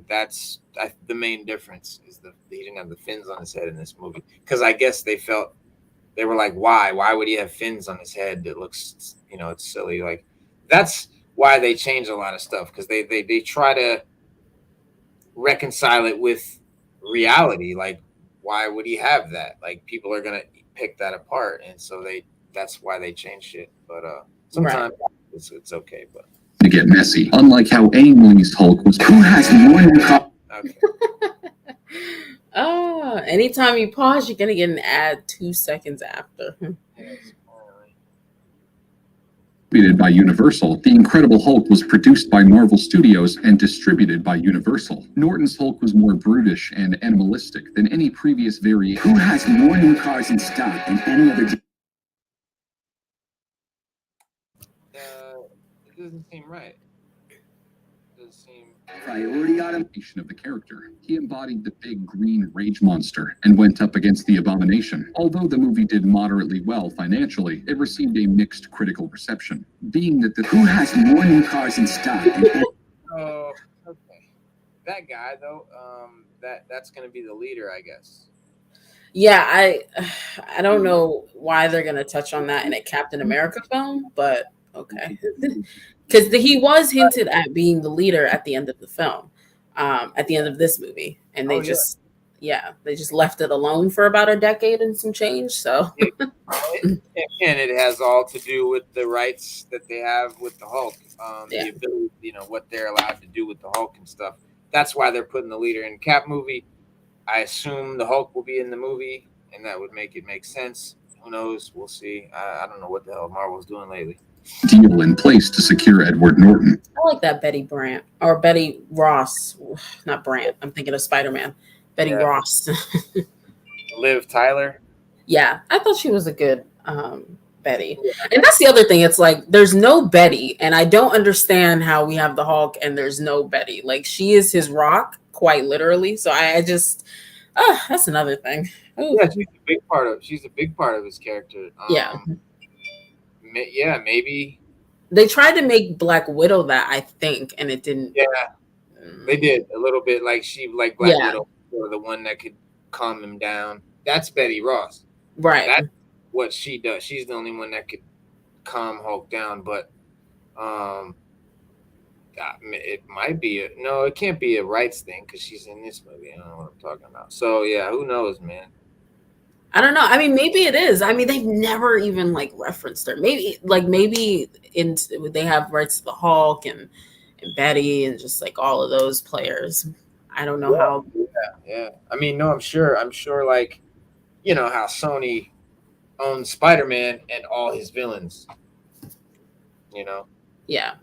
that's the main difference is he didn't have the fins on his head in this movie because I guess they felt they were like, why would he have fins on his head that looks, you know, it's silly. Like that's why they change a lot of stuff, because they try to reconcile it with reality. Like, why would he have that? Like, people are gonna pick that apart, and so that's why they change shit. But sometimes it's okay. But to get messy, unlike how Ang Lee's Hulk was, who has more than okay. Oh, anytime you pause, you're gonna get an ad 2 seconds after. Distributed by Universal, The Incredible Hulk was produced by Marvel Studios and distributed by Universal. Norton's Hulk was more brutish and animalistic than any previous variation. Who has more new cars in stock than any other? It doesn't seem right. It doesn't seem Priority automation of the character. He embodied the big green rage monster and went up against the Abomination. Although the movie did moderately well financially, it received a mixed critical reception, being that the who has more new cars in stock. Oh, okay. That guy though, that's gonna be the leader, I guess. Yeah, I don't know why they're gonna touch on that in a Captain America film, but okay. Because he was hinted at being the leader at the end of the film, at the end of this movie, and they they just left it alone for about a decade and some change. So, and it has all to do with the rights that they have with the Hulk, the ability, you know, what they're allowed to do with the Hulk and stuff. That's why they're putting the leader in Cap movie. I assume the Hulk will be in the movie, and that would make it make sense. Who knows? We'll see. I don't know what the hell Marvel's doing lately. Deal in place to secure Edward Norton. I like that Betty Ross, not Brandt. I'm thinking of Spider-Man. Betty Ross. Liv Tyler. Yeah, I thought she was a good Betty. And that's the other thing. It's like there's no Betty, and I don't understand how we have the Hulk and there's no Betty. Like she is his rock, quite literally. So I just, that's another thing. Ooh. Yeah, she's a big part of his character. Yeah, maybe they tried to make Black Widow that, I think, and it didn't. Yeah, they did a little bit. Like Black Widow, or the one that could calm him down. That's Betty Ross, right? That's what she does. She's the only one that could calm Hulk down. But it might be it can't be a rights thing because she's in this movie. I don't know what I'm talking about. So yeah, who knows, man. I don't know. I mean, maybe it is. I mean, they've never even like referenced her. Maybe they have rights to the Hulk and Betty and just like all of those players. I don't know how. Yeah. I mean, no, I'm sure. Like, you know how Sony owns Spider-Man and all his villains. You know. Yeah.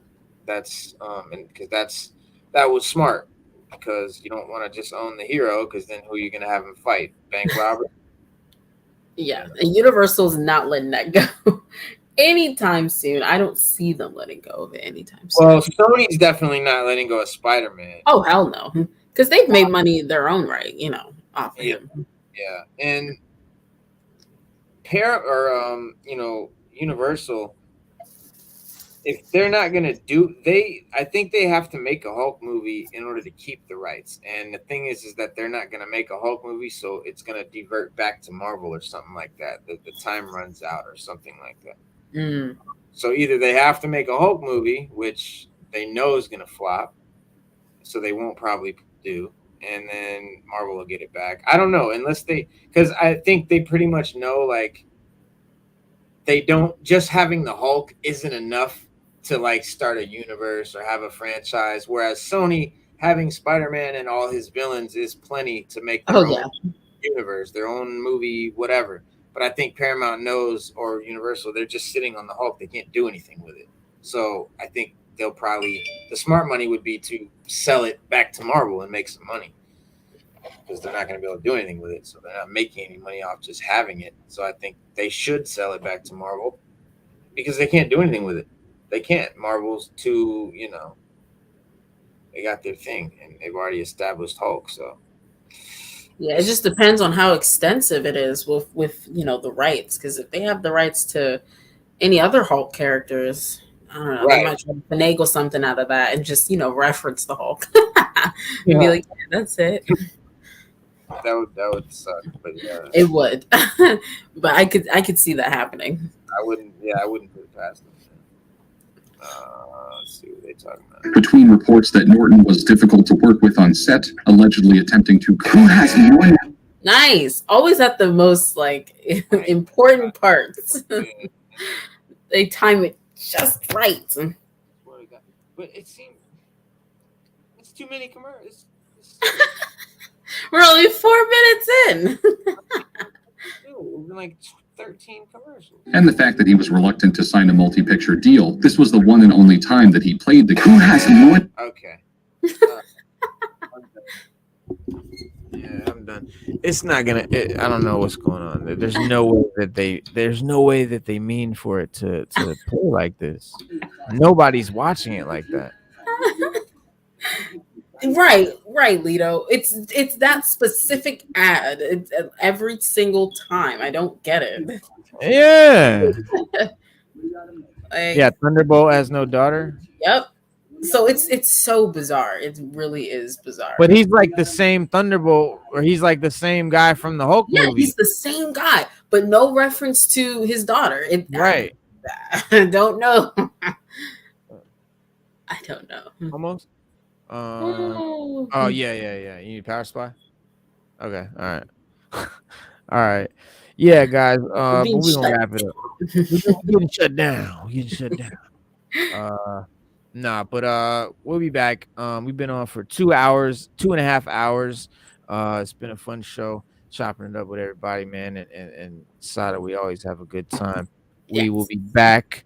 That's and because that was smart, because you don't want to just own the hero, because then who are you gonna have him fight? Bank robber. Yeah, and Universal's not letting that go anytime soon. I don't see them letting go of it anytime soon. Well, Sony's definitely not letting go of Spider-Man. Oh, hell no. Because they've made money their own right, you know, off of him. Yeah. And Universal, if they're not gonna I think they have to make a Hulk movie in order to keep the rights. And the thing is that they're not gonna make a Hulk movie, so it's gonna divert back to Marvel or something like that. The time runs out or something like that. So either they have to make a Hulk movie, which they know is gonna flop, so they won't probably do, and then Marvel will get it back. I don't know, because I think they pretty much know, like, they don't, just having the Hulk isn't enough to like start a universe or have a franchise, whereas Sony having Spider-Man and all his villains is plenty to make their own universe, their own movie, whatever. But I think Paramount knows, or Universal, they're just sitting on the Hulk. They can't do anything with it. So I think the smart money would be to sell it back to Marvel and make some money, because they're not going to be able to do anything with it. So they're not making any money off just having it. So I think they should sell it back to Marvel, because they can't do anything with it. They can't. Marvel's too, they got their thing, and they've already established Hulk. So yeah, it just depends on how extensive it is with the rights. Because if they have the rights to any other Hulk characters, I don't know, they might try to finagle something out of that and just reference the Hulk. Be like, yeah, that's it. That would suck. But yeah, it would. But I could see that happening. I wouldn't put it past them. Let's see what they talking about. Between reports that Norton was difficult to work with on set, allegedly attempting to who has one. Nice. Always at the most like important parts. They time it just right. But it seems it's too many commercials. We're only 4 minutes in. Like 13 commercials. And the fact that he was reluctant to sign a multi-picture deal. This was the one and only time that he played the who has one. Okay. Yeah, I'm done. It's not gonna. I don't know what's going on. There's no way that they mean for it to play like this. Nobody's watching it like that. Right, Lito. It's that specific ad. It's every single time. I don't get it. Yeah. Yeah, Thunderbolt has no daughter. Yep. So it's so bizarre. It really is bizarre. But he's like the same Thunderbolt, or he's like the same guy from the Hulk movie. He's the same guy, but no reference to his daughter. Right. I don't know. I don't know. Almost. Oh yeah. You need Power Supply? Okay. All right. All right. Yeah, guys. But we gonna wrap it up. We're getting shut down. But we'll be back. We've been on for 2.5 hours. It's been a fun show, chopping it up with everybody, man. And Sada, we always have a good time. Yes. We will be back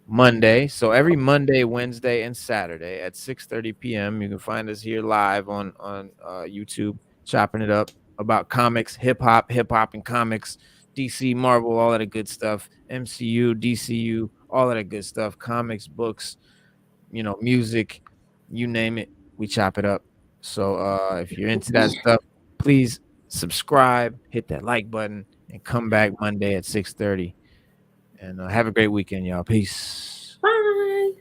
Monday. So every Monday, Wednesday, and Saturday at 6:30 p.m. You can find us here live on YouTube, chopping it up about comics, hip hop and comics, DC, Marvel, all that good stuff, MCU, DCU, all that good stuff, comics, books, music, you name it, we chop it up. So if you're into that stuff, please subscribe, hit that like button, and come back Monday at 6:30. And have a great weekend, y'all. Peace. Bye.